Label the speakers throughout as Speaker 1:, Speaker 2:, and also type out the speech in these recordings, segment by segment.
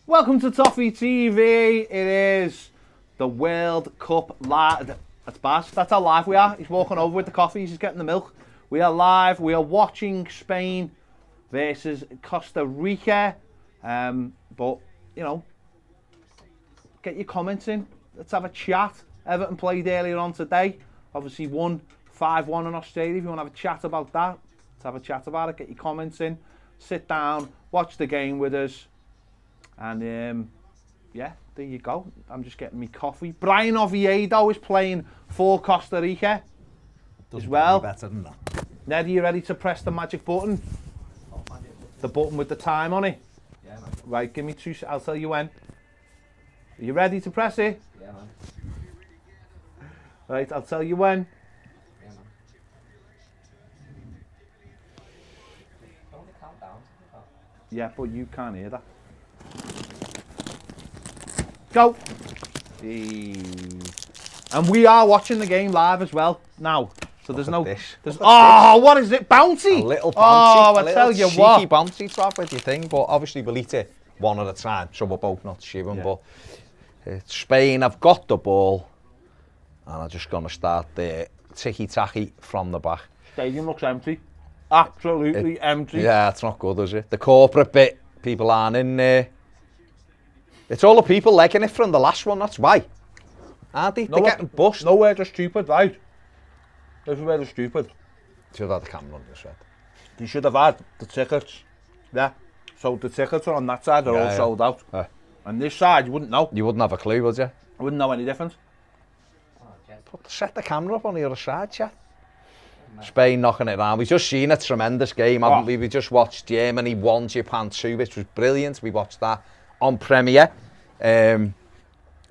Speaker 1: Welcome to Toffee TV. It is the World Cup live. That's Baz. That's how live we are. He's walking over with the coffee. He's getting the milk. We are live. We are watching Spain versus Costa Rica. But, you know, get your comments in. Let's have a chat. Everton played earlier on today. Obviously won 5-1 in Australia. If you want to have a chat about that, let's have a chat about it. Get your comments in. Sit down. Watch the game with us. And yeah, there you go. I'm just getting me coffee. Brian Oviedo is playing for Costa Rica as well.
Speaker 2: Better than that.
Speaker 1: Ned, are you ready to press the magic button? The button with the time on it?
Speaker 3: Yeah, man.
Speaker 1: Right, give me 2 I'll tell you when. Are you ready to press it?
Speaker 3: Yeah, man.
Speaker 1: Right, I'll tell you when.
Speaker 3: Yeah, man. Don't count down.
Speaker 1: Yeah, but you can't hear that. Go! And we are watching the game live as well now. So there's no...
Speaker 2: Dish.
Speaker 1: There's, oh, what is it? Bouncy?
Speaker 2: A little bouncy.
Speaker 1: Oh, I
Speaker 2: a
Speaker 1: tell you
Speaker 2: cheeky
Speaker 1: what.
Speaker 2: bouncy trap with your thing, but obviously we'll eat it one at a time, so we're both not shivering.
Speaker 1: Yeah.
Speaker 2: But it's Spain have got the ball, and I'm just going to start the ticky-tacky from the back.
Speaker 1: Stadium looks empty. Absolutely empty.
Speaker 2: Yeah, it's not good, is it? The corporate bit, people aren't in there. It's all the people legging it from the last one, that's why. Aren't they? They're getting bust.
Speaker 1: Nowhere they're stupid, right? This is where they're stupid.
Speaker 2: Should have had the camera on this side.
Speaker 1: You should have had the tickets. Yeah. So the tickets are on that side, they're all sold out. And this side, you wouldn't know.
Speaker 2: You wouldn't have a clue, would you?
Speaker 1: I wouldn't know any difference.
Speaker 3: Oh, Jed.
Speaker 2: Set the camera up on the other side, chat. Spain knocking it around. We've just seen a tremendous game, haven't we? We just watched Germany 1, Japan 2, which was brilliant. We watched that on Premiere. And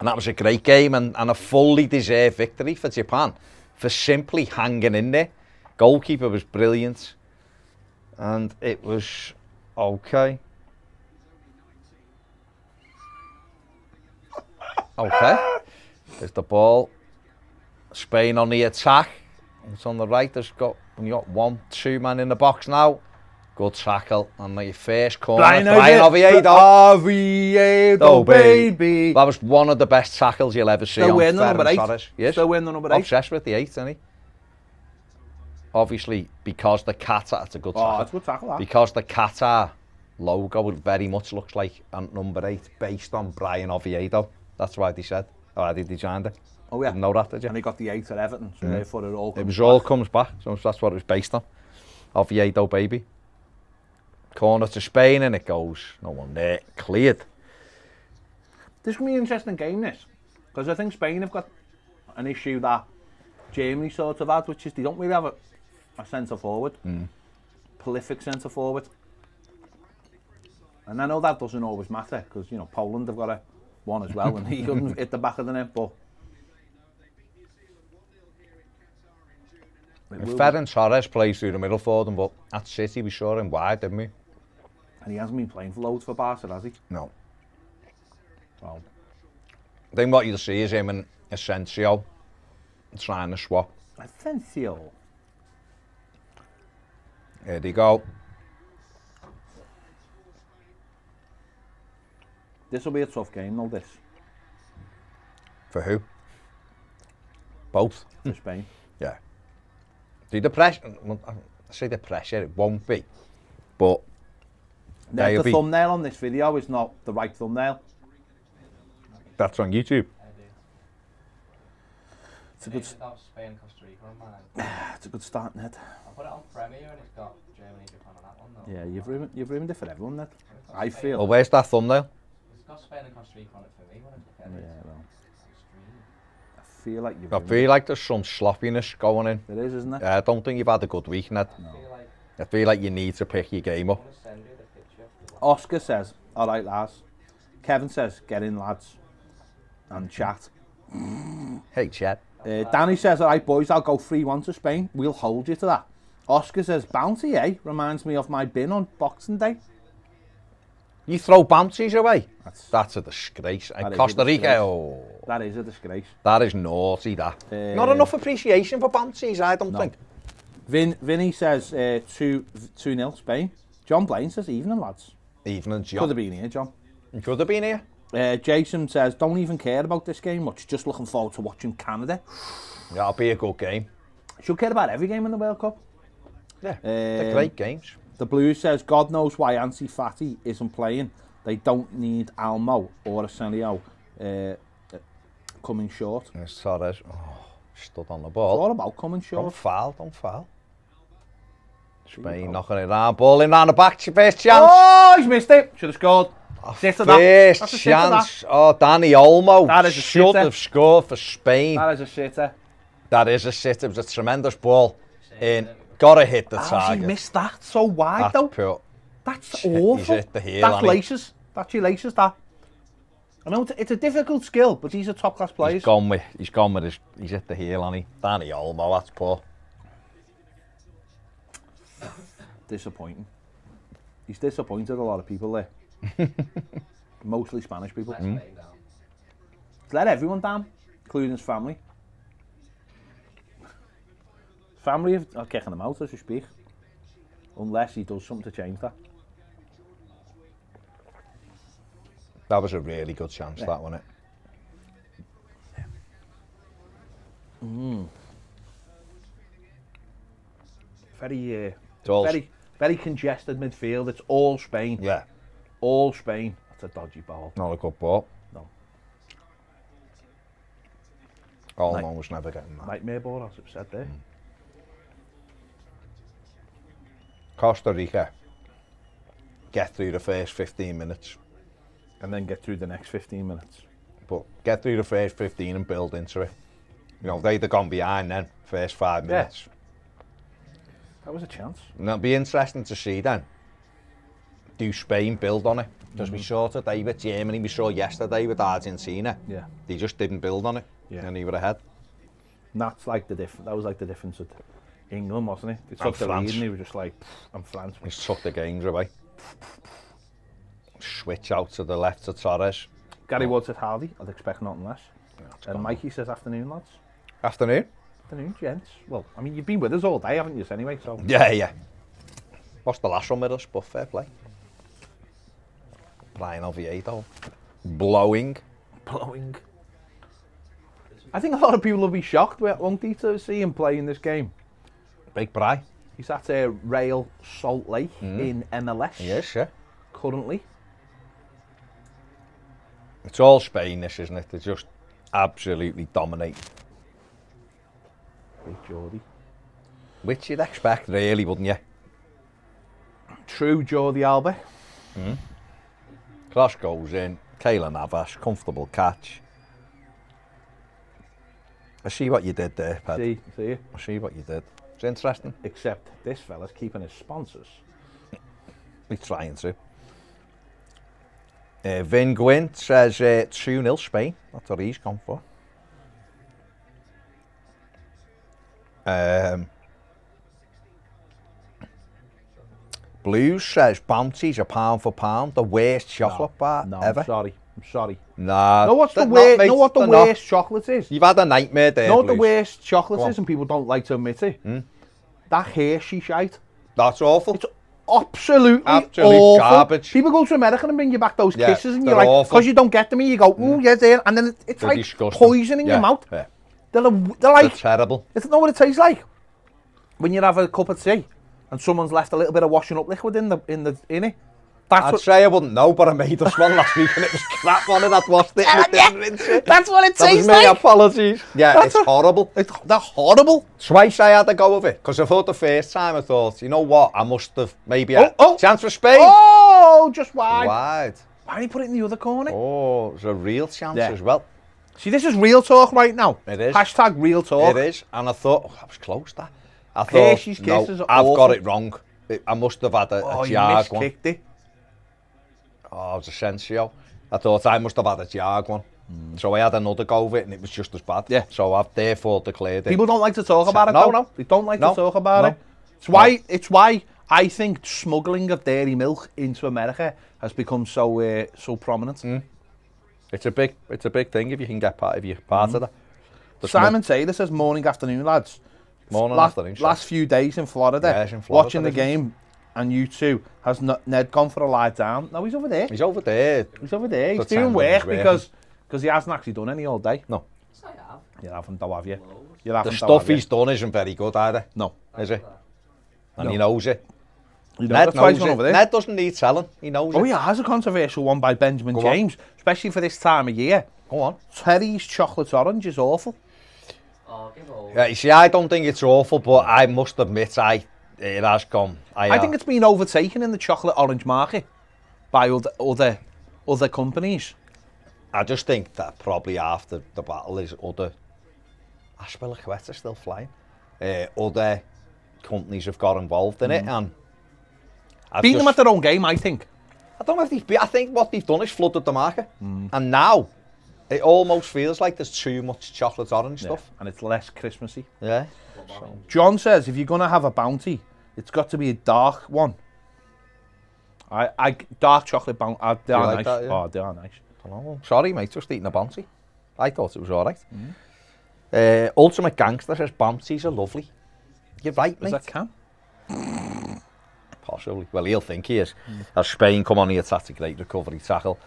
Speaker 2: that was a great game and a fully deserved victory for Japan for simply hanging in there. Goalkeeper was brilliant. And it was okay. Okay. There's the ball. Spain on the attack. It's on the right. There's got, when you got 1, 2 man in the box now. Good tackle on the first corner. Brian Oviedo.
Speaker 1: Oviedo, baby.
Speaker 2: That was one of the best tackles you'll ever see.
Speaker 1: Still
Speaker 2: on
Speaker 1: wearing the number 8.
Speaker 2: Torres. Yes.
Speaker 1: Still wearing the number 8.
Speaker 2: Obsessed with the 8, isn't he? Obviously, because the Qatar, it's a good tackle.
Speaker 1: Oh, that's a good tackle, that.
Speaker 2: Because the Qatar logo very much looks like number 8, based on Brian Oviedo. That's why they said. Oh, they designed it.
Speaker 1: Oh, yeah.
Speaker 2: Didn't know that, did you?
Speaker 1: And he got the 8 at Everton, so therefore it all comes
Speaker 2: It was
Speaker 1: back.
Speaker 2: all comes back, so that's what it was based on. Oviedo, baby. Corner to Spain, and it goes. No one there. Cleared.
Speaker 1: This will be an interesting game, this. Because I think Spain have got an issue that Germany sort of had, which is they don't really have a centre-forward. Prolific centre-forward. And I know that doesn't always matter, because, you know, Poland have got one as well, and he couldn't hit the back of the net, but...
Speaker 2: If Ferran Torres plays through the middle for them, but at City we saw him wide, didn't we?
Speaker 1: And he hasn't been playing for loads for Barca, has he?
Speaker 2: No.
Speaker 1: Well,
Speaker 2: Then what you'll see is him and Asensio trying to swap.
Speaker 1: Asensio.
Speaker 2: Here they go.
Speaker 1: This will be a tough game, though, this,
Speaker 2: For who? Both.
Speaker 1: for Spain.
Speaker 2: Yeah. See, the pressure, I say the pressure, it won't be. But
Speaker 1: Now,
Speaker 2: they'll
Speaker 1: the
Speaker 2: be,
Speaker 1: thumbnail on this video is not the right thumbnail.
Speaker 2: that's on YouTube.
Speaker 1: It's a good,
Speaker 3: Got Spain, Costa Rica on mine.
Speaker 1: it's a good start, Ned.
Speaker 3: I put it on Premiere and it's got Germany, Japan on that one though.
Speaker 1: Yeah, you've ruined it for everyone, Ned. I
Speaker 2: Well,
Speaker 1: feel.
Speaker 2: where's that thumbnail?
Speaker 3: It's got Spain and Costa Rica on it for me when it's
Speaker 1: Yeah,
Speaker 3: together.
Speaker 1: well,
Speaker 3: Extreme.
Speaker 1: I feel like you've
Speaker 2: I
Speaker 1: ruined
Speaker 2: feel like there's some sloppiness going in.
Speaker 1: it. It is, isn't it?
Speaker 2: I don't think you've had a good week, Ned.
Speaker 3: I feel like
Speaker 2: I feel like you need to pick your game up.
Speaker 3: I'm gonna send you the picture.
Speaker 1: Oscar says, all right, lads. Kevin says, get in, lads, and chat.
Speaker 2: Hey, Chad.
Speaker 1: Danny says, all right, boys, I'll go 3-1 to Spain. We'll hold you to that. Oscar says, bounty, eh? Reminds me of my bin on Boxing Day.
Speaker 2: You throw bounties away?
Speaker 1: That's
Speaker 2: a disgrace.
Speaker 1: That
Speaker 2: And
Speaker 1: is a
Speaker 2: Costa Rica,
Speaker 1: disgrace.
Speaker 2: oh,
Speaker 1: That is a disgrace.
Speaker 2: that is naughty, that. Not enough appreciation for bounties, I don't think.
Speaker 1: Vinny says 2-0 Spain. John Blaine says evening, lads.
Speaker 2: Evening,
Speaker 1: Could
Speaker 2: John.
Speaker 1: have been here, John.
Speaker 2: You could have been here.
Speaker 1: Jason says, don't even care about this game much, just looking forward to watching Canada.
Speaker 2: That'll be a good game.
Speaker 1: Should care about every game in the World Cup.
Speaker 2: Yeah, they're great games.
Speaker 1: The Blues says, God knows why Ansi Fati isn't playing. They don't need Almo or Arsenio coming short.
Speaker 2: Torres stood on the
Speaker 1: It's
Speaker 2: ball.
Speaker 1: all about coming short.
Speaker 2: Don't foul. Spain knocking it around, ball in round the back, first chance.
Speaker 1: Oh, he's missed it. Should have scored. Sit of that.
Speaker 2: First
Speaker 1: That's a sit of
Speaker 2: chance. Oh, Danny Olmo
Speaker 1: That is a
Speaker 2: should
Speaker 1: sitter.
Speaker 2: have scored for Spain.
Speaker 1: That is a sitter.
Speaker 2: That is a sitter. It was a tremendous ball. In. Gotta hit the
Speaker 1: How's he
Speaker 2: target.
Speaker 1: missed that so wide,
Speaker 2: That's
Speaker 1: though?
Speaker 2: poor.
Speaker 1: That's
Speaker 2: He's
Speaker 1: awful.
Speaker 2: hit the heel,
Speaker 1: That's
Speaker 2: hasn't he?
Speaker 1: laces. That's your laces, that. I know it's a difficult skill, but these are top-class players.
Speaker 2: He's gone with his, he's hit the heel, hasn't he? Danny Olmo, that's poor.
Speaker 1: Disappointing. He's disappointed a lot of people there. Mostly Spanish people.
Speaker 3: Let Spain down.
Speaker 1: He's let everyone down, including his family. Family are kicking him out as we speak. Unless he does something to change that.
Speaker 2: That was a really good chance, that wasn't it?
Speaker 1: Very congested midfield. It's all Spain.
Speaker 2: Yeah,
Speaker 1: All Spain. That's a dodgy ball.
Speaker 2: not a good ball.
Speaker 1: No.
Speaker 2: Olmo was never getting that.
Speaker 1: Nightmare ball, as I've said there.
Speaker 2: Costa Rica get through the first 15 minutes,
Speaker 1: And then get through the next 15 minutes.
Speaker 2: but get through the first 15 and build into it. You know, they'd have gone behind then, first 5 minutes.
Speaker 1: That was a chance.
Speaker 2: And it'll be interesting to see then. Do Spain build on it? Because we saw today with Germany, we saw yesterday with Argentina.
Speaker 1: Yeah.
Speaker 2: They just didn't build on it.
Speaker 1: Yeah.
Speaker 2: And they were ahead.
Speaker 1: And that's like that was like the difference with England, wasn't it? They
Speaker 2: And
Speaker 1: took the lead
Speaker 2: France.
Speaker 1: and they were just like, and France.
Speaker 2: He took the games away. Switch out to the left to Torres.
Speaker 1: Gary Wood said howdy, I'd expect nothing less.
Speaker 2: It's
Speaker 1: And
Speaker 2: gone.
Speaker 1: Mikey says afternoon, lads.
Speaker 2: Afternoon?
Speaker 1: Afternoon, gents. Well, I mean, you've been with us all day, haven't you, anyway, so...
Speaker 2: Yeah. What's the last one with us? But fair play. Brian Oviedo. Blowing.
Speaker 1: Blowing. I think a lot of people will be shocked, won't they, to see him play in this game.
Speaker 2: Big Bry.
Speaker 1: He's at Rail Salt Lake in MLS
Speaker 2: Yes, yeah.
Speaker 1: currently.
Speaker 2: It's all Spain, this, isn't it? They just absolutely dominate.
Speaker 1: Big Geordie.
Speaker 2: Which you'd expect, really, wouldn't you?
Speaker 1: True Jordi Alba.
Speaker 2: Cross goes in. Keylor Navas, comfortable catch. I see what you did there, Ped.
Speaker 1: See you.
Speaker 2: I see what you did. It's interesting.
Speaker 1: Except this fella's keeping his sponsors.
Speaker 2: He's trying to. Vin Gwynn says 2-0 Spain. That's what he's gone for. Blues says Bounty's a pound for pound, the worst chocolate bar
Speaker 1: No,
Speaker 2: ever.
Speaker 1: I'm sorry.
Speaker 2: Nah.
Speaker 1: Know what's the
Speaker 2: they're
Speaker 1: worst?
Speaker 2: not, mate,
Speaker 1: Know what the
Speaker 2: they're not.
Speaker 1: worst chocolate is?
Speaker 2: You've had a nightmare there,
Speaker 1: Know what the
Speaker 2: Blues.
Speaker 1: worst chocolate
Speaker 2: Go on.
Speaker 1: is, and people don't like to admit it? That Hershey shite.
Speaker 2: That's awful.
Speaker 1: It's absolutely
Speaker 2: Absolute
Speaker 1: awful.
Speaker 2: garbage.
Speaker 1: People go to America and bring you back those
Speaker 2: Yeah,
Speaker 1: kisses, and
Speaker 2: they're
Speaker 1: you're like,
Speaker 2: awful.
Speaker 1: because you don't get them, and you go, ooh, yeah, there, and then it's
Speaker 2: They're
Speaker 1: like
Speaker 2: disgusting.
Speaker 1: poison in
Speaker 2: Yeah,
Speaker 1: your mouth.
Speaker 2: yeah.
Speaker 1: They're
Speaker 2: They're
Speaker 1: like,
Speaker 2: terrible.
Speaker 1: it's not what it tastes like. When you have a cup of tea, and someone's left a little bit of washing up liquid in it. That's
Speaker 2: I'd
Speaker 1: what.
Speaker 2: say I wouldn't know, but I made us one last week and it was crap on it. I'd washed it and it didn't rinse it.
Speaker 1: That's what it
Speaker 2: That was
Speaker 1: tastes
Speaker 2: me,
Speaker 1: like.
Speaker 2: apologies. Yeah,
Speaker 1: That's
Speaker 2: it's horrible.
Speaker 1: They're horrible.
Speaker 2: Twice I had to go with it, because I thought the first time I thought, you know what, I must have maybe
Speaker 1: Oh, oh.
Speaker 2: chance for Spain.
Speaker 1: Oh, just wide.
Speaker 2: Wide.
Speaker 1: Why didn't he put it in the other corner?
Speaker 2: Oh, there's a real chance
Speaker 1: Yeah.
Speaker 2: as well.
Speaker 1: See, this is real talk right now.
Speaker 2: It is.
Speaker 1: Hashtag real talk.
Speaker 2: It is, and I thought, that was close, that. I thought,
Speaker 1: Hershey's
Speaker 2: no,
Speaker 1: Kisses are
Speaker 2: I've
Speaker 1: awful.
Speaker 2: got it wrong. I must have had a
Speaker 1: Oh, you
Speaker 2: Jag one.
Speaker 1: miskicked it.
Speaker 2: Oh, it was Asensio. I thought I must have had a Jag one. So I had another go of it and it was just as bad.
Speaker 1: Yeah.
Speaker 2: So I've therefore declared it.
Speaker 1: People don't like to talk about it,
Speaker 2: No,
Speaker 1: though.
Speaker 2: no.
Speaker 1: They don't like
Speaker 2: No,
Speaker 1: to talk about
Speaker 2: no.
Speaker 1: it. It's why I think smuggling of dairy milk into America has become so prominent.
Speaker 2: It's a big thing if you can get part of that. The
Speaker 1: Simon Taylor says, morning, afternoon, lads.
Speaker 2: Morning,
Speaker 1: last,
Speaker 2: afternoon, sir.
Speaker 1: Last few days in Florida,
Speaker 2: Yes, in Florida,
Speaker 1: watching the
Speaker 2: isn't it?
Speaker 1: game, and you two, has Ned gone for a lie down? No, he's over there.
Speaker 2: He's over there.
Speaker 1: He's over there. He's
Speaker 2: Pretend
Speaker 1: doing
Speaker 2: that he's
Speaker 1: work
Speaker 2: working.
Speaker 1: because he hasn't actually done any all day.
Speaker 2: No.
Speaker 3: Yes, I have.
Speaker 1: You haven't, though, have you?
Speaker 3: Loads.
Speaker 1: You haven't,
Speaker 2: The
Speaker 1: though,
Speaker 2: stuff
Speaker 1: have you?
Speaker 2: he's done isn't very good either,
Speaker 1: No.
Speaker 2: is it? And
Speaker 1: No.
Speaker 2: he knows it.
Speaker 1: You know,
Speaker 2: Ned
Speaker 1: that's why he's
Speaker 2: knows
Speaker 1: gone
Speaker 2: it.
Speaker 1: over there.
Speaker 2: Ned doesn't need telling. He knows
Speaker 1: Oh,
Speaker 2: it.
Speaker 1: yeah, has a controversial one by Benjamin
Speaker 2: Go on.
Speaker 1: James, especially for this time of year.
Speaker 2: Go on.
Speaker 1: Terry's chocolate orange is awful.
Speaker 3: Oh, give over.
Speaker 2: Yeah, you see, I don't think it's awful, but I must admit, it has gone.
Speaker 1: I think it's been overtaken in the chocolate orange market by other companies.
Speaker 2: I just think that probably after the battle is other. Aspilicueta's still flying. Other companies have got involved in it, and
Speaker 1: Beating them at their own game, I think.
Speaker 2: I don't know if I think what they've done is flooded the market, and now it almost feels like there's too much chocolate orange stuff.
Speaker 1: And it's less Christmassy.
Speaker 2: Yeah.
Speaker 1: John says if you're going to have a bounty, it's got to be a dark one. Dark chocolate bounty. They
Speaker 2: You
Speaker 1: are
Speaker 2: like
Speaker 1: nice.
Speaker 2: that, yeah?
Speaker 1: Oh, they are nice.
Speaker 2: I don't know. Sorry, mate, just eating a bounty. I thought it was all right. Ultimate Gangster says bounties are lovely. You're right, mate.
Speaker 1: Is that Cam?
Speaker 2: Possibly. Well, he'll think he is. As Spain come on here, that's a great recovery tackle.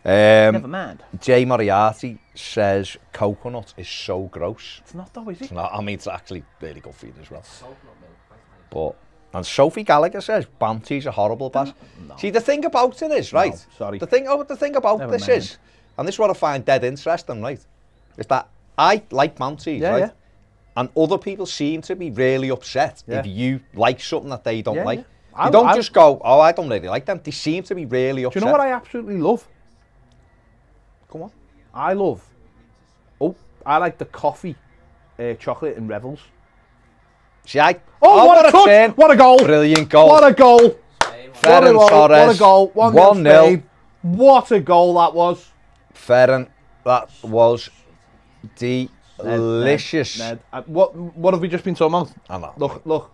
Speaker 1: Never mind.
Speaker 2: Jay Moriarty says coconut is so gross.
Speaker 1: It's not though, is it?
Speaker 2: It's not, I mean, it's actually really good for you as well.
Speaker 3: Salt, not milk. Quite nice.
Speaker 2: But, and Sophie Gallagher says bounties are horrible, Baz.
Speaker 1: No.
Speaker 2: See, the thing about it is, right?
Speaker 1: No, sorry.
Speaker 2: The thing about
Speaker 1: Never
Speaker 2: this
Speaker 1: mind.
Speaker 2: is, and this is what I find dead interesting, right? Is that I like bounties,
Speaker 1: Yeah,
Speaker 2: right?
Speaker 1: yeah.
Speaker 2: And other people seem to be really upset
Speaker 1: Yeah.
Speaker 2: if you like something that they don't
Speaker 1: Yeah,
Speaker 2: like.
Speaker 1: yeah.
Speaker 2: You don't just go, oh, I don't really like them. They seem to be really
Speaker 1: Do
Speaker 2: upset.
Speaker 1: you know what I absolutely love?
Speaker 2: Come on.
Speaker 1: I like the coffee chocolate in Revels.
Speaker 2: See, what
Speaker 1: what a touch!
Speaker 2: turn.
Speaker 1: What a goal!
Speaker 2: Brilliant goal.
Speaker 1: What a goal!
Speaker 3: Spain,
Speaker 2: Ferran
Speaker 1: What
Speaker 2: Torres.
Speaker 1: a goal! 1-0
Speaker 2: 1-0.
Speaker 1: Spain. What a goal that was!
Speaker 2: Ferran, that was delicious.
Speaker 1: Ned. What have we just been talking about?
Speaker 2: I know.
Speaker 1: Look.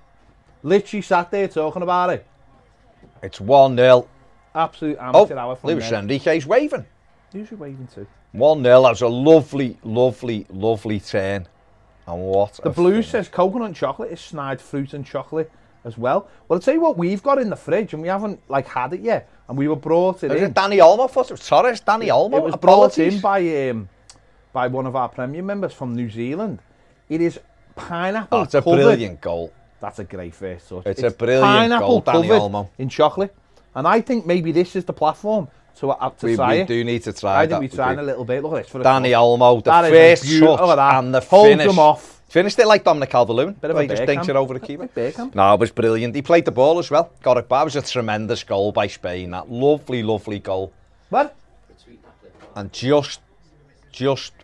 Speaker 1: Literally sat there talking about it.
Speaker 2: It's 1-0.
Speaker 1: Absolute
Speaker 2: Oh,
Speaker 1: amateur hour from
Speaker 2: Luis
Speaker 1: Ned.
Speaker 2: Enrique's waving.
Speaker 1: Who's he waving to?
Speaker 2: 1-0. That was a lovely, lovely, lovely turn. And what
Speaker 1: The
Speaker 2: a
Speaker 1: Blues
Speaker 2: finish.
Speaker 1: says coconut and chocolate is snide fruit and chocolate as well. Well, I'll tell you what we've got in the fridge, and we haven't had it yet. And we were brought it
Speaker 2: Is
Speaker 1: in.
Speaker 2: it Danny Olmo? Torres, Danny Olmo.
Speaker 1: It was brought in by one of our Premier members from New Zealand. It is pineapple.
Speaker 2: Oh, it's a
Speaker 1: covered.
Speaker 2: brilliant goal.
Speaker 1: That's a great first touch.
Speaker 2: It's a brilliant
Speaker 1: pineapple
Speaker 2: goal, Danny
Speaker 1: covered
Speaker 2: Olmo.
Speaker 1: in chocolate, and I think maybe this is the platform to
Speaker 2: We
Speaker 1: try it.
Speaker 2: do need to try
Speaker 1: I
Speaker 2: that.
Speaker 1: think we tried a little bit. Look at this. For a
Speaker 2: Danny
Speaker 1: touch.
Speaker 2: Olmo, the
Speaker 1: That is a
Speaker 2: first
Speaker 1: beautiful-
Speaker 2: touch
Speaker 1: look at that.
Speaker 2: and the
Speaker 1: Holds
Speaker 2: finish.
Speaker 1: him off.
Speaker 2: Finished it like Dominic Calvert-Lewin.
Speaker 1: Bit of a
Speaker 2: He just
Speaker 1: bear
Speaker 2: dinks
Speaker 1: camp.
Speaker 2: it over the keeper.
Speaker 1: Bit bear camp.
Speaker 2: No, it was brilliant. He played the ball as well. Got it back. It was a tremendous goal by Spain. That lovely, lovely goal.
Speaker 1: What?
Speaker 3: Sweet chocolate.
Speaker 2: And just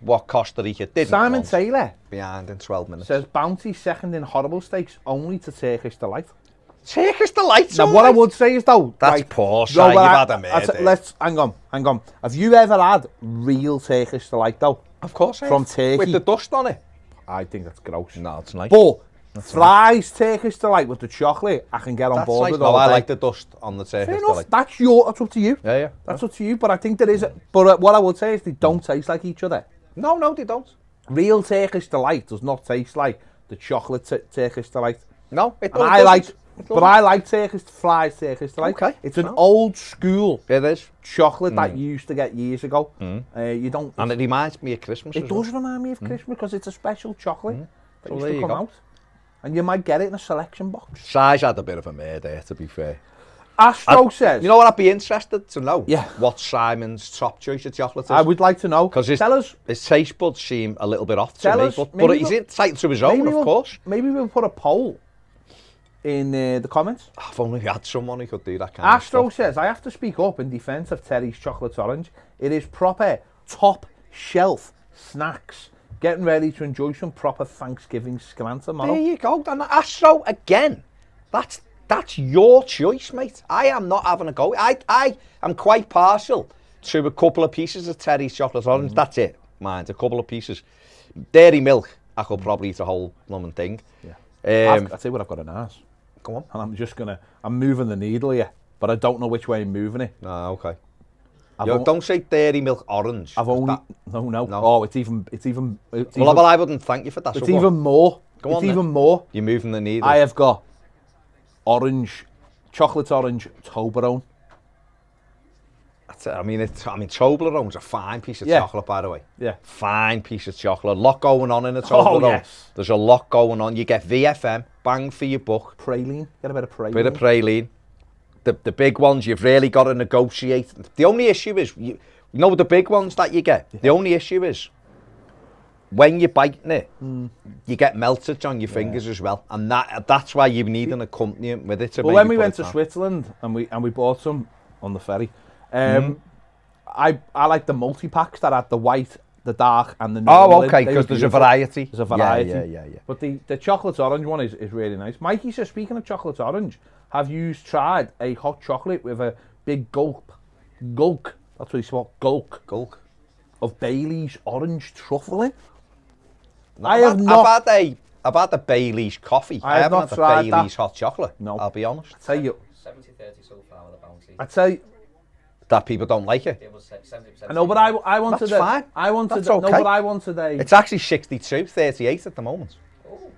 Speaker 2: what Costa Rica didn't
Speaker 1: Simon
Speaker 2: want
Speaker 1: Taylor
Speaker 2: behind in 12 minutes.
Speaker 1: says bounty second in horrible stakes only to Turkish delight.
Speaker 2: Turkish delight.
Speaker 1: Now, what I would say is though,
Speaker 2: That's
Speaker 1: right,
Speaker 2: poor,
Speaker 1: no,
Speaker 2: Si.
Speaker 1: but
Speaker 2: You've had a mare there.
Speaker 1: let's hang on. Have you ever had real Turkish delight though?
Speaker 2: Of course, I
Speaker 1: From
Speaker 2: have.
Speaker 1: Turkey.
Speaker 2: With the dust on it.
Speaker 1: I think that's gross.
Speaker 2: No, it's nice.
Speaker 1: But fries Turkish delight with the chocolate, I can get on
Speaker 2: That's
Speaker 1: board
Speaker 2: nice.
Speaker 1: with
Speaker 2: No,
Speaker 1: all
Speaker 2: I
Speaker 1: day.
Speaker 2: like the dust on the Turkish
Speaker 1: Fair enough.
Speaker 2: delight.
Speaker 1: That's up to you.
Speaker 2: Yeah.
Speaker 1: That's up to you. But I think there is. But what I would say is they don't taste like each other.
Speaker 2: No, they don't.
Speaker 1: Real Turkish delight does not taste like the chocolate Turkish delight.
Speaker 2: No, it
Speaker 1: And
Speaker 2: doesn't.
Speaker 1: I like, but I like Turkish fries Turkish delight.
Speaker 2: Okay,
Speaker 1: It's an
Speaker 2: so-
Speaker 1: old school
Speaker 2: It is.
Speaker 1: chocolate that you used to get years ago. You don't.
Speaker 2: And it reminds me of Christmas
Speaker 1: It
Speaker 2: as well.
Speaker 1: does remind me of Christmas because it's a special chocolate that
Speaker 2: So
Speaker 1: used
Speaker 2: there
Speaker 1: to
Speaker 2: you
Speaker 1: come
Speaker 2: go.
Speaker 1: out, and you might get it in a selection box.
Speaker 2: Size had a bit of a mare there, to be fair.
Speaker 1: Astro says,
Speaker 2: You know what I'd be interested to know?
Speaker 1: Yeah.
Speaker 2: What Simon's top choice of chocolate is.
Speaker 1: I would like to know.
Speaker 2: 'Cause
Speaker 1: Tell us.
Speaker 2: his taste buds seem a little bit off to
Speaker 1: Tell
Speaker 2: me,
Speaker 1: us,
Speaker 2: but
Speaker 1: maybe
Speaker 2: he's
Speaker 1: we'll-
Speaker 2: entitled to his own, of course.
Speaker 1: Maybe we'll put a poll in the comments.
Speaker 2: I've only had someone who could do that kind
Speaker 1: Astro
Speaker 2: of stuff.
Speaker 1: says, I have to speak up in defence of Terry's chocolate orange. It is proper top shelf snacks. Getting ready to enjoy some proper Thanksgiving scran tomorrow.
Speaker 2: There you go. And Astro, again, that's your choice, mate. I am not having a go. I am quite partial to a couple of pieces of Terry's chocolate orange. That's it, mind. A couple of pieces. Dairy milk, I could probably eat a whole blooming thing.
Speaker 1: Yeah. I'll tell you what I've got an ass.
Speaker 2: Go on.
Speaker 1: And I'm moving the needle here, but I don't know which way I'm moving it.
Speaker 2: No, okay.
Speaker 1: I've
Speaker 2: Yo,
Speaker 1: on-
Speaker 2: don't say dairy milk orange.
Speaker 1: I've only,
Speaker 2: That-
Speaker 1: no.
Speaker 2: No.
Speaker 1: Oh, it's even,
Speaker 2: well, I wouldn't thank you for that.
Speaker 1: it's
Speaker 2: so what?
Speaker 1: even more.
Speaker 2: Go
Speaker 1: it's
Speaker 2: on then.
Speaker 1: even more.
Speaker 2: You're moving the needle.
Speaker 1: I have got orange chocolate orange Toblerone.
Speaker 2: That's it. I mean, Toblerone's a fine piece of
Speaker 1: Yeah.
Speaker 2: chocolate, by the way.
Speaker 1: Yeah.
Speaker 2: Fine piece of chocolate. A lot going on in a Toblerone.
Speaker 1: yes.
Speaker 2: There's a lot going on. You get VFM, bang for your buck.
Speaker 1: Praline. Get a bit of praline.
Speaker 2: Bit of praline. The big ones, you've really got to negotiate. The only issue is, you know the big ones that you get? The only issue is, when you're biting it, you get melted on your fingers as well. And that's why you need an accompaniment with it.
Speaker 1: Well, when we went to Switzerland and we bought some on the ferry, I like the multi-packs that had the white, the dark and the
Speaker 2: Oh, okay, because there's a variety.
Speaker 1: There's a variety.
Speaker 2: Yeah.
Speaker 1: But the chocolate orange one is really nice. Mikey says, speaking of chocolate orange, have you tried a hot chocolate with a big gulk, that's what he said, gulk of Bailey's orange truffle in?
Speaker 2: I've had the Bailey's coffee. I haven't had the Bailey's hot chocolate.
Speaker 1: No.
Speaker 2: I'll be honest.
Speaker 1: I tell you,
Speaker 3: 70-30 so far with the bounty.
Speaker 1: I tell you,
Speaker 2: That people don't like it.
Speaker 3: It was 70%.
Speaker 1: I know, but I wanted
Speaker 2: That's fine. That's okay.
Speaker 1: No, but I wanted a.
Speaker 2: It's actually 62-38 at the moment.
Speaker 3: Oh.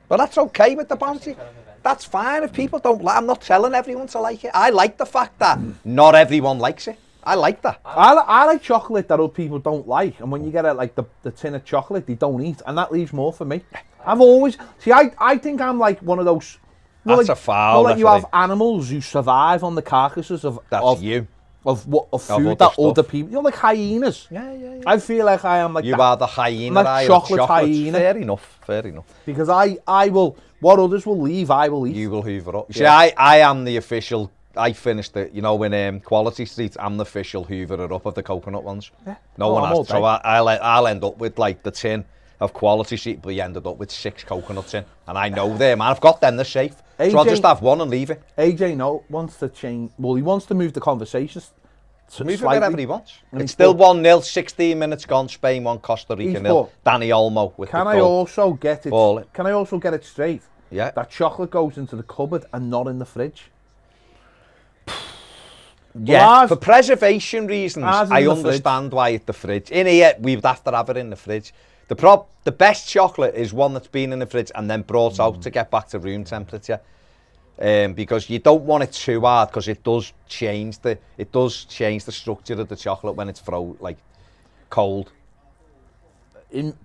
Speaker 2: But that's okay with the bounty. That's fine if people don't like. I'm not telling everyone to like it. I like the fact that not everyone likes it. I like that.
Speaker 1: I like chocolate that other people don't like, and when you get like the tin of chocolate, they don't eat, and that leaves more for me. I've always I think I'm like one of those.
Speaker 2: That's a foul.
Speaker 1: Like you have animals who survive on the carcasses of
Speaker 2: you.
Speaker 1: Of food
Speaker 2: other
Speaker 1: that
Speaker 2: stuff.
Speaker 1: other people. You're like hyenas.
Speaker 2: Yeah.
Speaker 1: I feel like I am like
Speaker 2: You
Speaker 1: that.
Speaker 2: are the hyena.
Speaker 1: I'm like chocolate hyena.
Speaker 2: Fair enough.
Speaker 1: Because I will, what others will leave, I will eat.
Speaker 2: You will hoover up.
Speaker 1: Yeah.
Speaker 2: See, I am the official. I finished it, in Quality Street. I'm the official hooverer up of the coconut ones.
Speaker 1: Yeah.
Speaker 2: No
Speaker 1: Oh,
Speaker 2: one
Speaker 1: I'm
Speaker 2: has.
Speaker 1: all
Speaker 2: So
Speaker 1: day.
Speaker 2: I'll end up with like the tin of Quality Street, but you ended up with 6 coconuts in, and I know them. Man, I've got them. They're safe. So I'll
Speaker 1: AJ
Speaker 2: just have one and leave it.
Speaker 1: AJ wants to change. Well, he wants to move the conversations.
Speaker 2: Move it
Speaker 1: slightly.
Speaker 2: wherever he wants.
Speaker 1: And
Speaker 2: It's
Speaker 1: he's
Speaker 2: still
Speaker 1: put-
Speaker 2: 1-0, 16 minutes gone. Spain 1, Costa Rica
Speaker 1: He's
Speaker 2: 0.
Speaker 1: put-
Speaker 2: Danny Olmo with
Speaker 1: Can
Speaker 2: the
Speaker 1: I
Speaker 2: goal.
Speaker 1: also get it?
Speaker 2: Ball it.
Speaker 1: Can I also get it straight?
Speaker 2: Yeah.
Speaker 1: That chocolate goes into the cupboard and not in the fridge.
Speaker 2: Yeah,
Speaker 1: ours-
Speaker 2: for preservation reasons,
Speaker 1: ours is
Speaker 2: I
Speaker 1: in the
Speaker 2: understand why it's the fridge. In here, we'd have to have it in the fridge. The best chocolate is one that's been in the fridge and then brought out to get back to room temperature. Because you don't want it too hard, because it does change the structure of the chocolate when it's cold.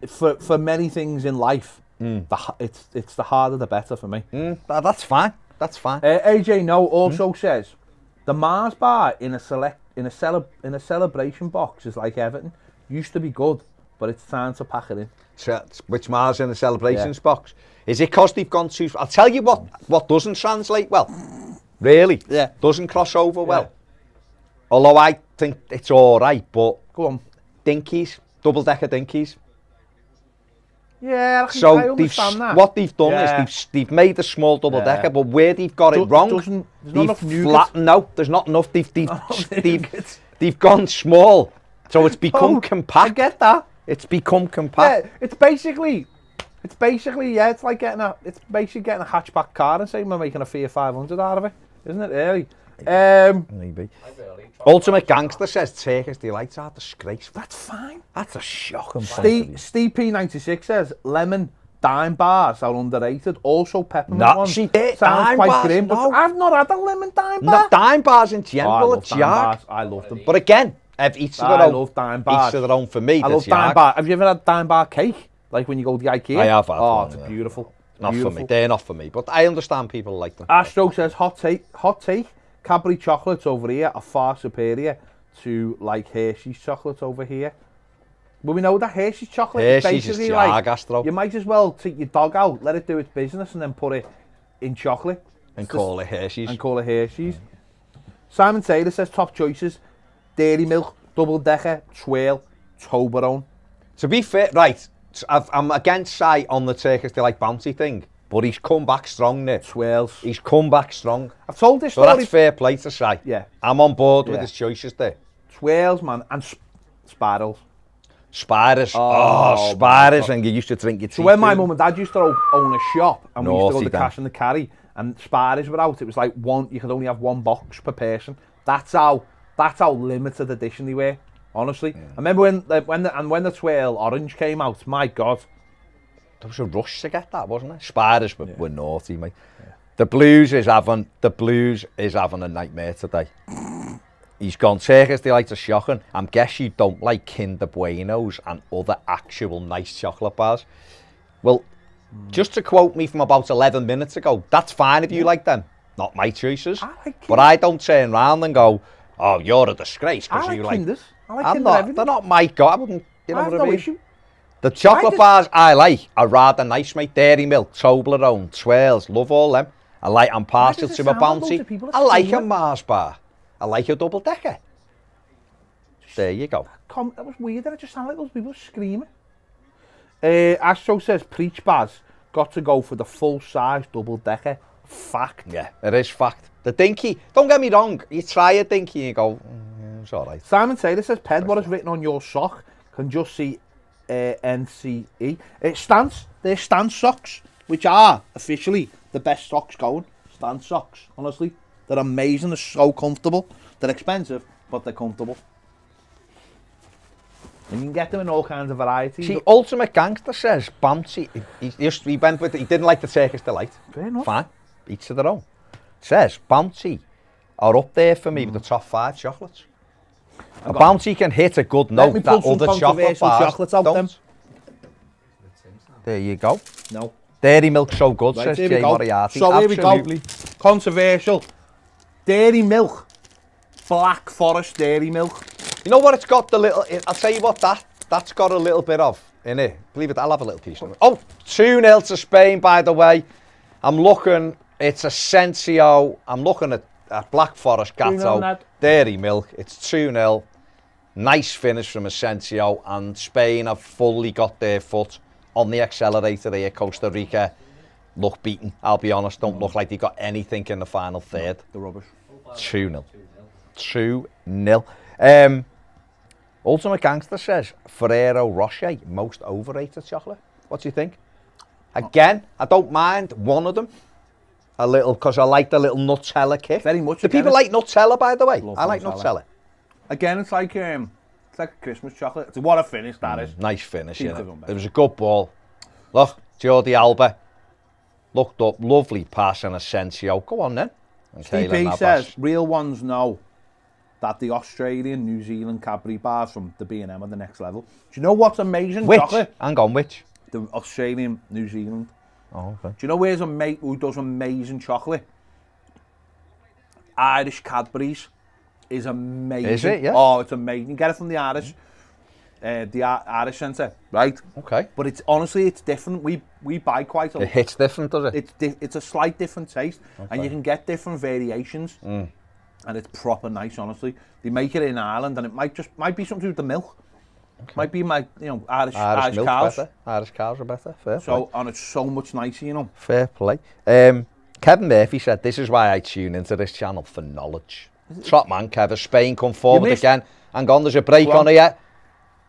Speaker 1: For many things in life, it's the harder the better for me.
Speaker 2: That's fine. That's fine.
Speaker 1: AJ also says the Mars bar in a celebration box is like Everton. Used to be good, but it's time to pack it in.
Speaker 2: Which Mars in the celebrations box? Is it because they've gone too... I'll tell you what doesn't translate well. Really?
Speaker 1: Yeah.
Speaker 2: Doesn't cross over well. Although I think it's all right, but...
Speaker 1: Go on.
Speaker 2: Dinkies. Double-decker dinkies.
Speaker 1: Yeah, I
Speaker 2: So
Speaker 1: understand that.
Speaker 2: what they've done
Speaker 1: Yeah.
Speaker 2: is they've made a small double-decker,
Speaker 1: Yeah.
Speaker 2: but where they've got it wrong,
Speaker 1: There's not
Speaker 2: they've
Speaker 1: enough nougat.
Speaker 2: flattened... No, there's not enough. They've gone small. So it's become compact.
Speaker 1: I get that.
Speaker 2: It's become compact.
Speaker 1: Yeah, it's basically it's basically getting a hatchback car and saying we're making a Fiat 500 out of it, isn't it? Really?
Speaker 2: Maybe. Ultimate Gangster says Turkish delights are disgraceful.
Speaker 1: That's fine.
Speaker 2: That's a shocking
Speaker 1: Steve P96 says lemon dime bars are underrated. Also peppermint
Speaker 2: No,
Speaker 1: ones.
Speaker 2: she did.
Speaker 1: Sounds
Speaker 2: Dime
Speaker 1: quite
Speaker 2: bars,
Speaker 1: grim, but
Speaker 2: no.
Speaker 1: I've not had a lemon dime bar.
Speaker 2: Not dime bars in
Speaker 1: Oh, I
Speaker 2: general,
Speaker 1: love
Speaker 2: it's
Speaker 1: dime
Speaker 2: yarg.
Speaker 1: bars. I love them.
Speaker 2: But again, each to
Speaker 1: I
Speaker 2: their own.
Speaker 1: love dime bars.
Speaker 2: Each to their own. For me,
Speaker 1: I love
Speaker 2: that's
Speaker 1: dime
Speaker 2: yarg.
Speaker 1: bar. Have you ever had dime bar cake? Like when you go to the IKEA?
Speaker 2: I have had
Speaker 1: Oh,
Speaker 2: one,
Speaker 1: it's
Speaker 2: yeah.
Speaker 1: beautiful.
Speaker 2: Not
Speaker 1: Beautiful.
Speaker 2: for me. They're not for me. But I understand people like them.
Speaker 1: Astro says hot take. Cadbury chocolates over here are far superior to like Hershey's chocolates over here. But we know that Hershey's chocolate is
Speaker 2: Hershey's is
Speaker 1: basically
Speaker 2: yarg,
Speaker 1: like
Speaker 2: Astro.
Speaker 1: you might as well take your dog out, let it do its business, and then put it in chocolate
Speaker 2: And call it Hershey's.
Speaker 1: and call it Hershey's. Simon Taylor says top choices: Dairy Milk, Double Decker, Twirl, Toblerone.
Speaker 2: To be fair, right, I'm against Sai on the Turkish Delight bounty thing, but he's come back strong there.
Speaker 1: Twirls.
Speaker 2: He's come back strong.
Speaker 1: I've told this
Speaker 2: So
Speaker 1: story.
Speaker 2: that's fair play to Sai.
Speaker 1: Yeah.
Speaker 2: I'm on board with
Speaker 1: Yeah.
Speaker 2: his choices there.
Speaker 1: Twirls, man, and spirals.
Speaker 2: Spiders.
Speaker 1: Oh,
Speaker 2: Oh, spiders, and you used to drink your tea.
Speaker 1: So when my
Speaker 2: through
Speaker 1: mum and dad used to own a shop and we used to go
Speaker 2: Naughty
Speaker 1: to
Speaker 2: then.
Speaker 1: cash and the carry and Spiders were out, it was like you could only have one box per person. That's how limited edition they were. Honestly, I remember when the Twirl Orange came out. My God,
Speaker 2: There was a rush to get that, wasn't there? Spiders were naughty, mate. The Blues is having a nightmare today. He's gone, Turkish delights are shocking. I guess you don't like Kinder Buenos and other actual nice chocolate bars. Well, just to quote me from about 11 minutes ago, that's fine if you like them. Not my choices.
Speaker 1: I like
Speaker 2: But I don't turn around and go, oh, you're a disgrace because you like...
Speaker 1: Kinders. I like
Speaker 2: I'm
Speaker 1: Kinder
Speaker 2: not,
Speaker 1: everything.
Speaker 2: they're not my go. I wouldn't, you know
Speaker 1: I have
Speaker 2: what I
Speaker 1: no
Speaker 2: mean?
Speaker 1: issue.
Speaker 2: The chocolate
Speaker 1: just-
Speaker 2: bars I like are rather nice, mate. Dairy Milk, Toblerone, Swirls, love all them. I'm partial
Speaker 1: does
Speaker 2: to
Speaker 1: it
Speaker 2: a
Speaker 1: sound like loads
Speaker 2: Bounty.
Speaker 1: of people are
Speaker 2: I like a
Speaker 1: screaming?
Speaker 2: Mars bar. I like a double decker. There you go.
Speaker 1: That was weird. That it just sounded like those people screaming. Astro says, preach Baz. Got to go for the full-size double-decker. Fact.
Speaker 2: Yeah, it is fact. The dinky, don't get me wrong, you try a dinky and you go, it's all right.
Speaker 1: Simon Taylor says, Ped, what is written on your sock? Can just see NCE. Stance. They're Stance socks, which are officially the best socks going. Stance socks, honestly. They're amazing. They're so comfortable. They're expensive, but they're comfortable. And you can get them in all kinds of varieties.
Speaker 2: See, Ultimate Gangster says Bounty, he didn't like the Turkish Delight.
Speaker 1: Fair enough.
Speaker 2: Fine, each to their own. Says Bounty are up there for me with the top 5 chocolates. A Bounty can hit a good
Speaker 1: Let
Speaker 2: note
Speaker 1: me
Speaker 2: that
Speaker 1: pull some
Speaker 2: other chocolate
Speaker 1: controversial
Speaker 2: bars
Speaker 1: chocolates out
Speaker 2: don't.
Speaker 1: then.
Speaker 2: There you go.
Speaker 1: No.
Speaker 2: Dairy Milk so good,
Speaker 1: Right,
Speaker 2: says
Speaker 1: here we
Speaker 2: Jay
Speaker 1: go.
Speaker 2: Moriarty.
Speaker 1: So here we go.
Speaker 2: Absolutely.
Speaker 1: Controversial. Dairy Milk. Black Forest Dairy Milk.
Speaker 2: You know what it's got the little, I'll tell you what that's got a little bit of in it. Believe it, I'll have a little piece of it. Oh, 2-0 to Spain, by the way. I'm looking, it's Asensio. I'm looking at Black Forest
Speaker 1: 2-0,
Speaker 2: Gatto.
Speaker 1: Ned.
Speaker 2: Dairy Milk, it's 2-0. Nice finish from Asensio, and Spain have fully got their foot on the accelerator here. Costa Rica look beaten, I'll be honest. Don't look like they got anything in the final third.
Speaker 1: The rubbish.
Speaker 2: 2-0. 2-0. Ultimate Gangster says Ferrero Rocher, most overrated chocolate. What do you think? Again, I don't mind one of them. A little, because I like the little Nutella kick.
Speaker 1: Very much.
Speaker 2: Do people like Nutella, by the way?
Speaker 1: Love
Speaker 2: I like
Speaker 1: Nutella.
Speaker 2: Nutella.
Speaker 1: Again, it's like a Christmas chocolate. What a finish that is.
Speaker 2: Nice finish,
Speaker 1: Keep
Speaker 2: yeah.
Speaker 1: it going,
Speaker 2: It was a good ball. Look, Jordi Alba looked up, lovely pass and Asensio. Go on then. And Keylor
Speaker 1: TP
Speaker 2: Navas.
Speaker 1: says, real ones know that the Australian, New Zealand Cadbury bars from the B&M are the next level. Do you know what's amazing
Speaker 2: Which?
Speaker 1: chocolate?
Speaker 2: Hang on, which?
Speaker 1: The Australian, New Zealand.
Speaker 2: Oh, okay.
Speaker 1: Do you know where's a mate who does amazing chocolate? Irish Cadbury's is amazing.
Speaker 2: Is it? Yeah.
Speaker 1: Oh, it's amazing. You get it from the Irish Irish Centre, right?
Speaker 2: Okay.
Speaker 1: But it's honestly, it's different. We buy quite a
Speaker 2: It
Speaker 1: lot.
Speaker 2: hits different, does it?
Speaker 1: It's a slight different taste, and you can get different variations, and it's proper nice. Honestly, they make it in Ireland, and it might be something to do with the milk. Might be Irish
Speaker 2: milk
Speaker 1: cows.
Speaker 2: better. Irish cows are better. Fair play.
Speaker 1: So and it's so much nicer, you know.
Speaker 2: Fair play. Kevin Murphy said, this is why I tune into this channel, for knowledge. Top man, Kevin. Spain come forward
Speaker 1: missed-
Speaker 2: again. Hang on, there's a break
Speaker 1: Go on.
Speaker 2: on here.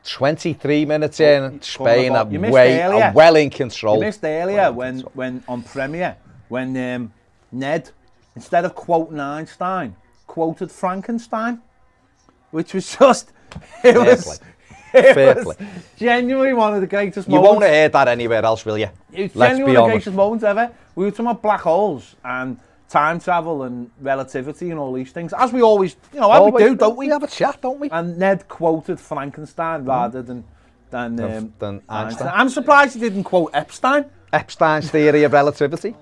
Speaker 2: 23 minutes in, Spain are
Speaker 1: You missed earlier.
Speaker 2: well in control.
Speaker 1: You missed earlier when on Premiere when Ned, instead of quoting Einstein, quoted Frankenstein, which was just
Speaker 2: Fair play.
Speaker 1: Genuinely one of the greatest
Speaker 2: You
Speaker 1: moments.
Speaker 2: won't have heard that anywhere else, will you?
Speaker 1: It's
Speaker 2: Let's
Speaker 1: genuinely
Speaker 2: be
Speaker 1: one of the
Speaker 2: honest.
Speaker 1: greatest moments ever. We were talking about black holes and time travel and relativity and all these things, as we always, as we do, don't we?
Speaker 2: We have a chat, don't we?
Speaker 1: And Ned quoted Frankenstein rather than
Speaker 2: Than Einstein.
Speaker 1: I'm surprised he didn't quote Epstein.
Speaker 2: Epstein's theory of relativity.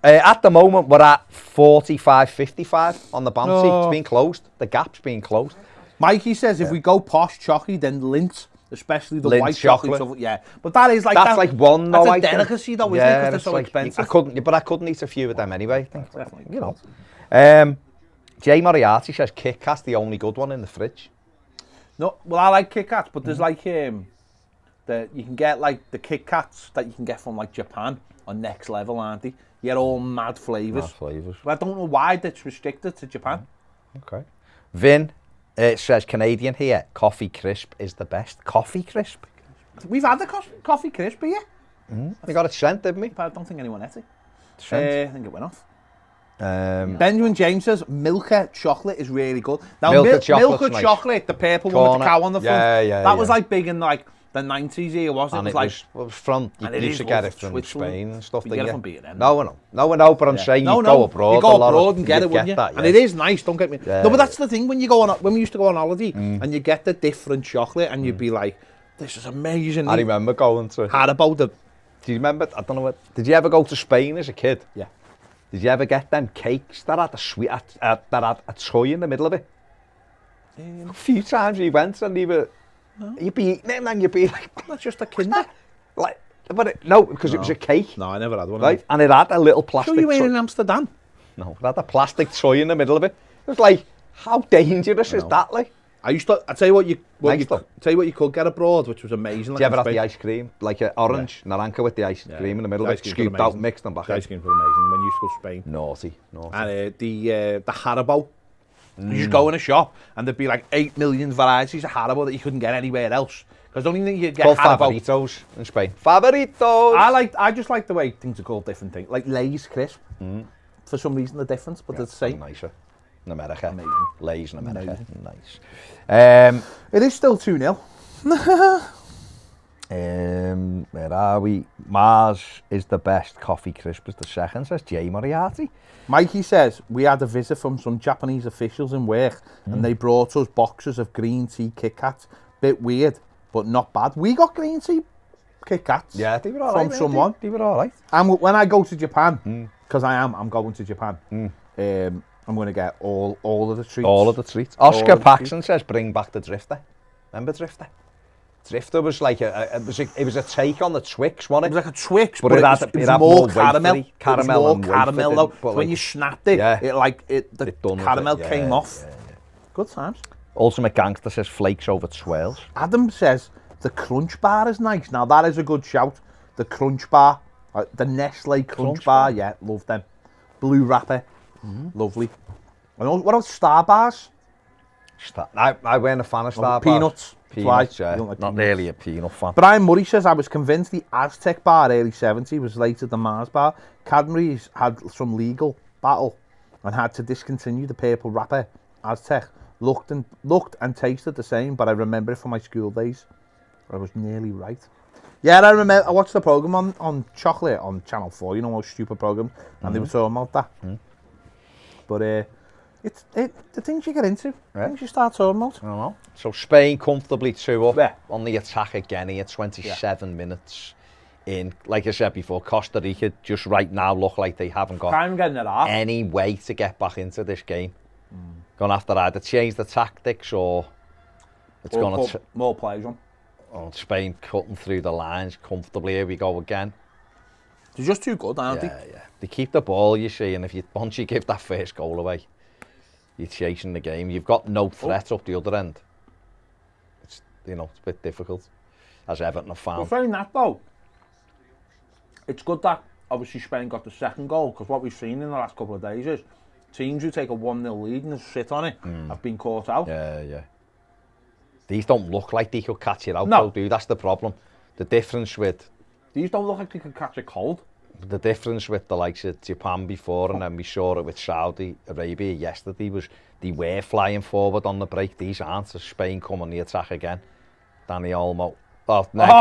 Speaker 2: At the moment, we're at 45-55 on the bounty.
Speaker 1: Oh.
Speaker 2: It's been closed. The gap's been closed.
Speaker 1: Mikey says if we go posh chocolate, then Lindt, especially the
Speaker 2: Lindt
Speaker 1: white
Speaker 2: chocolate.
Speaker 1: chocolate. Yeah, but that is like
Speaker 2: That's like one, though.
Speaker 1: That's
Speaker 2: I
Speaker 1: a
Speaker 2: think.
Speaker 1: delicacy, though, isn't it?
Speaker 2: Yeah,
Speaker 1: Because they're
Speaker 2: it's
Speaker 1: so
Speaker 2: like-
Speaker 1: expensive.
Speaker 2: I couldn't eat a few of them anyway. I think.
Speaker 1: Definitely.
Speaker 2: You know. Jay Moriarty says Kit Kat's the only good one in the fridge.
Speaker 1: No, well, I like Kit Kats, but there's like you can get like the Kit Kats that you can get from like Japan on next level, aren't they? You get all mad flavours.
Speaker 2: Flavours.
Speaker 1: But I don't know why that's restricted to Japan.
Speaker 2: Okay. Vin says Canadian here. Coffee Crisp is the best. Coffee Crisp?
Speaker 1: We've had the coffee crisp here,
Speaker 2: We got it sent, didn't we?
Speaker 1: but I don't think anyone ate it.
Speaker 2: Sent.
Speaker 1: I think it went off.
Speaker 2: Um,
Speaker 1: Benjamin James says Milka chocolate is really good. Now
Speaker 2: Milka chocolate's nice.
Speaker 1: chocolate, the purple one with
Speaker 2: Corner.
Speaker 1: the cow on the front.
Speaker 2: Yeah,
Speaker 1: that was
Speaker 2: yeah.
Speaker 1: like big in like the 90s here was.
Speaker 2: And
Speaker 1: It was
Speaker 2: it was from, you
Speaker 1: and it
Speaker 2: used
Speaker 1: is
Speaker 2: to get
Speaker 1: lovely.
Speaker 2: it from
Speaker 1: Switzerland.
Speaker 2: Spain and stuff,
Speaker 1: You
Speaker 2: didn't
Speaker 1: get it
Speaker 2: you?
Speaker 1: from B&M.
Speaker 2: No, but I'm saying you go abroad
Speaker 1: you
Speaker 2: a
Speaker 1: go
Speaker 2: lot
Speaker 1: abroad and get
Speaker 2: you
Speaker 1: it, wouldn't you?
Speaker 2: that,
Speaker 1: And it is nice, don't get me.
Speaker 2: Yeah,
Speaker 1: No, but that's the thing when you go on, when we used to go on holiday
Speaker 2: Mm.
Speaker 1: and you get the different chocolate and you'd be like, this is amazing.
Speaker 2: I remember going to...
Speaker 1: Haribo,
Speaker 2: Do you remember, I don't know what... Did you ever go to Spain as a kid?
Speaker 1: Yeah.
Speaker 2: Did you ever get them cakes that had that had a toy in the middle of it? A few times we went and you'd be eating it and you'd be like...
Speaker 1: That's just a Kinder.
Speaker 2: Like, no, because it was a cake.
Speaker 1: No, I never had one.
Speaker 2: Right? And it had a little plastic
Speaker 1: Sure you were
Speaker 2: toy.
Speaker 1: in Amsterdam?
Speaker 2: No, it had a plastic toy in the middle of it. It was like, how dangerous is that, like?
Speaker 1: I tell you what you
Speaker 2: Nice though.
Speaker 1: tell you what you could get abroad, which was amazing.
Speaker 2: Did you ever have the ice cream? Like an orange Naranka with the ice cream in the middle of it, scooped out, mixed and back
Speaker 1: The
Speaker 2: in.
Speaker 1: ice cream was amazing when you used to go to Spain.
Speaker 2: Naughty.
Speaker 1: And the Haribo. You just go in a shop and there'd be like 8 million varieties of Haribo that you couldn't get anywhere else. Because the only thing you'd get
Speaker 2: Called
Speaker 1: Haribo.
Speaker 2: Favoritos in Spain. Favoritos!
Speaker 1: I just like the way things are called different things. Like Lay's crisp. For some reason they're different, but they're the same.
Speaker 2: Nicer. In America.
Speaker 1: Amazing.
Speaker 2: Lay's in America.
Speaker 1: Amazing.
Speaker 2: Nice.
Speaker 1: It is still 2-0.
Speaker 2: Where are we? Mars is the best, Coffee Crisp is the second, says Jay Moriarty.
Speaker 1: Mikey says, we had a visit from some Japanese officials in work and they brought us boxes of green tea Kit Kats. Bit weird, but not bad. We got green tea Kit Kats
Speaker 2: Yeah, they were all right.
Speaker 1: from someone.
Speaker 2: They were all right.
Speaker 1: And when I go to Japan, because I'm going to Japan, I'm going to get all of the treats.
Speaker 2: All of the treats.
Speaker 1: All
Speaker 2: Oscar
Speaker 1: of the
Speaker 2: Paxson says, bring back the Drifter. Remember Drifter? Drifter was like it was a take on the Twix, wasn't
Speaker 1: It
Speaker 2: it?
Speaker 1: was like a Twix,
Speaker 2: But
Speaker 1: but
Speaker 2: it had
Speaker 1: was
Speaker 2: more
Speaker 1: more
Speaker 2: wafery,
Speaker 1: caramel.
Speaker 2: caramel
Speaker 1: it
Speaker 2: and
Speaker 1: was more caramel
Speaker 2: wafer,
Speaker 1: though.
Speaker 2: but
Speaker 1: So when
Speaker 2: like-
Speaker 1: you snapped it,
Speaker 2: Yeah.
Speaker 1: the
Speaker 2: It done with
Speaker 1: caramel
Speaker 2: it, yeah,
Speaker 1: came off.
Speaker 2: yeah,
Speaker 1: Good times.
Speaker 2: Ultimate Gangster says flakes over swirls.
Speaker 1: Adam says the Crunch Bar is nice. Now that is a good shout. The Crunch Bar, the Nestle Crunch Bar, yeah, love them. Blue wrapper, lovely. And what else? Star Bars,
Speaker 2: I weren't a fan of Star Bars.
Speaker 1: peanuts.
Speaker 2: Peanuts,
Speaker 1: Why?
Speaker 2: yeah.
Speaker 1: You don't like
Speaker 2: Not
Speaker 1: peanuts.
Speaker 2: really a peanut fan.
Speaker 1: Brian Murray says, I was convinced the Aztec Bar early 70s was later than Mars Bar. Cadbury's had some legal battle and had to discontinue the purple wrapper. Aztec looked and tasted the same, but I remember it from my school days. I was nearly right. Yeah, I remember. I watched the program on chocolate on Channel 4. You know, those stupid programs, and they were talking about that. But it's the things you get into, things you start talking about.
Speaker 2: I don't know. So Spain comfortably 2 up
Speaker 1: Yeah.
Speaker 2: on the attack again here, 27 minutes in. Like I said before, Costa Rica just right now look like they haven't got
Speaker 1: I'm getting it off.
Speaker 2: any way to get back into this game. Gonna have to either change the tactics or it's
Speaker 1: Or
Speaker 2: gonna
Speaker 1: put more players on.
Speaker 2: Spain cutting through the lines comfortably. Here we go again.
Speaker 1: They're just too good, aren't they?
Speaker 2: Yeah. They keep the ball, you see, and once you give that first goal away, you're chasing the game. You've got no threat up the other end. It's it's a bit difficult, as Everton have
Speaker 1: Well,
Speaker 2: found.
Speaker 1: saying that though, it's good that obviously Spain got the second goal, because what we've seen in the last couple of days is teams who take a 1-0 lead and sit on it have been caught out.
Speaker 2: Yeah. These don't look like they could catch it out,
Speaker 1: No.
Speaker 2: though, do. That's the problem. The difference with
Speaker 1: These don't look like they could catch a cold.
Speaker 2: the likes of Japan before, and then we saw it with Saudi Arabia yesterday, was they were flying forward on the break. These aren't. So Spain come on the attack again. Danny Olmo. Oh, next,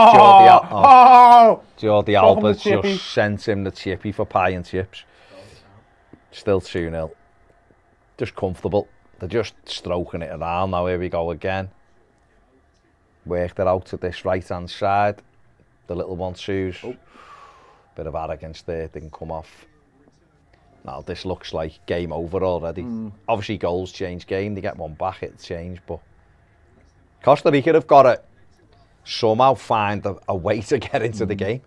Speaker 2: Jordi Alba
Speaker 1: chippy.
Speaker 2: just sent him the chippy for pie and chips. Still 2-0. Just comfortable. They're just stroking it around now. Here we go again. Worked it out to this right-hand side. The little 1-2s. Bit of arrogance there, didn't come off. Now this looks like game over already. Obviously goals change game, they get one back, it'll change, but Costa Rica have got to somehow find a way to get into the game.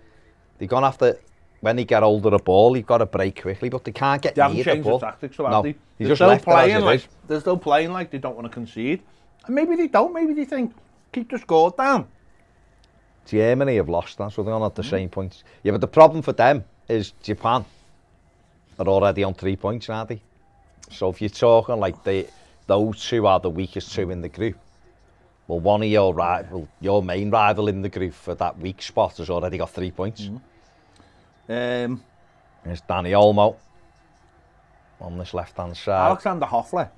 Speaker 2: They're going to have to, when they get hold of the ball, you've got to break quickly, but they can't get
Speaker 1: They haven't
Speaker 2: near the
Speaker 1: changed the
Speaker 2: ball.
Speaker 1: tactics, though,
Speaker 2: No,
Speaker 1: have they?
Speaker 2: they
Speaker 1: They're
Speaker 2: just
Speaker 1: still
Speaker 2: left it as
Speaker 1: playing
Speaker 2: it
Speaker 1: like
Speaker 2: is.
Speaker 1: they're still playing like they don't want to concede. And maybe they don't. Maybe they think keep the score down.
Speaker 2: Germany have lost, that's what they're on at the same points. Yeah, but the problem for them is Japan are already on 3 points, aren't they? So if you're talking like those two are the weakest two in the group, well, one of your main rival in the group for that weak spot has already got 3 points. It's Danny Olmo on this left-hand side.
Speaker 1: Alexander Hoffler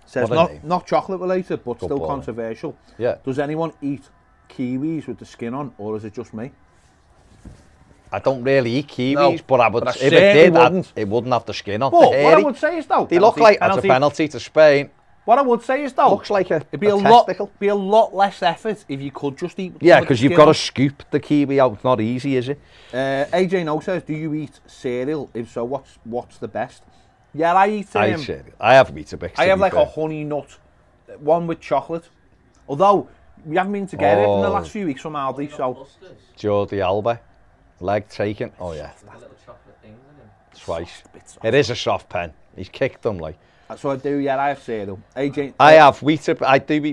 Speaker 1: says
Speaker 2: What a name.
Speaker 1: not chocolate related, but
Speaker 2: Good
Speaker 1: still
Speaker 2: ball.
Speaker 1: controversial.
Speaker 2: Yeah.
Speaker 1: Does anyone eat kiwis with the skin on, or is it just me?
Speaker 2: I don't really eat kiwis,
Speaker 1: No,
Speaker 2: but I would.
Speaker 1: but I
Speaker 2: If it
Speaker 1: certainly
Speaker 2: did,
Speaker 1: wouldn't.
Speaker 2: it wouldn't have the skin on.
Speaker 1: But
Speaker 2: They're
Speaker 1: what I
Speaker 2: hairy.
Speaker 1: would say is though,
Speaker 2: They look like that's a penalty to Spain.
Speaker 1: What I would say is though,
Speaker 2: Looks like
Speaker 1: it'd be
Speaker 2: a
Speaker 1: a lot,
Speaker 2: testicle.
Speaker 1: be a lot less effort if you could just eat.
Speaker 2: Yeah,
Speaker 1: some of the
Speaker 2: because you've
Speaker 1: skin
Speaker 2: got to
Speaker 1: on.
Speaker 2: scoop the kiwi out. It's not easy, is it?
Speaker 1: AJ No says, do you eat cereal? If so, what's the best? Yeah, I eat.
Speaker 2: I eat cereal. I have Weetabix.
Speaker 1: I have like a honey nut, one with chocolate. Although we haven't been to get it in the last few weeks from Aldi, so.
Speaker 2: Jordi Alba, leg taken. Oh yeah,
Speaker 3: Little chocolate things in them.
Speaker 2: twice. It is a soft pen. He's kicked them like.
Speaker 1: So I do. Yeah, I have cereal. AJ.
Speaker 2: I have Weetabix.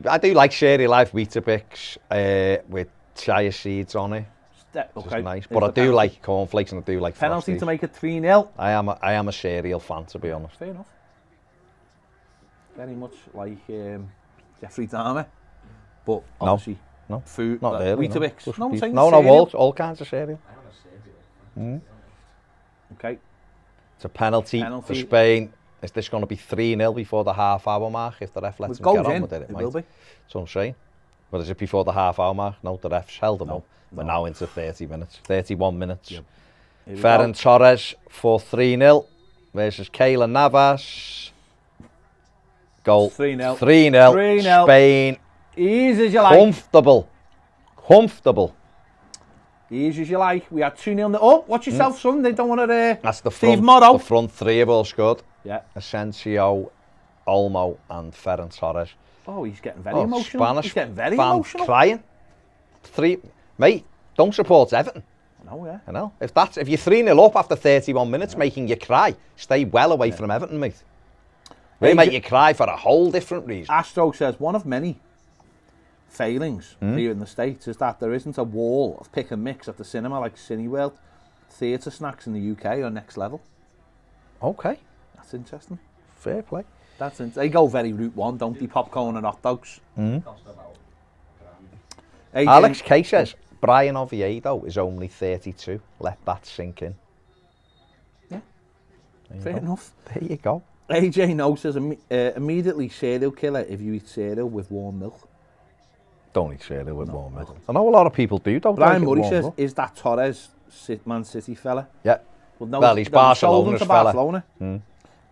Speaker 2: I do like cereal. I have Weetabix with chia seeds on it. Which is nice. But I do like cornflakes and I do like
Speaker 1: penalty
Speaker 2: Frosties.
Speaker 1: to make it 3-0.
Speaker 2: I am a cereal fan, to be honest.
Speaker 1: Fair enough. Very much like Jeffrey Dahmer, but obviously
Speaker 2: No,
Speaker 1: food.
Speaker 2: not really.
Speaker 1: Weetabix. No, I'm saying
Speaker 2: no,
Speaker 1: cereal.
Speaker 2: all kinds of cereal.
Speaker 3: I want a cereal.
Speaker 1: Okay.
Speaker 2: It's a penalty for Spain. Is this going to be 3-0 before the half-hour mark if the ref lets them get on with it?
Speaker 1: It will be.
Speaker 2: That's what I'm saying. But is it before the half-hour mark? No, the ref's held them up. We're now into 31 minutes.
Speaker 1: Yep.
Speaker 2: Ferran Torres for 3-0 versus Keylor Navas. Goal
Speaker 1: 3-0.
Speaker 2: 3-0. Spain.
Speaker 1: Easy as you like.
Speaker 2: Comfortable.
Speaker 1: Easy as you like. We had 2-0. Oh, watch yourself, son. They don't want to.
Speaker 2: That's the
Speaker 1: Steve
Speaker 2: front.
Speaker 1: Morrow.
Speaker 2: The front three have all scored.
Speaker 1: Yeah.
Speaker 2: Asensio, Olmo, and Ferran Torres.
Speaker 1: Oh, he's getting very emotional.
Speaker 2: Spanish
Speaker 1: He's getting very
Speaker 2: fan
Speaker 1: emotional.
Speaker 2: crying. Mate, don't support Everton.
Speaker 1: No, yeah.
Speaker 2: I know. If you're 3-0 up after 31 minutes, making you cry, stay well away from Everton, mate. They make you cry for a whole different reason.
Speaker 1: Astro says one of many failings here in the States is that there isn't a wall of pick and mix at the cinema like Cineworld. Theatre snacks in the UK are next level.
Speaker 2: Okay,
Speaker 1: That's interesting.
Speaker 2: fair play.
Speaker 1: They go very Route 1, don't they? Popcorn and hot dogs.
Speaker 3: Cost about
Speaker 1: AJ,
Speaker 2: Alex K says, Brian Oviedo is only 32. Let that sink in.
Speaker 1: Fair enough.
Speaker 2: There you go.
Speaker 1: AJ No says immediately serial killer if you eat cereal with warm milk.
Speaker 2: Don't eat cereal with warm milk. I know a lot of people do, don't
Speaker 1: Brian
Speaker 2: like it
Speaker 1: Murray
Speaker 2: warm
Speaker 1: says,
Speaker 2: milk.
Speaker 1: is that Torres Man City fella?
Speaker 2: Yeah.
Speaker 1: Well,
Speaker 2: He's Barcelona's fella.
Speaker 1: Barcelona.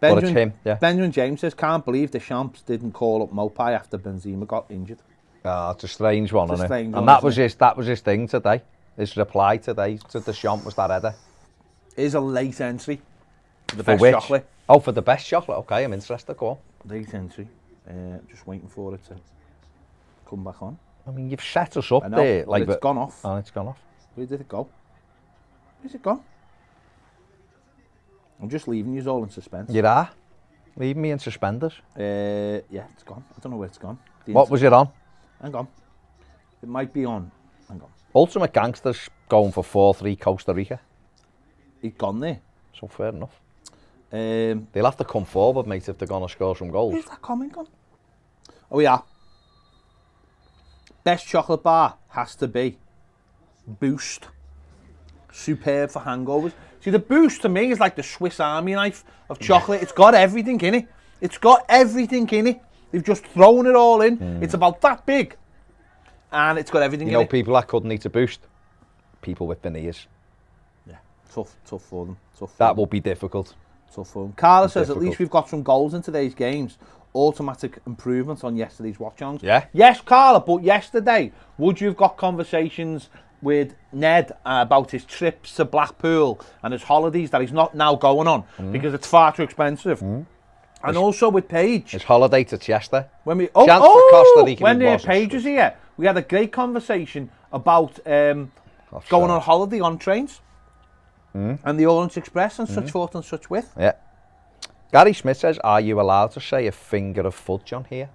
Speaker 2: But it's him, yeah.
Speaker 1: Benjamin James says, can't believe the Champs didn't call up Mopai after Benzema got injured.
Speaker 2: It's a strange one,
Speaker 1: It's a
Speaker 2: isn't it?
Speaker 1: strange
Speaker 2: And
Speaker 1: one, isn't
Speaker 2: that was his thing today. His reply today to the Champ was that header.
Speaker 1: Is a late entry. The
Speaker 2: For
Speaker 1: best
Speaker 2: which?
Speaker 1: chocolate.
Speaker 2: Oh, for the best chocolate. Okay, I'm interested. Go on.
Speaker 1: Late entry. Just waiting for it to come back on.
Speaker 2: I mean, you've set us up
Speaker 1: I know,
Speaker 2: there.
Speaker 1: but it's gone off.
Speaker 2: Oh, it's gone off.
Speaker 1: Where did it go? Where's it gone? I'm just leaving you all in suspense.
Speaker 2: You are? Leaving me in suspenders.
Speaker 1: Yeah, it's gone. I don't know where it's gone.
Speaker 2: What was it on?
Speaker 1: Hang on. It might be on. Hang on.
Speaker 2: Ultimate Gangsters going for 4-3 Costa Rica.
Speaker 1: It's gone there.
Speaker 2: So fair enough.
Speaker 1: Where's
Speaker 2: They'll have to come forward, mate, if they're going to score some goals.
Speaker 1: that comment gone? Oh, yeah. Best chocolate bar has to be Boost. Superb for hangovers. See, the Boost to me is like the Swiss Army knife of chocolate. It's got everything in it. It's got everything in it. They've just thrown it all in. It's about that big. And it's got everything
Speaker 2: You
Speaker 1: in
Speaker 2: know,
Speaker 1: it.
Speaker 2: people that couldn't eat a Boost? People with veneers.
Speaker 1: Yeah, tough for them.
Speaker 2: That will be difficult.
Speaker 1: Tough for them. Carla says, at
Speaker 2: Difficult.
Speaker 1: least we've got some goals in today's games. Automatic improvements on yesterday's watch-ons.
Speaker 2: Yeah.
Speaker 1: Yes, Carla, but yesterday, would you have got conversations with Ned about his trips to Blackpool and his holidays that he's not now going on because it's far too expensive? And also with Paige.
Speaker 2: His holiday to Chester.
Speaker 1: When we
Speaker 2: Chance for Costa Rica
Speaker 1: when
Speaker 2: wasn't
Speaker 1: Paige was here, we had a great conversation about going on holiday on trains and the Orient Express and such forth and such with.
Speaker 2: Yeah. Gary Smith says, are you allowed to say a finger of fudge on here?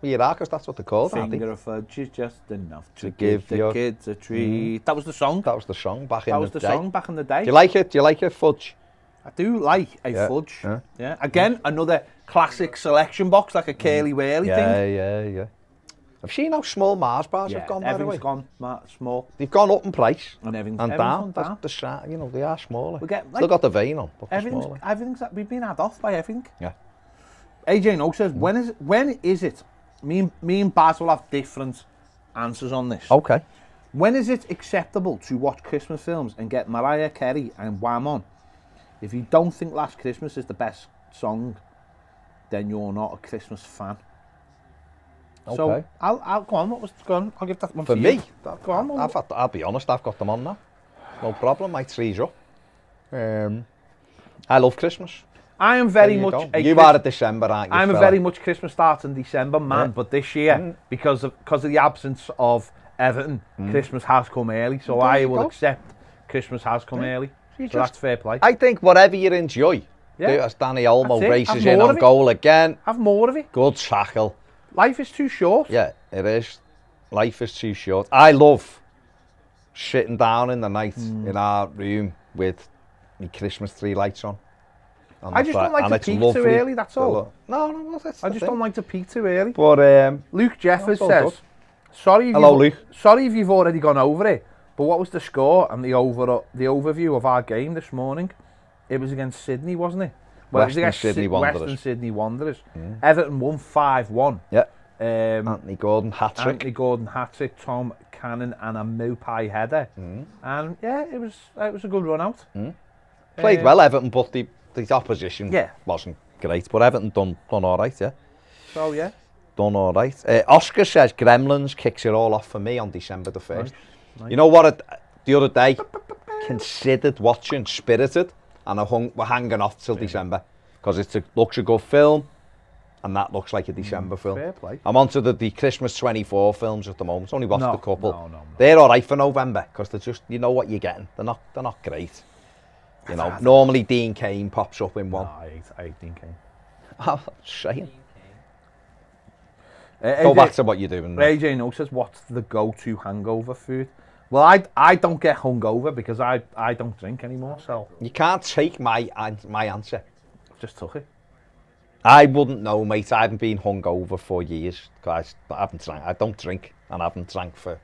Speaker 2: Well, you are, because that's what they're called, aren't they?
Speaker 1: Finger of fudge is just enough to
Speaker 2: give
Speaker 1: give the
Speaker 2: your-
Speaker 1: kids a treat. That was the song.
Speaker 2: That was the song back in
Speaker 1: That
Speaker 2: the
Speaker 1: was the
Speaker 2: day.
Speaker 1: song back in the day.
Speaker 2: Do you like it? Do you like your fudge?
Speaker 1: I do like a
Speaker 2: Yeah,
Speaker 1: fudge.
Speaker 2: yeah.
Speaker 1: Yeah. Again, another classic selection box, like a curly whirly thing.
Speaker 2: Yeah. Have you seen how small Mars bars
Speaker 1: Yeah,
Speaker 2: have gone, by the way?
Speaker 1: everything's gone small
Speaker 2: They've gone up in price
Speaker 1: and everything's
Speaker 2: and
Speaker 1: gone
Speaker 2: down. You know, they are smaller.
Speaker 1: We get,
Speaker 2: Still
Speaker 1: like,
Speaker 2: got the vein on, but they're smaller.
Speaker 1: Everything's we've been had off by everything.
Speaker 2: Yeah.
Speaker 1: AJ No says, when is it? Me and Baz will have different answers on this.
Speaker 2: Okay.
Speaker 1: When is it acceptable to watch Christmas films and get Mariah Carey and Wham on? If you don't think Last Christmas is the best song, then you're not a Christmas fan. So
Speaker 2: Okay.
Speaker 1: I'll go on. What was going? I'll give that one
Speaker 2: For
Speaker 1: to
Speaker 2: me,
Speaker 1: you. Go on.
Speaker 2: I'll be honest, I've got them on now. No problem, my tree's up. I love Christmas.
Speaker 1: I am very much.
Speaker 2: You are at December, aren't you?
Speaker 1: I'm a
Speaker 2: fella?
Speaker 1: very much Christmas starts in December man, but this year because of the absence of Everton, Christmas has come early. So
Speaker 2: There
Speaker 1: I
Speaker 2: you
Speaker 1: will
Speaker 2: go.
Speaker 1: accept Christmas has come early. So that's fair play.
Speaker 2: I think whatever you enjoy.
Speaker 1: Yeah.
Speaker 2: Do as Danny Olmo
Speaker 1: That's it.
Speaker 2: races
Speaker 1: Have
Speaker 2: in
Speaker 1: more
Speaker 2: on
Speaker 1: of it.
Speaker 2: goal again.
Speaker 1: Have more of it.
Speaker 2: Good tackle.
Speaker 1: Life is too short.
Speaker 2: Yeah, it is. Life is too short. I love sitting down in the night in our room with my Christmas tree lights on.
Speaker 1: I just don't like to peak too early, that's all.
Speaker 2: No, that's
Speaker 1: I just don't like to peak too early.
Speaker 2: But
Speaker 1: Luke Jeffers
Speaker 2: That's all
Speaker 1: says,
Speaker 2: good.
Speaker 1: Hello,
Speaker 2: Luke.
Speaker 1: Sorry if you've already gone over it, but what was the score and the overview of our game this morning? It was against Sydney, wasn't it? Well, it was
Speaker 2: Western
Speaker 1: against
Speaker 2: Sydney Wanderers.
Speaker 1: Western Sydney Wanderers. Everton won 5-1.
Speaker 2: Yeah.
Speaker 1: Anthony
Speaker 2: Anthony Gordon hat-trick.
Speaker 1: Tom Cannon and a Mopai header. And yeah, it was a good run out.
Speaker 2: Played well, Everton, but the opposition
Speaker 1: Yeah.
Speaker 2: wasn't great. But Everton done all right, yeah.
Speaker 1: So yeah.
Speaker 2: Done all right. Oscar says Gremlins kicks it all off for me on December the 1st.
Speaker 1: Nice.
Speaker 2: You know what? The other day, considered watching Spirited, and we're hanging off till December because it looks a good film, and that looks like a December film.
Speaker 1: Fair play.
Speaker 2: I'm onto the Christmas 24 films at the moment. Only watched
Speaker 1: No,
Speaker 2: a couple.
Speaker 1: no.
Speaker 2: They're all right for November because they're just, you know what you're getting. They're not great. You know, normally Dean Cain pops up in one.
Speaker 1: No, I think.
Speaker 2: I'm saying.
Speaker 1: Go
Speaker 2: Go back to what you're doing.
Speaker 1: AJ No says, what's the go-to hangover food? Well, I don't get hungover because I don't drink anymore, so
Speaker 2: You can't take my answer.
Speaker 1: just took it.
Speaker 2: I wouldn't know, mate. I haven't been hungover for years. Guys, I don't drink, and I haven't drank for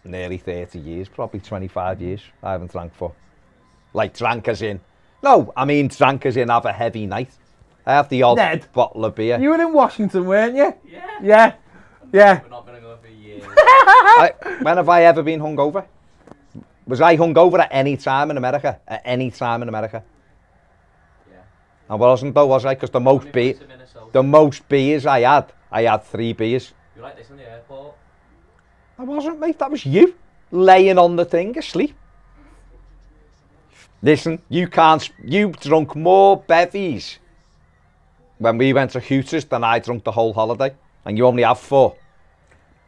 Speaker 2: nearly 30 years, probably 25 years. I haven't drank for. Like, drank as in. No, I mean drank as in have a heavy night. I have the odd
Speaker 1: Ned.
Speaker 2: bottle of beer.
Speaker 1: You were in Washington, weren't you?
Speaker 3: Yeah.
Speaker 1: Yeah.
Speaker 3: We're not going to go for years.
Speaker 2: When have I ever been hungover? Was I hungover at any time in America? At any time in America?
Speaker 3: Yeah.
Speaker 2: I wasn't though, was I? Because the most beers I had 3 beers.
Speaker 3: You like this in the airport?
Speaker 2: I wasn't, mate. That was you laying on the thing asleep. Listen, you drunk more bevies when we went to Hooters than I drunk the whole holiday, and you only have 4.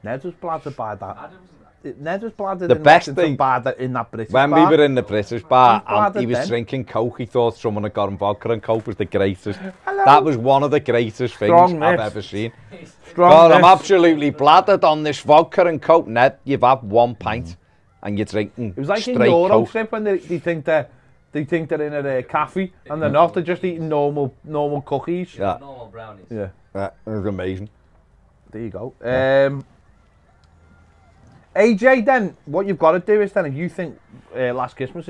Speaker 1: Ned was bladdered by that.
Speaker 3: Adam wasn't
Speaker 1: Ned was bladdered
Speaker 2: The
Speaker 1: in
Speaker 2: best
Speaker 1: Washington
Speaker 2: thing-
Speaker 1: by that in that British
Speaker 2: When
Speaker 1: bar.
Speaker 2: we were in the British bar
Speaker 1: He's
Speaker 2: and he
Speaker 1: bladdered
Speaker 2: was
Speaker 1: then.
Speaker 2: drinking Coke, he thought someone had got him vodka, and Coke was the greatest.
Speaker 1: Hello.
Speaker 2: That was one of the greatest things
Speaker 1: Strong
Speaker 2: I've
Speaker 1: miss.
Speaker 2: ever seen.
Speaker 1: Strong
Speaker 2: God, I'm
Speaker 1: miss.
Speaker 2: absolutely bladdered on this vodka and Coke. Ned, you've had 1 pint and you're drinking
Speaker 1: It was like
Speaker 2: straight
Speaker 1: in Euro
Speaker 2: Coke.
Speaker 1: trip when they think they're in a cafe and they're not. They're just eating normal cookies.
Speaker 2: Yeah.
Speaker 3: normal brownies.
Speaker 1: Yeah.
Speaker 2: Yeah, it was amazing.
Speaker 1: There you go. AJ, then what you've got to do is then if you think Last Christmas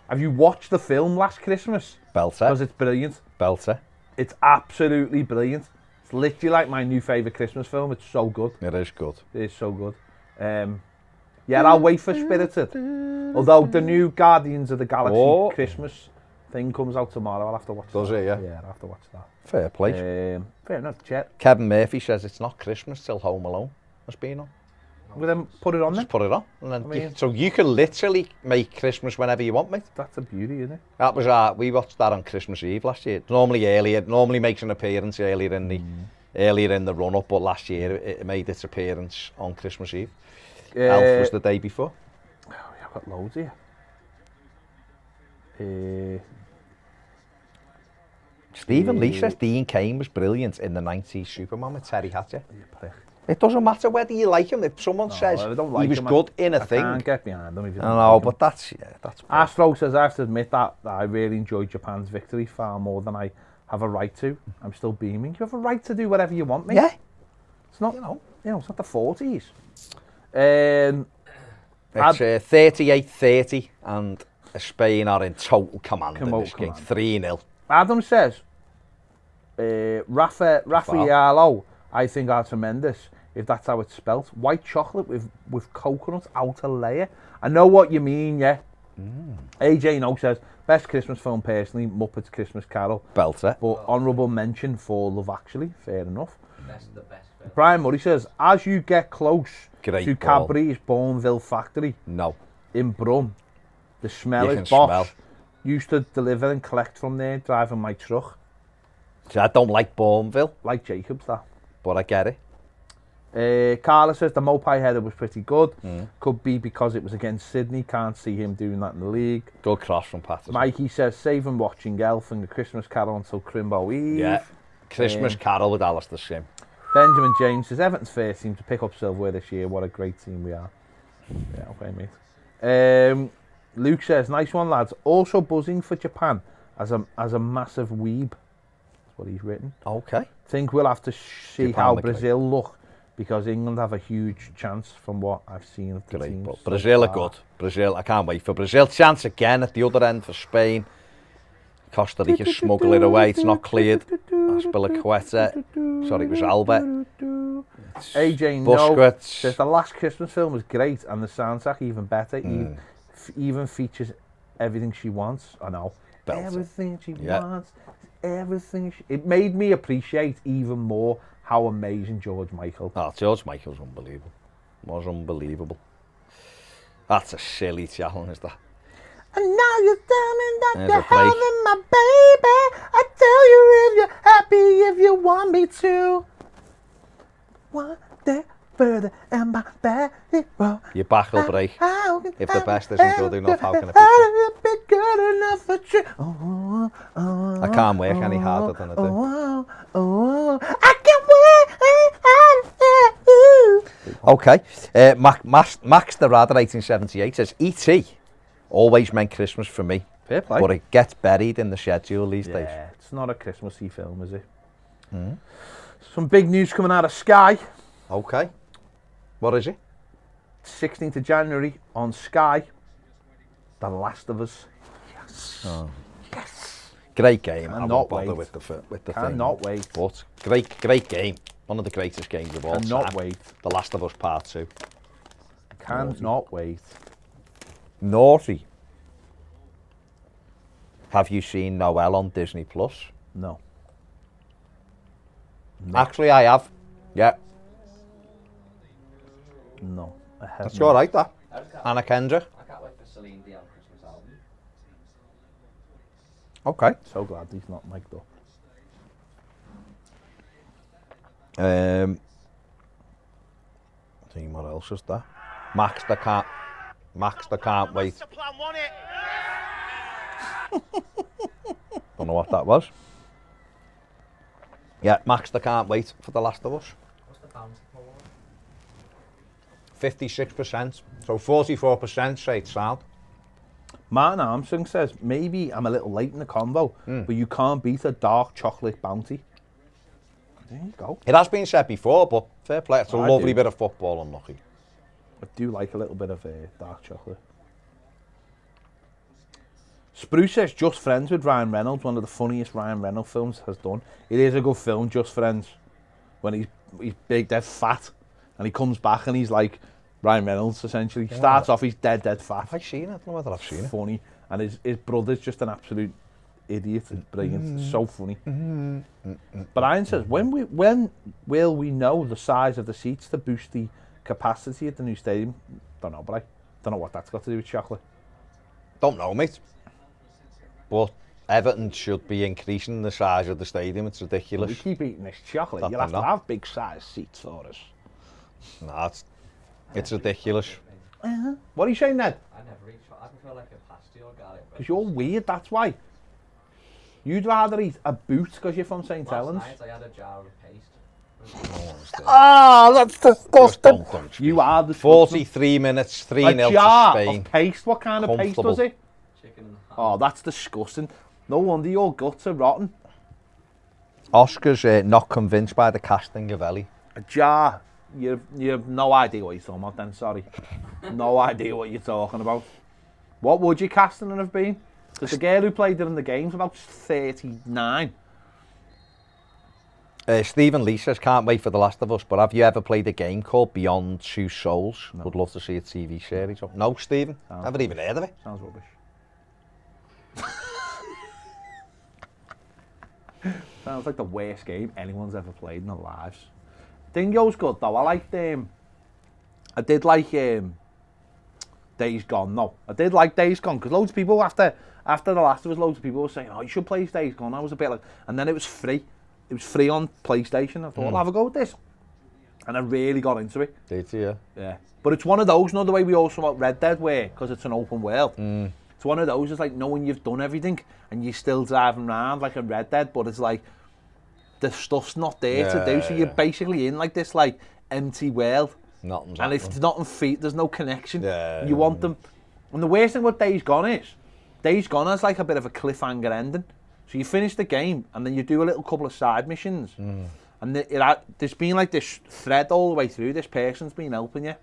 Speaker 1: have you watched the film Last Christmas? Because
Speaker 2: Belter.
Speaker 1: it's brilliant.
Speaker 2: Belter.
Speaker 1: It's absolutely brilliant. It's literally like my new favourite Christmas film. It's so good.
Speaker 2: It is good.
Speaker 1: It is so good. Yeah, I'll wait for Spirited. Although the new Guardians of the Galaxy
Speaker 2: Oh.
Speaker 1: Christmas thing comes out tomorrow, I'll have to watch
Speaker 2: Does
Speaker 1: that.
Speaker 2: it, yeah?
Speaker 1: Yeah, I'll have to watch that.
Speaker 2: Fair play.
Speaker 1: Fair enough, Chet.
Speaker 2: Kevin Murphy says it's not Christmas till Home Alone has been on.
Speaker 1: We'll then put it on then.
Speaker 2: Just put it on. And then
Speaker 1: I mean-
Speaker 2: so you can literally make Christmas whenever you want, mate.
Speaker 1: That's a beauty, isn't it?
Speaker 2: That was we watched that on Christmas Eve last year. Normally makes an appearance earlier in the run up, but last year it made its appearance on Christmas Eve. Elf was the day before.
Speaker 1: Oh, yeah, I've got loads here.
Speaker 2: Stephen Lee says Dean Cain was brilliant in the 90s Superman with Terry Hatcher.
Speaker 1: You prick.
Speaker 2: It doesn't matter whether you like him. If someone says
Speaker 1: I don't
Speaker 2: he
Speaker 1: like
Speaker 2: was
Speaker 1: him,
Speaker 2: good in a
Speaker 1: I
Speaker 2: thing,
Speaker 1: can't get behind them if you
Speaker 2: I
Speaker 1: don't
Speaker 2: know,
Speaker 1: like him.
Speaker 2: but that's
Speaker 1: Astro says, I have to admit that I really enjoyed Japan's victory far more than I have a right to. I'm still beaming. You have a right to do whatever you want, mate.
Speaker 2: yeah.
Speaker 1: It's not, it's not the 40s.
Speaker 2: It's 38-30 and Spain are in total command in this game. 3-0.
Speaker 1: Adam says, Raffaello, I think are tremendous. if that's how it's spelt. White chocolate with coconut outer layer. I know what you mean, yeah. AJ No says, best Christmas film personally, Muppets Christmas Carol.
Speaker 2: Belter.
Speaker 1: But honourable mention for Love Actually, fair enough.
Speaker 3: The best film.
Speaker 1: Brian Murray says, as you get close
Speaker 2: Great
Speaker 1: to
Speaker 2: ball.
Speaker 1: Cadbury's Bourneville factory
Speaker 2: No.
Speaker 1: in Brum, the smell
Speaker 2: You
Speaker 1: is
Speaker 2: can
Speaker 1: boss.
Speaker 2: smell.
Speaker 1: Used to deliver and collect from there, driving my truck.
Speaker 2: See, I don't like Bourneville,
Speaker 1: Like Jacobs, that.
Speaker 2: but I get it.
Speaker 1: Carla says the Mopai header was pretty good. Could be because it was against Sydney. Can't see him doing that in the league.
Speaker 2: Good cross from Patterson.
Speaker 1: Mikey says save him watching Elf and the Christmas Carol until Crimbo Eve.
Speaker 2: Yeah. Christmas Carol with Alistair Sim.
Speaker 1: Benjamin James says Everton's first team to pick up silverware this year. What a great team we are. Yeah, okay, mate. Luke says nice one, lads. Also buzzing for Japan as a massive weeb. That's what he's written.
Speaker 2: Okay.
Speaker 1: Think we'll have to see
Speaker 2: Japan
Speaker 1: how
Speaker 2: look great.
Speaker 1: Brazil look because England have a huge chance from what I've seen of the
Speaker 2: Great.
Speaker 1: teams.
Speaker 2: But
Speaker 1: so
Speaker 2: Brazil are
Speaker 1: far.
Speaker 2: good. Brazil, I can't wait for Brazil. Chance again at the other end for Spain. Costa Rica smuggle it away. It's not cleared. Aspilicueta. Sorry, it was Albert.
Speaker 1: AJ No
Speaker 2: Busquets.
Speaker 1: says the last Christmas film was great and the soundtrack even better. Even features everything she wants. I know.
Speaker 2: Belter.
Speaker 1: Everything she
Speaker 2: Yeah.
Speaker 1: wants. Everything. It made me appreciate even more how amazing George Michael.
Speaker 2: Oh, George Michael's unbelievable. Was unbelievable. That's a silly challenge, that.
Speaker 1: And now you're telling me that
Speaker 2: There's
Speaker 1: you're
Speaker 2: a break.
Speaker 1: having my baby. I tell you if you're happy, if you want me to. One day further and my baby.
Speaker 2: Your back will break. If the best isn't good enough, how can it be?
Speaker 1: Be good enough for you. Oh,
Speaker 2: I can't work any harder than I do.
Speaker 1: I can work.
Speaker 2: Okay. Max the Radar 1878 says, E.T. always meant Christmas for me,
Speaker 1: Fair play.
Speaker 2: but it gets buried in the schedule these days.
Speaker 1: Yeah, it's not a Christmassy film, is it? Some big news coming out of Sky.
Speaker 2: Okay. What is it?
Speaker 1: 16th of January on Sky. The Last of Us.
Speaker 2: Great game. I
Speaker 1: Cannot
Speaker 2: won't bother
Speaker 1: wait.
Speaker 2: with the thing.
Speaker 1: Cannot wait.
Speaker 2: But great game. One of the greatest games of all
Speaker 1: Cannot
Speaker 2: time.
Speaker 1: wait.
Speaker 2: The Last of Us Part 2.
Speaker 1: Cannot wait.
Speaker 2: Naughty. Have you seen Noel on Disney Plus?
Speaker 1: No.
Speaker 2: Actually, I have. Yeah,
Speaker 1: No. I have
Speaker 2: that's
Speaker 1: not.
Speaker 2: all right. That Anna Kendrick.
Speaker 3: I can't wait for Celine Dion Christmas album.
Speaker 2: Okay.
Speaker 1: So glad he's not mic'd up.
Speaker 2: See what else is there? Max the can't wait. Don't know what that was. Yeah, Max the can't wait for The Last of Us.
Speaker 3: What's the bounty for?
Speaker 2: 56%. So 44% say it's sound.
Speaker 1: Martin Armstrong says, maybe I'm a little late in the combo, but you can't beat a dark chocolate bounty. There you go.
Speaker 2: It has been said before, but fair play. It's a
Speaker 1: I
Speaker 2: lovely
Speaker 1: do.
Speaker 2: bit of football, unlucky.
Speaker 1: I do like a little bit of dark chocolate. Spruce says, Just Friends with Ryan Reynolds, one of the funniest Ryan Reynolds films has done. It is a good film, Just Friends. When he's big, dead fat, and he comes back and he's like Ryan Reynolds, essentially. He starts off, he's dead fat.
Speaker 2: Have I seen it? I don't know whether I've seen it.
Speaker 1: Funny. And his brother's just an absolute idiot. It's brilliant. It's so funny. But Ian says, when will we know the size of the seats to boost the capacity at the new stadium? Don't know, but I don't know what that's got to do with chocolate.
Speaker 2: Don't know, mate. But Everton should be increasing the size of the stadium. It's ridiculous.
Speaker 1: We keep eating this chocolate.
Speaker 2: That
Speaker 1: You'll have
Speaker 2: they're
Speaker 1: to
Speaker 2: not.
Speaker 1: have big size seats for us.
Speaker 2: Nah, it's ridiculous.
Speaker 1: What are you saying, Ned?
Speaker 3: I never eat chocolate. I prefer like a pasty or garlic.
Speaker 1: Because you're weird, that's why. You'd rather eat a boot because you're from St. Helens.
Speaker 3: Last night I had a jar of paste.
Speaker 1: Ah, that's disgusting.
Speaker 2: Don't
Speaker 1: You are the
Speaker 2: 43 minutes, 3-0
Speaker 1: a
Speaker 2: to
Speaker 1: jar
Speaker 2: Spain.
Speaker 1: of paste. What kind of paste was
Speaker 2: Comfortable.
Speaker 1: it?
Speaker 3: Chicken and ham.
Speaker 1: Oh, that's disgusting. No wonder your guts are rotten.
Speaker 2: Oscar's not convinced by the casting of Ellie.
Speaker 1: A jar. You have no idea what you're talking about then, sorry. No idea what you're talking about. What would your casting have been? Because the girl who played it in the game's about 39.
Speaker 2: Stephen Lee says, can't wait for The Last of Us, but have you ever played a game called Beyond Two Souls?
Speaker 1: No.
Speaker 2: Would love to see a TV series. No, Stephen? Never even heard of it.
Speaker 1: Sounds rubbish. Sounds like the worst game anyone's ever played in their lives. Dingo's good though. I did like Days Gone. No, I did like Days Gone because loads of people after The Last of Us, loads of people were saying, "Oh, you should play Days Gone." I was a bit like, and then it was free. It was free on PlayStation. I thought, I'll have a go with this, and I really got into it.
Speaker 2: Did you?
Speaker 1: Yeah, but it's one of those. Not the way we also about Red Dead, where because it's an open world. It's one of those. It's like knowing you've done everything and you're still driving around like a Red Dead, but it's like the stuff's not there to do. So you're basically in like this like empty world.
Speaker 2: Nothing's
Speaker 1: and if there's nothing feet, there's no connection.
Speaker 2: Yeah.
Speaker 1: You want them. And the worst thing with Days Gone has like a bit of a cliffhanger ending. So you finish the game and then you do a little couple of side missions. And there's been like this thread all the way through. This person's been helping you.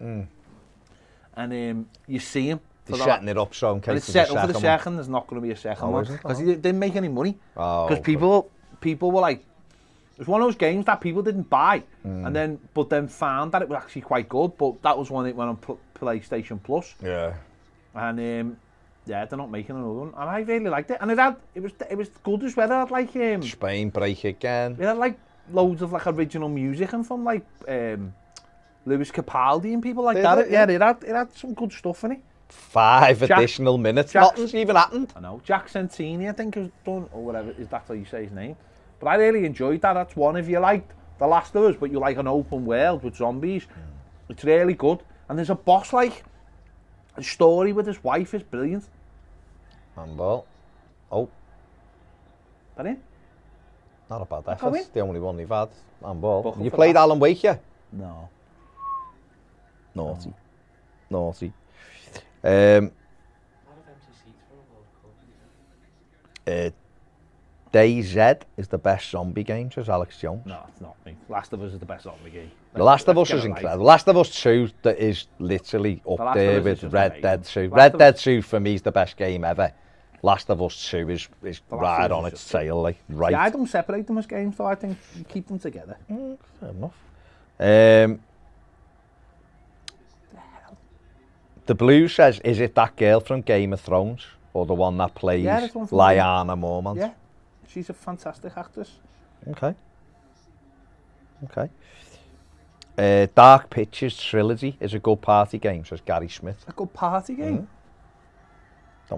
Speaker 1: And you see him.
Speaker 2: They're setting it up so in case
Speaker 1: it's set up for the second. There's not going to be a second one. Because he didn't make any money. Because people were like, it was one of those games that people didn't buy, and then found that it was actually quite good. But that was when it went on PlayStation Plus.
Speaker 2: Yeah.
Speaker 1: And they're not making another one. And I really liked it. And it was good as well. It had like
Speaker 2: Spain break again.
Speaker 1: It had like loads of like original music and from like Lewis Capaldi and people like that. It had some good stuff in it.
Speaker 2: 5 additional minutes. Nothing's even happened.
Speaker 1: I know. Jack Santini, I think, has done, or whatever. Is that how you say his name? But I really enjoyed that. That's one if you liked The Last of Us, but you like an open world with zombies. It's really good. And there's a boss like the story with his wife is brilliant.
Speaker 2: Handball. Oh.
Speaker 1: That in?
Speaker 2: Not a bad effort. That's the only one they've had. Handball. You
Speaker 1: for
Speaker 2: played
Speaker 1: that.
Speaker 2: Alan Wake, yeah?
Speaker 1: No.
Speaker 2: Naughty.
Speaker 3: A lot of empty seats for a World Cup.
Speaker 2: DayZ is the best zombie game, says Alex Jones.
Speaker 1: No, it's not me. Last of Us is the best zombie game.
Speaker 2: The Last of Us is incredible. The Last of Us 2 that is literally up there with Red Dead 2. Red Dead 2 for me is the best game ever. Last of Us 2 is right on its tail, like right.
Speaker 1: Yeah, I don't separate them as games, though. I think you keep them together.
Speaker 2: Fair enough. The Blue says, is it that girl from Game of Thrones or the one that plays Lyanna Mormont?
Speaker 1: Yeah, she's a fantastic actress.
Speaker 2: Okay. Dark Pictures Trilogy is a good party game, says Gary Smith.
Speaker 1: A good party game?
Speaker 2: I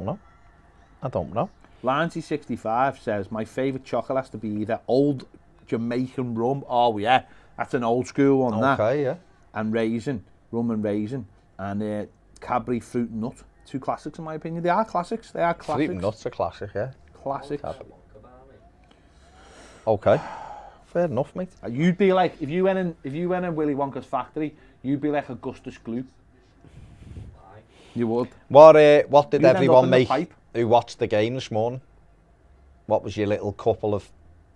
Speaker 2: don't know.
Speaker 1: Lancy65 says, my favourite chocolate has to be either old Jamaican rum, oh yeah, that's an old school one,
Speaker 2: Okay, yeah.
Speaker 1: and raisin, rum and raisin, and Cadbury Fruit and Nut. 2 classics in my opinion. They are classics.
Speaker 2: Fruit and Nut's a classic, yeah.
Speaker 1: Classics.
Speaker 2: Okay. Fair enough, mate.
Speaker 1: You'd be like, if you went in Willy Wonka's factory, you'd be like Augustus Gloop. You would.
Speaker 2: What did
Speaker 1: You'd end up
Speaker 2: everyone
Speaker 1: in the
Speaker 2: make
Speaker 1: pipe.
Speaker 2: who watched the game this morning? What was your little couple of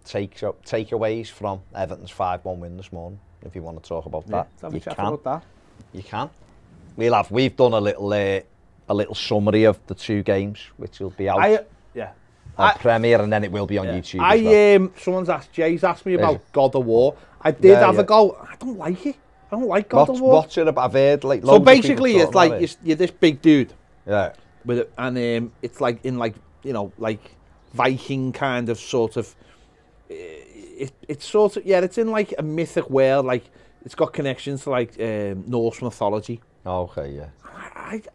Speaker 2: takeaways from Everton's 5-1 win this morning? If you want to talk about that,
Speaker 1: Let's have a
Speaker 2: you
Speaker 1: chat
Speaker 2: can.
Speaker 1: about that.
Speaker 2: You can. We've done a little summary of the 2 games, which will be out on Premiere, and then it will be on YouTube as well.
Speaker 1: Someone's Jay's asked me about God of War. I did have a go. I don't like it. I don't like God of War.
Speaker 2: What's it about? I've heard like
Speaker 1: so basically, it's like you're this big dude.
Speaker 2: Yeah.
Speaker 1: With it, and it's like in like like Viking kind of sort of. It's sort of it's in like a mythic world. Like it's got connections to like Norse mythology.
Speaker 2: Okay, yeah.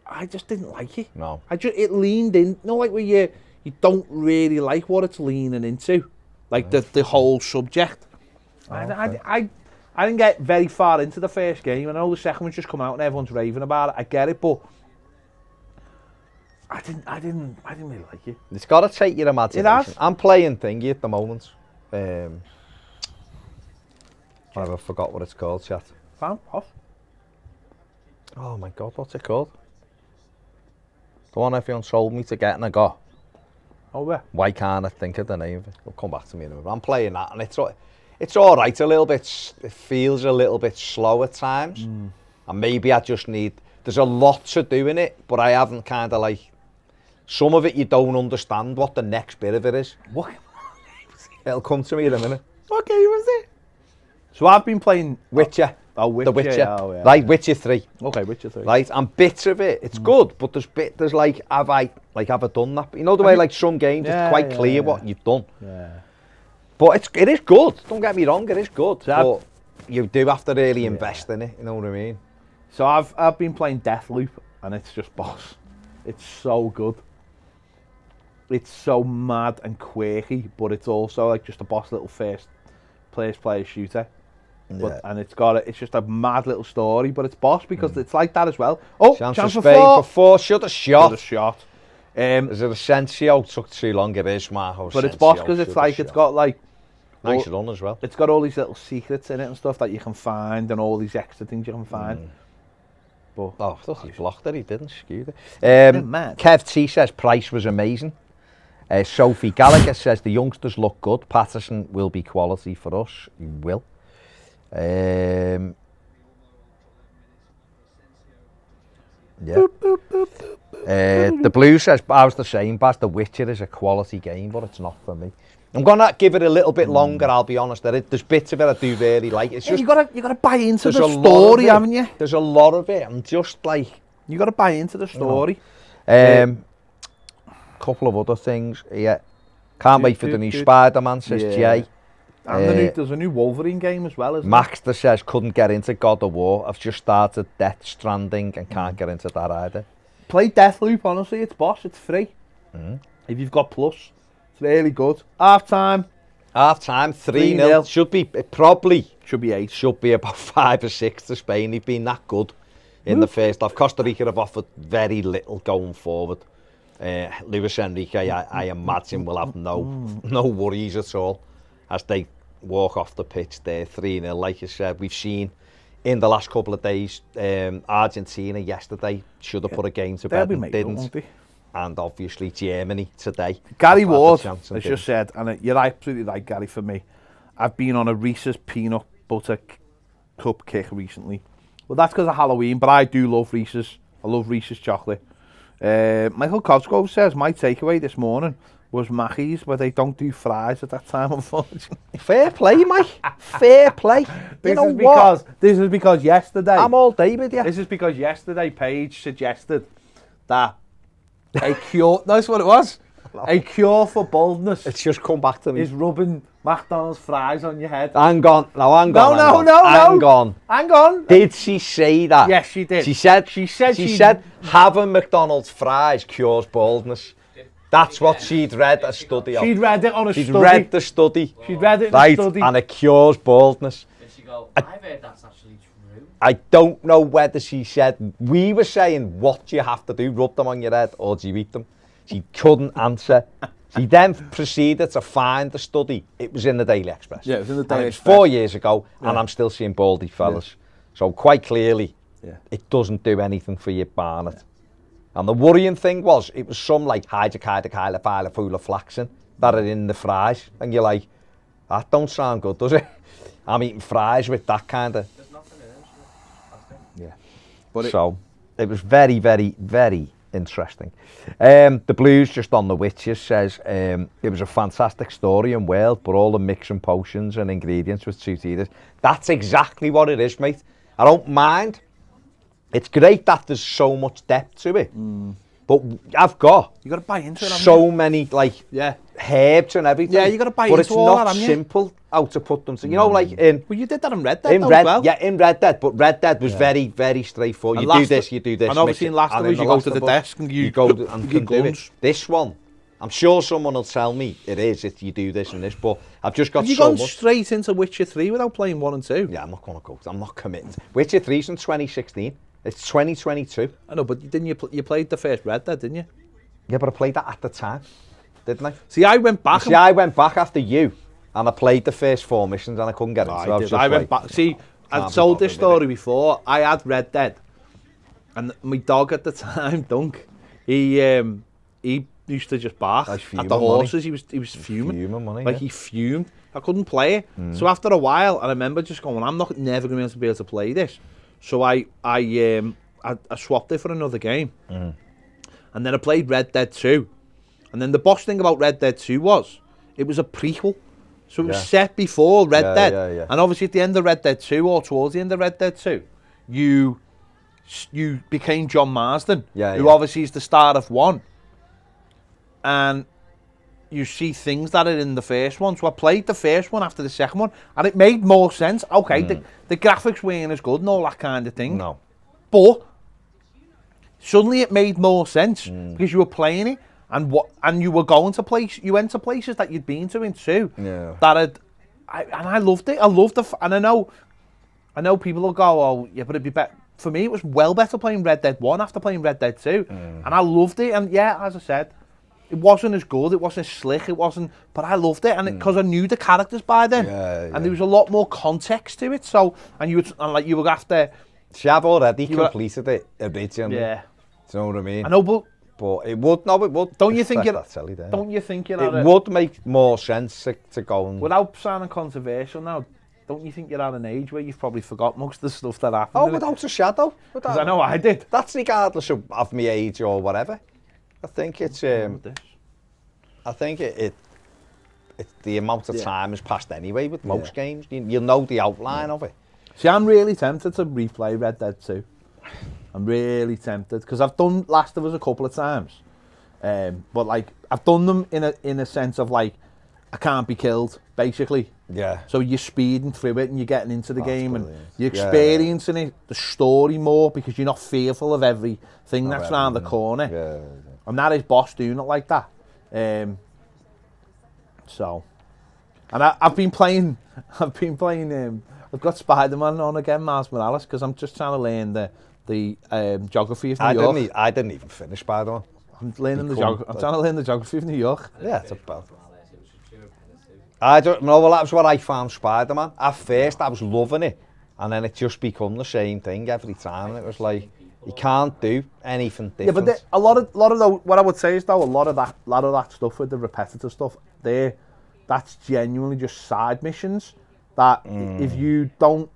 Speaker 1: I just didn't like it.
Speaker 2: No.
Speaker 1: It leaned in. Like where you don't really like what it's leaning into, like the whole subject. I didn't get very far into the first game. I know the second one's just come out and everyone's raving about it. I get it, but I didn't really like it.
Speaker 2: It's got to take your imagination.
Speaker 1: It has.
Speaker 2: I'm playing Thingy at the moment. I forgot what it's called, chat.
Speaker 1: Found off.
Speaker 2: Oh my God, what's it called? The one everyone told me to get and I got.
Speaker 1: Oh, where?
Speaker 2: Why can't I think of the name of it? It'll come back to me in a minute. I'm playing that and it's all right a little bit. It feels a little bit slow at times. And maybe I just need... There's a lot to do in it, but I haven't kind of like... Some of it you don't understand what the next bit of it is.
Speaker 1: What?
Speaker 2: It'll come to me in a minute.
Speaker 1: What game was it? So I've been playing
Speaker 2: Witcher.
Speaker 1: Oh, Witcher.
Speaker 2: The Witcher.
Speaker 1: Oh, yeah.
Speaker 2: Right, Witcher 3.
Speaker 1: Okay, Witcher 3.
Speaker 2: Right, and bits of it, it's good, but there's like, have I done that? You know the way like some games,
Speaker 1: Yeah,
Speaker 2: it's quite
Speaker 1: yeah,
Speaker 2: clear
Speaker 1: yeah.
Speaker 2: what you've done.
Speaker 1: Yeah.
Speaker 2: But it is good, don't get me wrong, it is good.
Speaker 1: So
Speaker 2: but you do have to really invest in it, you know what I mean?
Speaker 1: So I've been playing Deathloop, and it's just boss. It's so good. It's so mad and quirky, but it's also like just a boss little first player shooter. But, and it's just a mad little story, but it's boss because it's like that as well. Oh,
Speaker 2: Chance
Speaker 1: for
Speaker 2: for Spain for 4, should have shot.
Speaker 1: Should have shot.
Speaker 2: Is it Asensio? Took too long, it is, Marco.
Speaker 1: But it's boss because it's like, it's got like...
Speaker 2: Nice run as well.
Speaker 1: It's got all these little secrets in it and stuff that you can find, and all these extra things you can find. But
Speaker 2: I thought he blocked it, he didn't, excuse it.
Speaker 1: mad.
Speaker 2: Kev T says Price was amazing. Sophie Gallagher says the youngsters look good. Patterson will be quality for us. He will. Yeah. The Blue says, I was the same, Baz, The Witcher is a quality game, but it's not for me. I'm going to give it a little bit longer, I'll be honest. There's bits of it I do really like. It's just,
Speaker 1: you gotta buy into the
Speaker 2: there's a lot
Speaker 1: story,
Speaker 2: of it.
Speaker 1: haven't you?
Speaker 2: There's a lot of it. I'm just like...
Speaker 1: You gotta buy into the story.
Speaker 2: Couple of other things. Yeah. Can't wait for the new Spider-Man, says Jay.
Speaker 1: And there's a new Wolverine game as well, isn't
Speaker 2: Maxter says couldn't get into God of War. I've just started Death Stranding and can't get into that either.
Speaker 1: Play Deathloop, honestly, it's boss, it's free. If you've got Plus, it's really good. Half time.
Speaker 2: Half time, 3-0.
Speaker 1: 3-0.
Speaker 2: Should be, it probably
Speaker 1: Should be 8.
Speaker 2: should be about 5 or 6 to Spain. They've been that good in the first half. Costa Rica have offered very little going forward. Luis Enrique, I imagine, will have no worries at all as they walk off the pitch there, 3-0. Like you said, we've seen in the last couple of days, Argentina yesterday should have put a game to bed and didn't. And obviously Germany today.
Speaker 1: Gary Ward has just said, and you're absolutely right, Gary, for me, I've been on a Reese's peanut butter cup kick recently. Well, that's because of Halloween, but I do love Reese's. I love Reese's chocolate. Michael Cosgrove says, my takeaway this morning was Mackey's, where they don't do fries at that time, unfortunately.
Speaker 2: Fair play, Mike. Fair play.
Speaker 1: This is because yesterday...
Speaker 2: I'm all day with you.
Speaker 1: This is because yesterday Paige suggested that a cure... That's what it was. A cure for baldness
Speaker 2: It's just come back to me.
Speaker 1: is rubbing McDonald's fries on your head.
Speaker 2: Hang on.
Speaker 1: No.
Speaker 2: Hang on.
Speaker 1: Hang on.
Speaker 2: Did she say that?
Speaker 1: Yes, she did.
Speaker 2: She said having McDonald's fries cures baldness. That's what she'd read a study of.
Speaker 1: She'd read it on a
Speaker 2: She'd
Speaker 1: study.
Speaker 2: read the study.
Speaker 1: She'd read it in
Speaker 2: Right,
Speaker 1: a study.
Speaker 2: and it cures baldness.
Speaker 3: Did she go, I've heard that's actually true.
Speaker 2: I don't know whether she said, we were saying, what do you have to do? Rub them on your head or do you eat them? She couldn't answer. She then proceeded to find the study. It was in the Daily Express.
Speaker 1: Yeah, it was in the Daily
Speaker 2: Express.
Speaker 1: Express.
Speaker 2: 4 years ago, and I'm still seeing baldy fellas. Yeah. So quite clearly, it doesn't do anything for your barnet. And the worrying thing was, it was some like hydrochloroflaxin that are in the fries. And you're like, that don't sound good, does it? I'm eating fries with that kind of...
Speaker 3: There's nothing in it.
Speaker 1: Yeah. But
Speaker 2: so, it was very, very, very interesting. The Blues, just on the Witches, says it was a fantastic story and world, but all the mixing potions and ingredients was too tedious. That's exactly what it is, mate. I don't mind. It's great that there's so much depth to it, but I've got
Speaker 1: you got to buy into it.
Speaker 2: So many like herbs and everything.
Speaker 1: Yeah, you got to buy
Speaker 2: but
Speaker 1: into
Speaker 2: all
Speaker 1: that.
Speaker 2: But it's not simple how to put them. You know, like in.
Speaker 1: Well, you did that in Red Dead. As well.
Speaker 2: Yeah, in Red Dead, but Red Dead was very, very straightforward. You do this, you do this.
Speaker 1: And obviously in Last of Us, you go to the desk and you
Speaker 2: go and can do it. This one, I'm sure someone will tell me it is if you do this and this, but I've just got so much.
Speaker 1: Have you gone straight into Witcher 3 without playing 1 and 2?
Speaker 2: Yeah, I'm not going to go. I'm not committing. Witcher 3's in 2016. It's 2022.
Speaker 1: I know, but didn't you played the first Red Dead, didn't you?
Speaker 2: Yeah, but I played that at the time, didn't I?
Speaker 1: See, I went back.
Speaker 2: See, I went back after you, and I played the first 4 missions, and I couldn't get it. So
Speaker 1: I went back. See, I've told this story before. I had Red Dead, and my dog at the time, Dunk, he used to just bark at the horses. He was fuming. Like he fumed. I couldn't play it. So after a while, I remember just going, I'm never going to be able to play this. So I swapped it for another game. And then I played Red Dead 2. And then the boss thing about Red Dead 2 was, it was a prequel. So it was set before Red Dead.
Speaker 2: Yeah.
Speaker 1: And obviously at the end of Red Dead 2, or towards the end of Red Dead 2, you became John Marsden, who obviously is the start of 1. And you see things that are in the first one. So I played the first one after the second one, and it made more sense. Okay, the graphics weren't as good and all that kind of thing.
Speaker 2: No.
Speaker 1: But suddenly it made more sense because you were playing it, and you were going to you went to places that you'd been to in 2.
Speaker 2: Yeah.
Speaker 1: And I loved it. I loved and I know people will go, oh yeah, but it'd be better. For me, it was well better playing Red Dead 1 after playing Red Dead 2, and I loved it. And yeah, as I said, it wasn't as good, it wasn't slick, but I loved it, and because I knew the characters by then, and there was a lot more context to it. So, and you were after.
Speaker 2: See, I've already completed it originally.
Speaker 1: Yeah.
Speaker 2: Do you know what I mean?
Speaker 1: I know, but
Speaker 2: it would. No, it would.
Speaker 1: Don't you think it?
Speaker 2: Silly there.
Speaker 1: Don't you think you're?
Speaker 2: It would make more sense to go and.
Speaker 1: Without sounding controversial now, don't you think you're at an age where you've probably forgot most of the stuff that happened?
Speaker 2: Oh, without a shadow.
Speaker 1: Because I know I did.
Speaker 2: That's regardless of my age or whatever. I think it's. I think it's the amount of time has passed anyway with most games. You'll know the outline of it.
Speaker 1: See, I'm really tempted to replay Red Dead 2. I'm really tempted because I've done Last of Us a couple of times, but like I've done them in a sense of like I can't be killed basically.
Speaker 2: Yeah.
Speaker 1: So you're speeding through it and you're getting into the game and you're experiencing it, the story more because you're not fearful of everything that's around the corner.
Speaker 2: Yeah.
Speaker 1: And that is Boss doing it like that. So, and I've been playing. I've got Spider-Man on again, Miles Morales, because I'm just trying to learn the geography of New York.
Speaker 2: I didn't even finish Spider-Man.
Speaker 1: I'm learning I'm trying to learn the geography of New York.
Speaker 2: Yeah, it's about. I don't know. Well, that's what I found Spider-Man. At first, I was loving it, and then it just become the same thing every time. And it was like you can't do anything different.
Speaker 1: Yeah, but a lot of what I would say is though, a lot of that stuff with the repetitive stuff, that's genuinely just side missions. That if you don't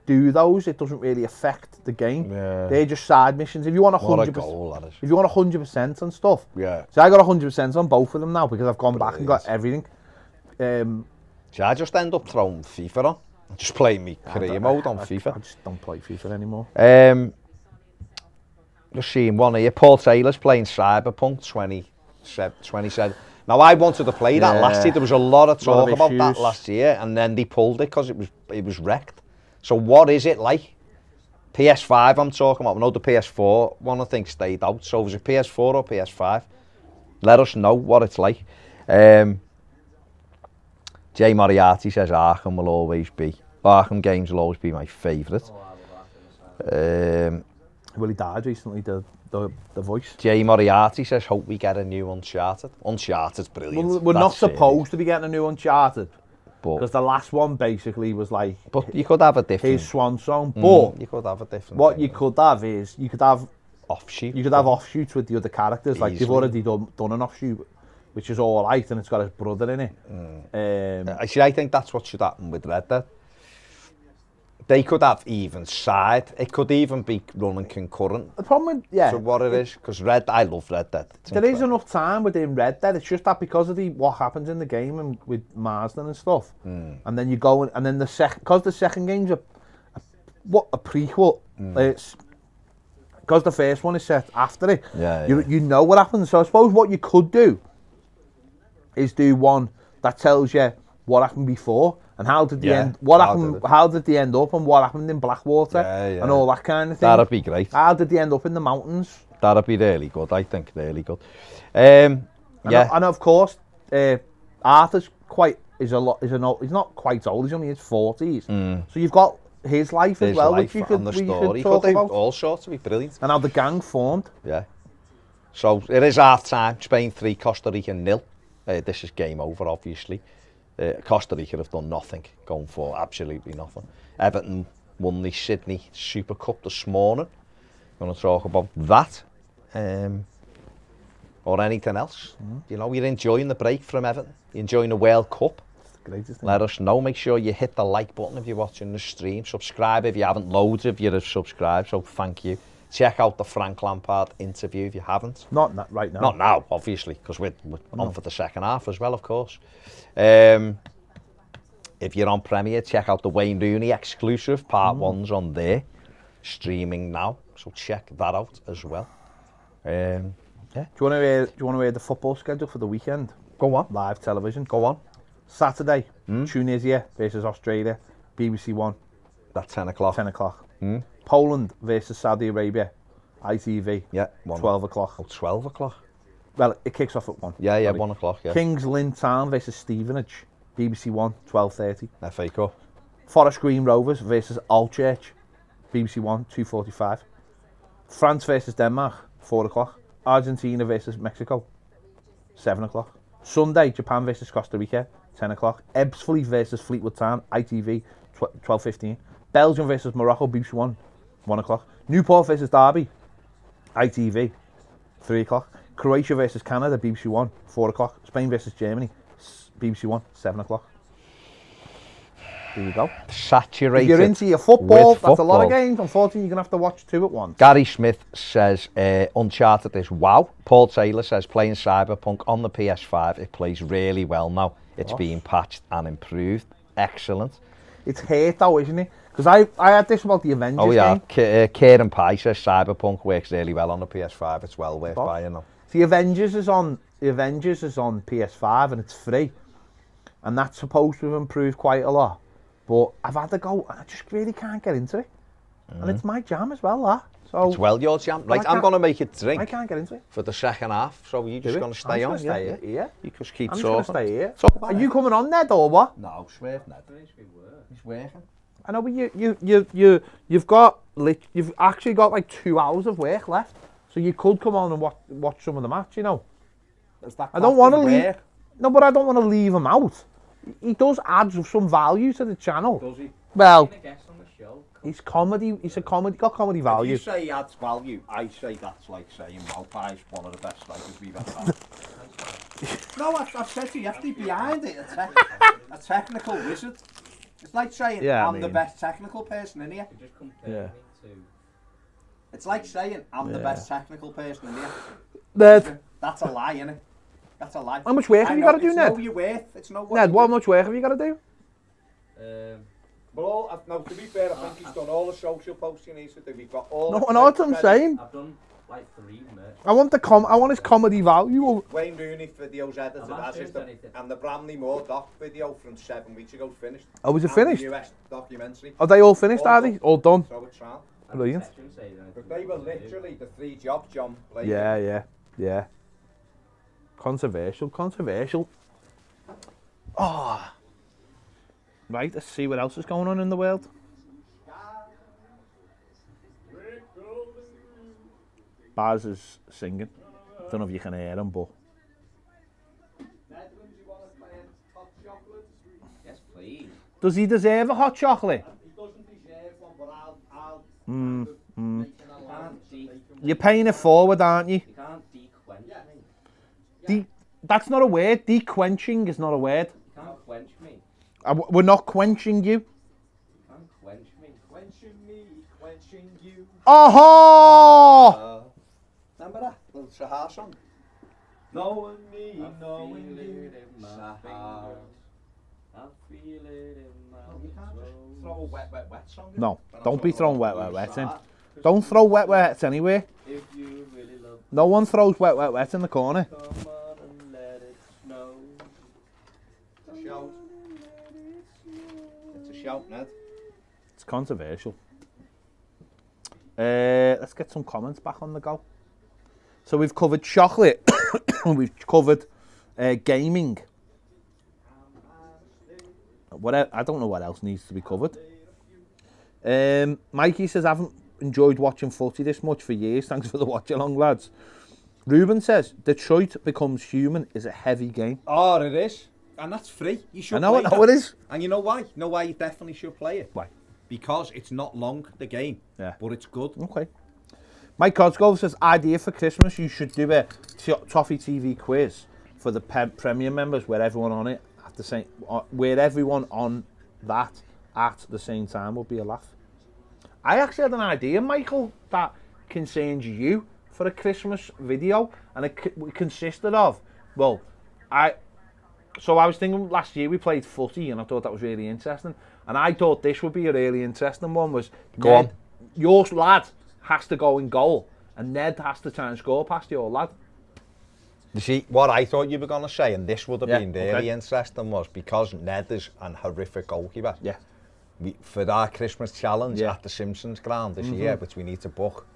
Speaker 1: do those, it doesn't really affect the game. Yeah. They're just side missions. If you want 100%, if you want 100% on stuff, so I got 100% on both of them now because I've gone back and got everything.
Speaker 2: So I just end up throwing FIFA on, just playing me career mode on FIFA.
Speaker 1: I just don't play FIFA anymore.
Speaker 2: Just seeing one here. Paul Taylor's playing Cyberpunk 2077. Now I wanted to play that last year. There was a lot of talk about that last year, and then they pulled it because it was wrecked. So what is it like? PS5 I'm talking about. I know the PS4 one I think stayed out. So was it PS4 or PS5? Let us know what it's like. Jay Moriarty says Arkham games will always be my favourite.
Speaker 1: Well, he died recently, the voice.
Speaker 2: Jay Moriarty says, hope we get a new Uncharted. Uncharted's brilliant.
Speaker 1: Well, we're not supposed to be getting a new Uncharted. Because the last one basically was like...
Speaker 2: But you could have a different...
Speaker 1: His swan song. But...
Speaker 2: You could have a different...
Speaker 1: What you could have is... You could have...
Speaker 2: Offshoot.
Speaker 1: You could have offshoots with the other characters. Like, they've already done an offshoot, which is all right, and it's got his brother in it.
Speaker 2: I think that's what should happen with Red Dead. They could have even side. It could even be running concurrent.
Speaker 1: The problem with,
Speaker 2: So what it is, because I love Red Dead.
Speaker 1: There is enough time within Red Dead. It's just that because of what happens in the game and with Marsden and stuff, and then you go and then the second game's a prequel. It's because the first one is set after it. You know what happens. So I suppose what you could do is do one that tells you what happened before. And how did the end? What happened? How did they end up? And what happened in Blackwater? And all that kind of thing.
Speaker 2: That'd be great.
Speaker 1: How did they end up in the mountains?
Speaker 2: That'd be really good. I think really good.
Speaker 1: And of course, Arthur's he's not quite old. He's only in his 40s. So you've got his life as well, which you could talk about.
Speaker 2: All sorts. It'd be brilliant.
Speaker 1: And how the gang formed.
Speaker 2: Yeah. So it is half time. Spain 3, Costa Rica 0. This is game over, obviously. Costa Rica have done nothing, going for absolutely nothing. Everton won the Sydney Super Cup this morning. Going to talk about that or anything else. You know, you're enjoying the break from Everton. You're enjoying the World Cup.
Speaker 1: It's the greatest thing.
Speaker 2: Let us know. Make sure you hit the like button if you're watching the stream. Subscribe if you haven't. Loads of you have subscribed, so thank you. Check out the Frank Lampard interview if you haven't.
Speaker 1: Not right now.
Speaker 2: Not now, obviously, because we're on for the second half as well, of course. If you're on Premiere, check out the Wayne Rooney exclusive. Part 1's on there, streaming now. So check that out as well. Yeah.
Speaker 1: Do you want to hear the football schedule for the weekend?
Speaker 2: Go on.
Speaker 1: Live television.
Speaker 2: Go on.
Speaker 1: Saturday, Tunisia versus Australia, BBC One,
Speaker 2: That's 10 o'clock.
Speaker 1: 10 o'clock. Poland versus Saudi Arabia, ITV,
Speaker 2: Yeah.
Speaker 1: 12 o'clock.
Speaker 2: Oh, 12 o'clock.
Speaker 1: Well, it kicks off at 1.
Speaker 2: Yeah,
Speaker 1: Sorry.
Speaker 2: 1 o'clock, yeah.
Speaker 1: Kings Lynn Town versus Stevenage, BBC One, 12:30.
Speaker 2: FA Cup.
Speaker 1: Forest Green Rovers versus Aldchurch, BBC One, 2:45. France versus Denmark, 4 o'clock. Argentina versus Mexico, 7 o'clock. Sunday, Japan versus Costa Rica, 10 o'clock. Ebbsfleet versus Fleetwood Town, ITV, 12:15. Belgium versus Morocco, BBC One, 1 o'clock. Newport versus Derby, ITV, 3 o'clock. Croatia versus Canada, BBC One, 4 o'clock. Spain versus Germany, BBC One, 7 o'clock. There you go.
Speaker 2: Saturated.
Speaker 1: If you're into your football,
Speaker 2: with
Speaker 1: that's a lot of
Speaker 2: football.
Speaker 1: games. Unfortunately, you're going to have to watch 2 at once.
Speaker 2: Gary Smith says Uncharted is wow. Paul Taylor says playing Cyberpunk on the PS5, it plays really well now. It's being patched and improved. Excellent.
Speaker 1: It's hate though, isn't it? Because I had this about the Avengers
Speaker 2: Oh yeah,
Speaker 1: game.
Speaker 2: Kieran Pye says Cyberpunk works really well on the PS5. It's well worth buying now.
Speaker 1: The Avengers is on PS5 and it's free, and that's supposed to have improved quite a lot. But I've had to go, and I just really can't get into it. And it's my jam as well, that. So
Speaker 2: It's well your jam.
Speaker 1: Well,
Speaker 2: Right,
Speaker 1: I
Speaker 2: I'm
Speaker 1: can't-
Speaker 2: going to make it
Speaker 1: I
Speaker 2: drink
Speaker 1: can't get into it.
Speaker 2: for the second half. So you're just
Speaker 1: Do it.
Speaker 2: going to
Speaker 1: I'm
Speaker 2: stay
Speaker 1: just
Speaker 2: on?
Speaker 1: gonna stay
Speaker 2: Yeah,
Speaker 1: here.
Speaker 2: You just keep
Speaker 1: I'm just going to
Speaker 2: talking.
Speaker 1: stay here.
Speaker 2: Talk about
Speaker 1: Are you coming on, Ned, or what?
Speaker 2: No, Swerve Ned. He's working.
Speaker 1: I know, but you've actually got like 2 hours of work left, so you could come on and watch some of the match. You know. I don't want to leave. No, but I don't want to leave him out. He does add some value to the channel.
Speaker 3: Does he?
Speaker 1: Well,
Speaker 3: Being a guest on the show.
Speaker 1: he's comedy. He's got comedy
Speaker 2: If
Speaker 1: value.
Speaker 2: you say he adds value, I say that's like saying Mopai's one of the best strikers we've ever had. No, I've said to you, have to be behind it. A technical wizard. It's like saying
Speaker 1: Yeah, I
Speaker 2: I'm the
Speaker 1: mean-
Speaker 2: best technical person in here.
Speaker 3: You just compare
Speaker 1: Yeah.
Speaker 3: me to.
Speaker 2: It's like saying I'm the
Speaker 1: Yeah.
Speaker 2: best technical person in here.
Speaker 1: Ned,
Speaker 2: That's a lie, innit? That's a lie.
Speaker 1: how much work have
Speaker 2: I
Speaker 1: you
Speaker 2: know,
Speaker 1: got to do,
Speaker 2: it's
Speaker 1: Ned?
Speaker 2: know your worth. It's no what
Speaker 1: Ned,
Speaker 2: you
Speaker 1: how
Speaker 2: do.
Speaker 1: much work have you got to do?
Speaker 2: Well, no, to be fair, I think he's done all the social posts he needs to do. We've got all.
Speaker 1: No,
Speaker 2: the
Speaker 1: I know what I'm
Speaker 2: credit.
Speaker 1: saying.
Speaker 3: I've done like 3 merch.
Speaker 1: I want his comedy value.
Speaker 2: Wayne Rooney videos edited
Speaker 3: I've not
Speaker 2: as is
Speaker 3: changed
Speaker 2: the,
Speaker 3: anything.
Speaker 2: and the Bramley Moore doc video from 7 weeks ago finished.
Speaker 1: Oh, is it
Speaker 2: And
Speaker 1: finished?
Speaker 2: The US documentary.
Speaker 1: Are they all finished,
Speaker 2: All
Speaker 1: are they?
Speaker 2: done.
Speaker 1: All done?
Speaker 2: So it's round.
Speaker 1: Brilliant.
Speaker 2: But they were literally the 3 jobs John played.
Speaker 1: Yeah. Controversial. Oh. Right, let's see what else is going on in the world. Baz is singing. Don't know if you can hear him, but
Speaker 3: Yes, please.
Speaker 1: does he deserve a hot chocolate?
Speaker 2: He doesn't deserve one, but I'll
Speaker 3: You can't
Speaker 1: You're paying it forward, aren't you?
Speaker 3: you can't dequench me.
Speaker 1: That's not a word. Dequenching is not a word.
Speaker 3: You can't quench me.
Speaker 1: We're not quenching you.
Speaker 3: You can't quench me.
Speaker 2: quenching me, quenching you.
Speaker 1: Oh!
Speaker 2: Remember that little Sahar song? Knowing me,
Speaker 3: I
Speaker 2: knowing
Speaker 3: feel
Speaker 2: you.
Speaker 3: it in my
Speaker 2: Sahar.
Speaker 3: fingers. I feel it in my
Speaker 2: You can't just
Speaker 3: bones.
Speaker 2: throw a wet song in.
Speaker 1: No,
Speaker 2: But I'm
Speaker 1: don't be
Speaker 2: talking
Speaker 1: throwing
Speaker 2: about
Speaker 1: wet in.
Speaker 2: Sahar.
Speaker 1: Don't throw wet anywhere.
Speaker 3: If you really love
Speaker 1: No one throws wet in the corner.
Speaker 3: come on and let it snow.
Speaker 2: It's a shout. It's a shout, Ned.
Speaker 1: It's controversial. Let's get some comments back on the go. So we've covered chocolate. We've covered gaming. I don't know what else needs to be covered. Mikey says, I haven't enjoyed watching footy this much for years. Thanks for the watch along, lads. Ruben says, Detroit Becomes Human is a heavy game.
Speaker 2: Oh, it is. And that's free. You should
Speaker 1: I know
Speaker 2: play
Speaker 1: it
Speaker 2: that.
Speaker 1: is.
Speaker 2: And you know why? You know why you definitely should play it?
Speaker 1: Why?
Speaker 2: Because it's not long, the game.
Speaker 1: Yeah.
Speaker 2: But it's good.
Speaker 1: Okay. Mike Cosgrove says, idea for Christmas, you should do a Toffee TV quiz for the Premier members where everyone on it at the same, where everyone on that at the same time would be a laugh. I actually had an idea, Michael, that concerns you for a Christmas video, and it consisted of, well, So I was thinking last year we played footy and I thought that was really interesting. And I thought this would be a really interesting one was
Speaker 2: Go on.
Speaker 1: Your lad has to go in goal and Ned has to try and score past your lad.
Speaker 2: You see, what I thought you were going to say, and this would have
Speaker 1: Yeah,
Speaker 2: been really interesting, was because Ned is an horrific goalkeeper.
Speaker 1: Yeah.
Speaker 2: For our Christmas challenge
Speaker 1: Yeah.
Speaker 2: at the Simpsons ground this year, which we need to book,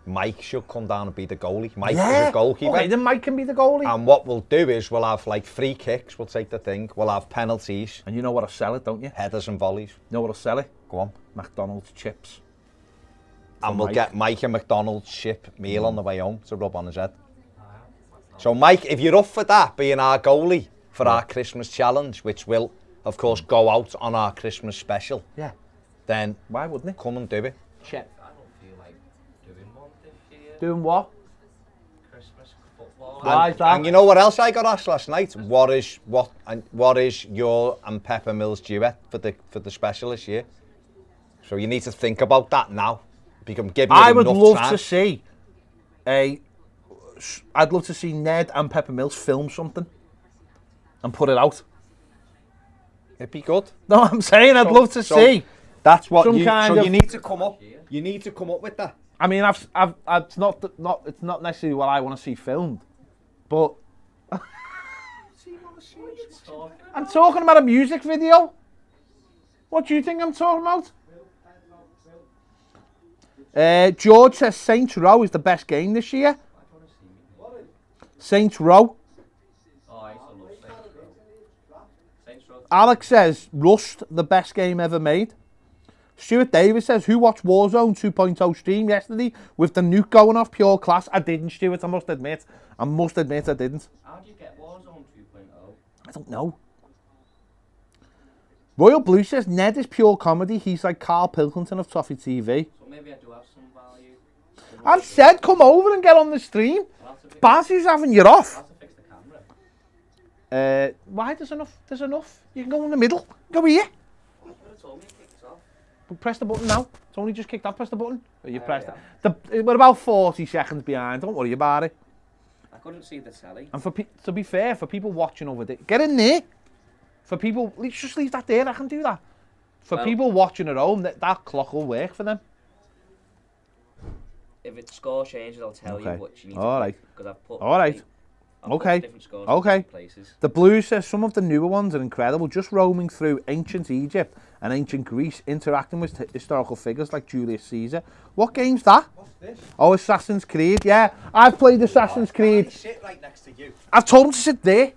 Speaker 2: Mike should come down and be the goalie. Mike is a goalkeeper.
Speaker 1: Okay, then Mike can be the goalie.
Speaker 2: And what we'll do is we'll have like free kicks, we'll take the thing, we'll have penalties,
Speaker 1: And you know what to sell it, don't you?
Speaker 2: headers and volleys.
Speaker 1: You know what to sell it?
Speaker 2: Go on.
Speaker 1: McDonald's chips.
Speaker 2: And we'll
Speaker 1: Mike.
Speaker 2: get Mike a McDonald's chip meal on the way home to rub on his head. So Mike, if you're up for that, being our goalie for our Christmas challenge, which will, of course, go out on our Christmas special,
Speaker 1: Yeah.
Speaker 2: then
Speaker 1: Why wouldn't it?
Speaker 2: come and do it.
Speaker 1: Chip.
Speaker 3: I don't feel like doing one this year.
Speaker 1: Doing what?
Speaker 3: Christmas football.
Speaker 1: Why is that?
Speaker 2: And you know what else I got asked last night? What is your and Pepper Mills duet for the special this year? So you need to think about that now. Become giving it
Speaker 1: I would
Speaker 2: enough
Speaker 1: love
Speaker 2: time.
Speaker 1: to see I'd love to see Ned and Pepper Mills film something and put it out.
Speaker 2: It'd be good.
Speaker 1: No, I'm saying I'd love to see.
Speaker 2: That's what
Speaker 1: Some
Speaker 2: you.
Speaker 1: kind
Speaker 2: So
Speaker 1: of-
Speaker 2: you need to come up. You need to come up with that.
Speaker 1: I mean, it's not necessarily what I want to see filmed, but I'm talking about a music video. What do you think I'm talking about? George says Saints Row is the best game this year. Saints Row.
Speaker 3: Oh, I used to love Saints Row. Saints Row.
Speaker 1: Alex says Rust, the best game ever made. Stuart Davis says, who watched Warzone 2.0 stream yesterday with the nuke going off, pure class? I didn't, Stuart, I must admit. I didn't.
Speaker 3: How do you get Warzone 2.0?
Speaker 1: I don't know. Royal Blue says, Ned is pure comedy. He's like Carl Pilkington of Toffee TV.
Speaker 3: So maybe I do have some value.
Speaker 1: I've said, come over and get on the stream.
Speaker 3: I'll have to fix,
Speaker 1: Bazzy's having you off.
Speaker 3: I'll have to fix the camera.
Speaker 1: Why? There's enough. There's enough. You can go in the middle. Go here.
Speaker 3: You could have told me it kicked off.
Speaker 1: Press the button now. It's only just kicked off. Press the button. Oh, you pressed
Speaker 3: yeah.
Speaker 1: it. We're about 40 seconds behind. Don't worry about it.
Speaker 3: I couldn't see the telly.
Speaker 1: And to be fair, for people watching over there, get in there. For people, just leave that there. I can do that. For
Speaker 3: Well-
Speaker 1: people watching at home, that clock will work for them.
Speaker 3: If it score changes, I'll tell
Speaker 1: Okay.
Speaker 3: you what you need
Speaker 1: All
Speaker 3: to
Speaker 1: right.
Speaker 3: Because I've put.
Speaker 1: All right.
Speaker 3: I've put
Speaker 1: Okay.
Speaker 3: different scores in
Speaker 1: Okay.
Speaker 3: different places.
Speaker 1: The Blues says some of the newer ones are incredible. Just roaming through ancient Egypt and ancient Greece, interacting with historical figures like Julius Caesar. What game's that?
Speaker 2: What's this?
Speaker 1: Oh, Assassin's Creed. Yeah, I've played Assassin's Creed.
Speaker 2: Sit right next to you.
Speaker 1: I've told him to sit there.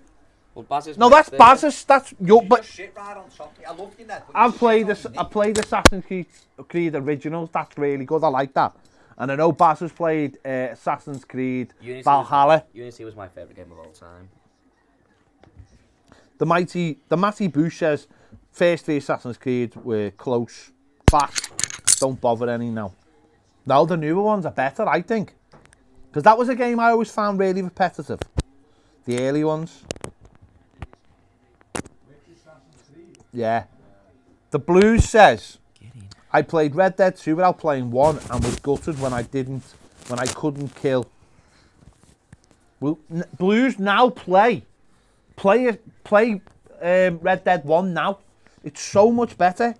Speaker 3: Well, Baz is
Speaker 1: No,
Speaker 3: next
Speaker 1: that's
Speaker 3: there.
Speaker 1: Baz's. That's your. But
Speaker 2: Sit right on top. I love you, Ned.
Speaker 1: I've played this. I played Assassin's Creed Originals. That's really good. I like that. And I know Baz has played Assassin's Creed
Speaker 3: Unity
Speaker 1: Valhalla.
Speaker 3: Unity was my favourite game of all time.
Speaker 1: The Matty Bush says first three Assassin's Creed were close, fast. Don't bother any now. Now the newer ones are better, I think, because that was a game I always found really repetitive. The early ones. Yeah. The Blues says I played Red Dead 2 without playing 1 and was gutted when I couldn't kill. Well, Blues now play Red Dead 1 now. It's so much better.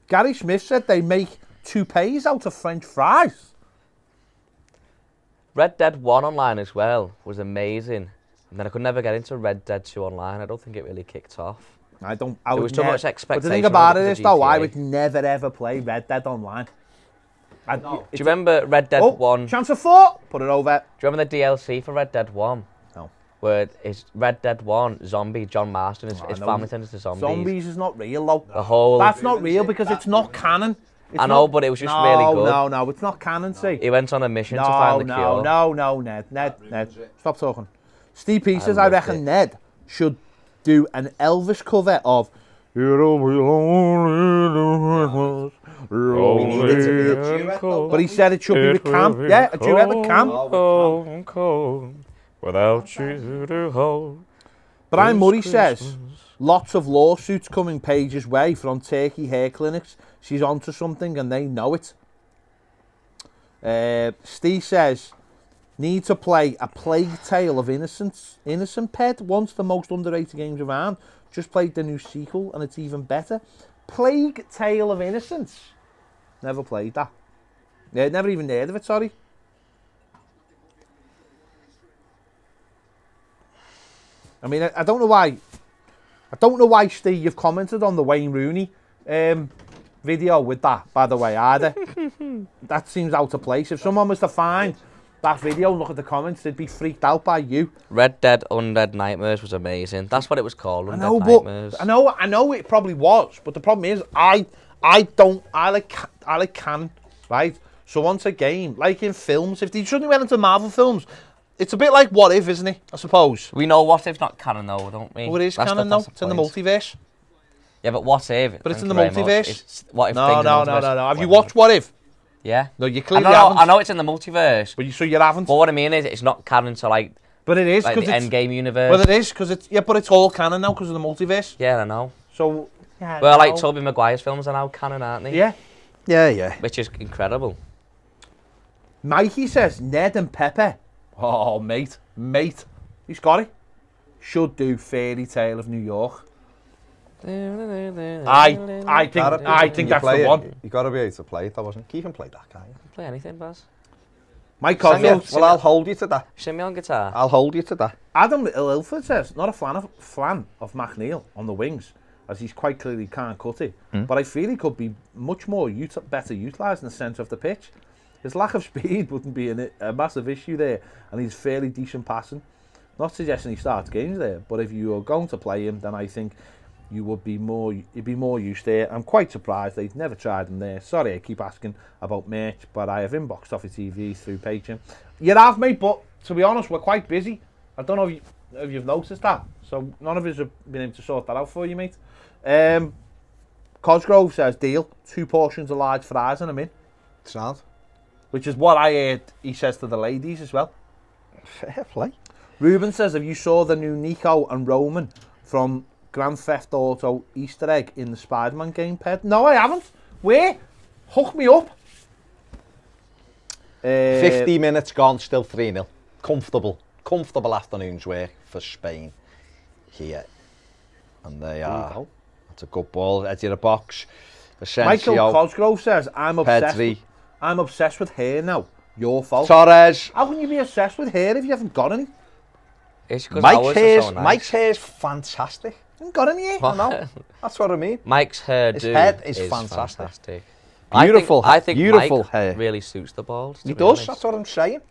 Speaker 1: Gary Smith said they make toupees out of French fries.
Speaker 4: Red Dead 1 online as well was amazing. And then I could never get into Red Dead 2 online. I don't think it really kicked off.
Speaker 1: I
Speaker 4: There
Speaker 1: would
Speaker 4: was too
Speaker 1: never-
Speaker 4: much
Speaker 1: But the
Speaker 4: expectation.
Speaker 1: thing about it
Speaker 4: over
Speaker 1: is
Speaker 4: the
Speaker 1: though, I
Speaker 4: GTA.
Speaker 1: would never ever play Red Dead online.
Speaker 4: Do you remember Red Dead 1?
Speaker 1: Chance of 4. Put it over.
Speaker 4: Do you remember the DLC for Red Dead 1?
Speaker 1: No.
Speaker 4: Where it's Red Dead 1, zombie, John Marston, his
Speaker 1: no.
Speaker 4: family turned into zombies.
Speaker 1: Zombies is not real though.
Speaker 4: The whole...
Speaker 1: That's not real because it's not canon. It's
Speaker 4: I know,
Speaker 1: not-
Speaker 4: but it was just
Speaker 1: no,
Speaker 4: really good.
Speaker 1: No, it's not canon, see.
Speaker 4: He went on a mission to find the cure.
Speaker 1: No, Ned. Stop talking. Steve P says, I
Speaker 4: loved
Speaker 1: reckon
Speaker 4: it.
Speaker 1: Ned should do an Elvis cover of It'll be lonely, but he said it should be with Cam. Yeah, a duet with Cam.
Speaker 4: Cold, without you to hold.
Speaker 1: Brian Murray says, lots of lawsuits coming Paige's way from Turkey hair clinics. She's onto something and they know it. Steve says, Need to play A Plague Tale of Innocence. Innocent Ped, once the most underrated games around. Just played the new sequel and it's even better. Plague Tale of Innocence. Never played that. Yeah, never even heard of it, sorry. I mean, I don't know why. I don't know why, Steve, you've commented on the Wayne Rooney video with that, by the way, either. That seems out of place. If someone was to find that video and look at the comments, they'd be freaked out by you.
Speaker 4: Red Dead Undead Nightmares was amazing. That's what it was called,
Speaker 1: I
Speaker 4: Undead
Speaker 1: know,
Speaker 4: Nightmares.
Speaker 1: but I know it probably was, but the problem is I like canon, right? So once a game, like in films, if they suddenly went into Marvel films, it's a bit like What If, isn't it? I suppose.
Speaker 4: We know What If not canon though, don't we?
Speaker 1: Oh, it is
Speaker 4: That's
Speaker 1: canon
Speaker 4: the
Speaker 1: though. It's in the
Speaker 4: point.
Speaker 1: multiverse.
Speaker 4: Yeah, but What If?
Speaker 1: But it's in
Speaker 4: thank
Speaker 1: the
Speaker 4: you very much.
Speaker 1: multiverse.
Speaker 4: It's what if
Speaker 1: No.
Speaker 4: things in the multiverse-
Speaker 1: Have you watched What If?
Speaker 4: Yeah.
Speaker 1: No, you
Speaker 4: I
Speaker 1: clearly
Speaker 4: know,
Speaker 1: haven't.
Speaker 4: I know it's in the multiverse,
Speaker 1: But so you haven't.
Speaker 4: but what I mean is it's not canon to like
Speaker 1: But it is
Speaker 4: the
Speaker 1: because it's.
Speaker 4: Endgame universe.
Speaker 1: Well, it is because it's. Yeah, but it's all canon now because of the multiverse.
Speaker 4: Yeah, I know.
Speaker 1: So. Yeah.
Speaker 4: Well, like
Speaker 1: no.
Speaker 4: Tobey Maguire's films are now canon, aren't they?
Speaker 1: Yeah.
Speaker 2: Yeah.
Speaker 4: Which is incredible.
Speaker 1: Mikey says Ned and Pepe. Oh, mate. He's got it. Should do Fairy Tale of New York. I think that's the one.
Speaker 2: You got to be able to play it, though, wasn't it? You can play that, can't you?
Speaker 4: Play anything, Baz.
Speaker 1: Mike
Speaker 4: Send me
Speaker 1: Cosgrove.
Speaker 4: a-
Speaker 2: Well, I'll hold you to that.
Speaker 4: Sing me on guitar.
Speaker 2: I'll hold you to that.
Speaker 1: Adam Ilford says, not a fan of McNeil on the wings, as he's quite clearly can't cut it. But I feel he could be much more better utilised in the centre of the pitch. His lack of speed wouldn't be a massive issue there, and he's fairly decent passing. Not suggesting he starts games there, but if you are going to play him, then I think you'd be more used there. I'm quite surprised they've never tried him there. Sorry, I keep asking about merch, but I have inboxed off your TV through Patreon. You have, mate, but to be honest, we're quite busy. I don't know if you've noticed that. So none of us have been able to sort that out for you, mate. Cosgrove says, deal, 2 portions of large fries and I'm in.
Speaker 2: Sound.
Speaker 1: Which is what I heard he says to the ladies as well.
Speaker 2: Fair play.
Speaker 1: Ruben says, have you saw the new Nico and Roman from Grand Theft Auto Easter egg in the Spider-Man game, Ped? No, I haven't. Where? Hook me up.
Speaker 2: 50 minutes gone, still 3-0. Comfortable afternoon's work for Spain here. And they are. That's a good ball. Edge of the box.
Speaker 1: Michael
Speaker 2: Asensio,
Speaker 1: Cosgrove says, I'm obsessed
Speaker 2: Pedri,
Speaker 1: with hair now. Your fault.
Speaker 2: Torres.
Speaker 1: How can you be obsessed with hair if you haven't got any?
Speaker 4: It's because ours are so nice.
Speaker 2: Mike's hair's fantastic.
Speaker 1: You haven't got any hair?
Speaker 4: What?
Speaker 2: No, that's what I mean.
Speaker 4: Mike's hairdo
Speaker 2: His head is fantastic.
Speaker 4: Beautiful. I think
Speaker 2: beautiful
Speaker 4: Mike
Speaker 2: hair.
Speaker 4: really suits the balls.
Speaker 2: He does, that's what I'm saying.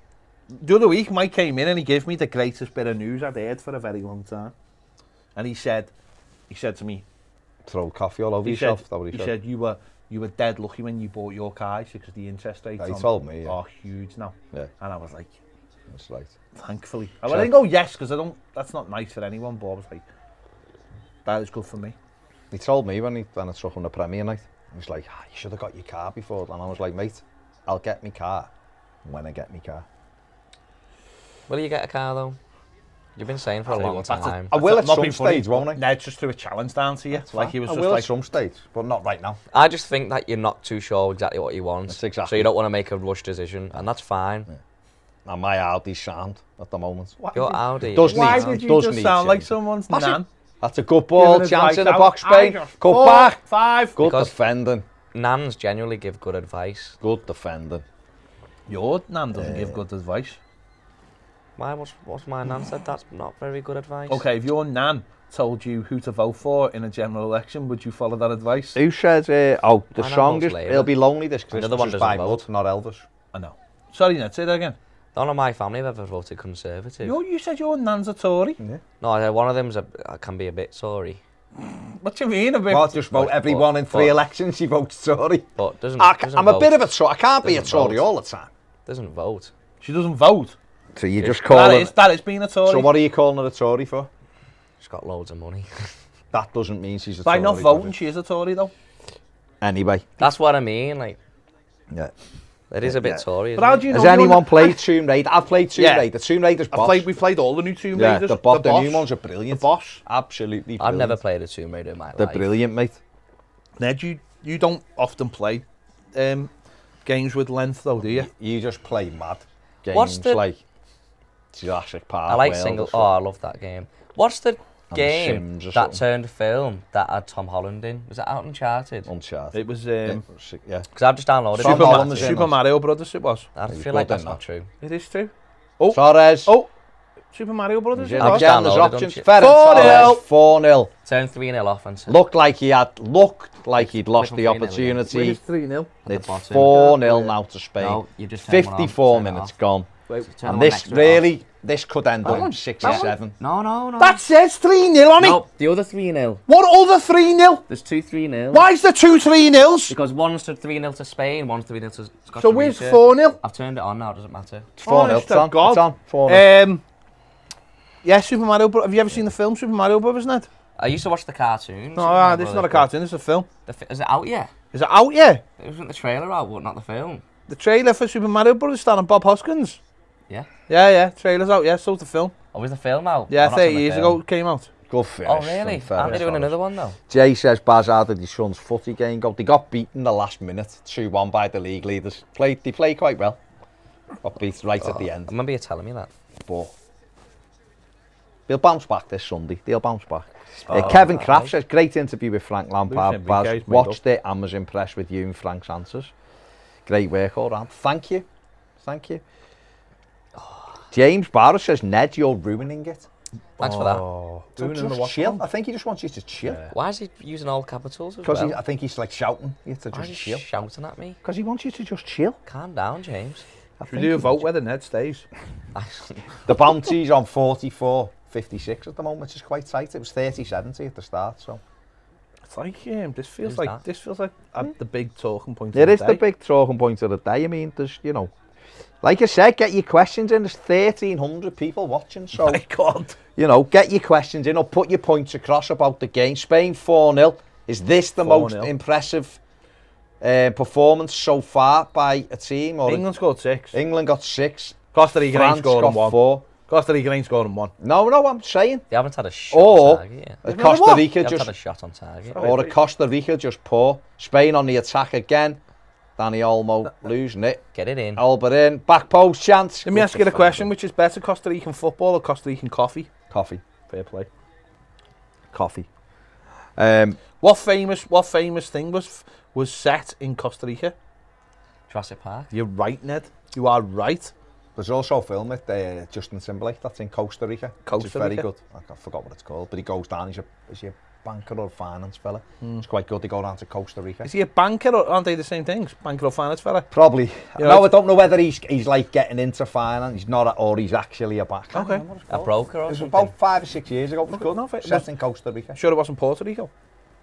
Speaker 1: The other week, Mike came in and he gave me the greatest bit of news I'd heard for a very long time. And he said to me,
Speaker 2: Throw coffee all over
Speaker 1: he
Speaker 2: yourself.
Speaker 1: said you were dead lucky when you bought your car because the interest rates
Speaker 2: He told me, yeah.
Speaker 1: are huge now.
Speaker 2: Yeah.
Speaker 1: And I was like,
Speaker 2: That's right.
Speaker 1: thankfully. I didn't go yes because that's not nice for anyone, but I was like, that is good for me.
Speaker 2: He told me when I took on the Premier night, he was like, you should have got your car before. And I was like, mate, I'll get my car when I get my car.
Speaker 4: Will you get a car though? You've been saying for a long time.
Speaker 2: I will at
Speaker 1: Not
Speaker 2: some
Speaker 1: being funny,
Speaker 2: stage, won't I?
Speaker 1: Ned just threw a challenge down to you. Like he was
Speaker 2: I
Speaker 1: just
Speaker 2: will
Speaker 1: like,
Speaker 2: at some stage, but not right now.
Speaker 4: I just think that you're not too sure exactly what you want.
Speaker 2: That's exactly.
Speaker 4: So you don't want to make a rush decision, and that's fine.
Speaker 2: Yeah. And my Audi's sound at the moment.
Speaker 4: Your Audi.
Speaker 2: does
Speaker 1: why
Speaker 2: need-
Speaker 1: did you
Speaker 2: does
Speaker 1: just
Speaker 2: need
Speaker 1: sound like
Speaker 2: change.
Speaker 1: someone's
Speaker 2: Pass it.
Speaker 1: nan?
Speaker 2: That's a good ball.
Speaker 1: Giving
Speaker 2: Chance
Speaker 1: advice
Speaker 2: in the
Speaker 1: out.
Speaker 2: box, Spain.
Speaker 1: I
Speaker 2: Cut
Speaker 1: got
Speaker 2: back.
Speaker 1: 5.
Speaker 2: Good
Speaker 4: Because-
Speaker 2: defending.
Speaker 4: Nans genuinely give good advice.
Speaker 2: Good defending.
Speaker 1: Your nan doesn't give good advice.
Speaker 4: Why? What's my nan said? That's not very good advice.
Speaker 1: Okay, if your nan told you who to vote for in a general election, would you follow that advice?
Speaker 2: Who says, the
Speaker 4: Why not
Speaker 2: song is,
Speaker 4: vote
Speaker 2: it'll be lonely this
Speaker 4: And the
Speaker 2: Christmas
Speaker 4: other one
Speaker 2: is by
Speaker 4: doesn't
Speaker 2: Mud,
Speaker 4: vote.
Speaker 2: not Elvis.
Speaker 1: I know. Sorry, Ned, say that again.
Speaker 4: None of my family have ever voted Conservative.
Speaker 1: You said your nan's a Tory.
Speaker 4: No, one of them's can be a bit Tory,
Speaker 1: What do you mean a bit?
Speaker 2: Well, just vote everyone in 3 elections, he votes Tory.
Speaker 4: but doesn't.
Speaker 2: I'm a bit of a Tory. I can't be a
Speaker 4: Doesn't
Speaker 2: Tory
Speaker 4: vote.
Speaker 2: all the time.
Speaker 4: Doesn't vote.
Speaker 1: She doesn't vote.
Speaker 2: So you just
Speaker 1: That is being a Tory.
Speaker 2: So what are you calling her a Tory for?
Speaker 4: She's got loads of money.
Speaker 2: That doesn't mean she's a
Speaker 1: By
Speaker 2: Tory.
Speaker 1: not
Speaker 2: does
Speaker 1: voting,
Speaker 2: it?
Speaker 1: she is a Tory though.
Speaker 2: Anyway.
Speaker 4: That's what I mean. Like,
Speaker 2: Yeah.
Speaker 4: it is a bit Tory.
Speaker 1: But how
Speaker 4: Isn't
Speaker 1: do you
Speaker 2: Has
Speaker 1: know?
Speaker 2: anyone played Tomb Raider? I've played Tomb
Speaker 1: Yeah.
Speaker 2: Raider. Tomb Raider's boss.
Speaker 1: We've played all the new Tomb
Speaker 2: Yeah,
Speaker 1: Raiders.
Speaker 2: the new
Speaker 1: Boss.
Speaker 2: ones are brilliant.
Speaker 1: The Boss.
Speaker 2: Absolutely
Speaker 4: I've
Speaker 2: brilliant.
Speaker 4: never played a Tomb Raider in my
Speaker 2: They're
Speaker 4: life.
Speaker 2: brilliant, mate.
Speaker 1: Ned, you don't often play games with length though, do you?
Speaker 2: You just play mad games
Speaker 4: What's the-
Speaker 2: like Jurassic Park.
Speaker 4: I like
Speaker 2: World
Speaker 4: single.
Speaker 2: or
Speaker 4: Oh, I love that game. What's the
Speaker 2: The
Speaker 4: game
Speaker 2: Sims or
Speaker 4: that
Speaker 2: something.
Speaker 4: turned film that had Tom Holland in? Was it out Uncharted?
Speaker 2: Uncharted.
Speaker 1: It was
Speaker 2: Yeah.
Speaker 4: Because I've just downloaded
Speaker 2: Tom
Speaker 4: it.
Speaker 2: Holland was in
Speaker 1: Super
Speaker 2: it.
Speaker 1: Mario Brothers. It was.
Speaker 4: I
Speaker 2: He's
Speaker 4: feel like
Speaker 2: good
Speaker 4: that's
Speaker 2: in
Speaker 4: not
Speaker 2: that.
Speaker 4: true.
Speaker 1: It is true.
Speaker 2: Suarez.
Speaker 1: Oh, Super Mario Brothers.
Speaker 2: He's
Speaker 1: It
Speaker 2: in
Speaker 1: was.
Speaker 2: again, there's
Speaker 4: Downloaded,
Speaker 2: options.
Speaker 4: don't you?
Speaker 2: Ferran
Speaker 1: 4-0.
Speaker 2: Torres, 4-0.
Speaker 4: Turn 3-0 off and said,
Speaker 2: Looked like he'd lost the
Speaker 4: Click on 3-0
Speaker 2: opportunity.
Speaker 1: It's 3-0.
Speaker 2: It's
Speaker 4: bottom.
Speaker 2: 4-0 now to Spain.
Speaker 4: no, you just turn one on,
Speaker 2: 54
Speaker 4: turn it
Speaker 2: minutes
Speaker 4: off.
Speaker 2: gone.
Speaker 1: Wait,
Speaker 4: Turn the
Speaker 2: And
Speaker 4: one
Speaker 2: this
Speaker 4: next to it
Speaker 2: really, this could end
Speaker 1: That
Speaker 2: up
Speaker 1: one?
Speaker 2: 6
Speaker 1: That
Speaker 2: or
Speaker 1: one?
Speaker 2: 7.
Speaker 4: off. No.
Speaker 1: that says 3-0 on it.
Speaker 4: No, the other 3-0.
Speaker 1: What other 3-0?
Speaker 4: There's 2 3-0.
Speaker 1: Why is there 2 3-0s?
Speaker 4: Because one's to 3-0 to Spain, one's 3-0 to Costa
Speaker 1: So where's
Speaker 4: Rica.
Speaker 1: 4-0?
Speaker 4: I've turned it on now, doesn't matter.
Speaker 2: It's 4-0.
Speaker 1: Honest
Speaker 2: It's on.
Speaker 1: to God.
Speaker 2: It's on. 4-0.
Speaker 1: Yeah, Super Mario Brothers. Have you ever seen the film Super Mario Brothers, Ned?
Speaker 4: I used to watch the cartoons.
Speaker 1: No, this is not a cartoon, it's a film.
Speaker 4: Is it out yet?
Speaker 1: Is it out yet?
Speaker 4: It wasn't the trailer out, but not the film.
Speaker 1: The trailer for Super Mario Brothers starring Bob Hoskins.
Speaker 4: Yeah.
Speaker 1: Yeah, trailer's out, yeah, so's the film.
Speaker 4: Or was the film out?
Speaker 1: Yeah,
Speaker 4: I've not
Speaker 1: 30
Speaker 4: seen the
Speaker 1: years
Speaker 4: film.
Speaker 1: ago it came out.
Speaker 2: Good finish.
Speaker 4: Oh, really?
Speaker 2: from
Speaker 4: Aren't they doing
Speaker 2: Ferran
Speaker 4: another one though?
Speaker 2: Jay says Baz added his son's footy game goal. They got beaten the last minute, 2-1 by the league leaders. They played quite well. Got beat right at the
Speaker 4: I
Speaker 2: end.
Speaker 4: remember you telling me that.
Speaker 2: But they'll bounce back this Sunday. They'll bounce back. Kevin Kraft says, great interview with Frank Lampard.
Speaker 1: Luis
Speaker 2: Baz
Speaker 1: Enrique's made
Speaker 2: watched it and was impressed with you and Frank's answers. Great work all round. Thank you. Thank you. James Barrow says, Ned, you're ruining it.
Speaker 4: Thanks for that.
Speaker 1: Oh,
Speaker 2: So
Speaker 1: ruining the
Speaker 2: just
Speaker 1: watch
Speaker 2: chill.
Speaker 1: along.
Speaker 2: I think he just wants you to chill.
Speaker 4: Why is he using all capitals as
Speaker 2: Because
Speaker 4: well?
Speaker 2: I think he's like shouting you to
Speaker 4: Why is
Speaker 2: just
Speaker 4: he
Speaker 2: chill.
Speaker 4: shouting at me?
Speaker 2: Because he wants you to just chill.
Speaker 4: Calm down, James.
Speaker 1: Should we do a vote whether Ned stays?
Speaker 2: The bounty's on 44.56 at the moment, which is quite tight. It was 30.70 at the start, so
Speaker 1: It's like this feels
Speaker 4: Who's
Speaker 1: like
Speaker 4: that?
Speaker 1: this feels like the big talking point.
Speaker 2: it
Speaker 1: of
Speaker 2: is
Speaker 1: the
Speaker 2: the
Speaker 1: day.
Speaker 2: big talking point of the day. I mean, there's, you know, like I said, get your questions in. There's 1,300 people watching, so
Speaker 1: My God.
Speaker 2: you know, get your questions in or put your points across about the game. Spain 4-0. Is this the most
Speaker 1: 4-0.
Speaker 2: impressive performance so far by a team? Or
Speaker 1: England scored 6.
Speaker 2: England got 6.
Speaker 1: Costa Rica ain't
Speaker 2: France
Speaker 1: scored
Speaker 2: got
Speaker 1: 1.
Speaker 2: 4.
Speaker 1: Costa Rica ain't scored 1.
Speaker 2: No, I'm saying.
Speaker 4: They haven't had a shot
Speaker 2: Or
Speaker 4: on target yet.
Speaker 2: a
Speaker 1: They
Speaker 2: Costa
Speaker 1: what?
Speaker 4: They
Speaker 2: Rica
Speaker 4: haven't
Speaker 2: just
Speaker 4: had a shot on target.
Speaker 1: Sorry.
Speaker 2: or a Costa Rica just poor. Spain on the attack again. Danny Olmo losing it.
Speaker 4: Get it in.
Speaker 2: Albert in. Back post chance.
Speaker 1: Let me ask you a question: which is better, Costa Rican football or Costa Rican coffee?
Speaker 2: Coffee.
Speaker 1: Fair play.
Speaker 2: Coffee.
Speaker 1: What famous thing was set in Costa Rica?
Speaker 4: Jurassic Park.
Speaker 1: You're right, Ned. You are right.
Speaker 2: There's also a film with Justin Timberlake that's in Costa Rica. Which is
Speaker 1: Costa
Speaker 2: very
Speaker 1: Rica?
Speaker 2: good. I forgot what it's called, but he goes down. Is he a banker or a finance fella? It's quite good. They go down to Costa Rica.
Speaker 1: Is he a banker or aren't they the same things? Banker or finance fella?
Speaker 2: Probably.
Speaker 1: You know,
Speaker 2: No, I
Speaker 1: it's-
Speaker 2: don't know whether he's like getting into finance. He's not, or he's actually a banker. I
Speaker 1: Okay.
Speaker 2: can't remember what it's
Speaker 4: A
Speaker 2: called.
Speaker 4: broker or
Speaker 2: It was
Speaker 4: something.
Speaker 2: about 5 or 6 years ago. It was good.
Speaker 1: no, it
Speaker 2: Set
Speaker 1: was-
Speaker 2: in Costa Rica.
Speaker 1: Sure, it wasn't Puerto Rico.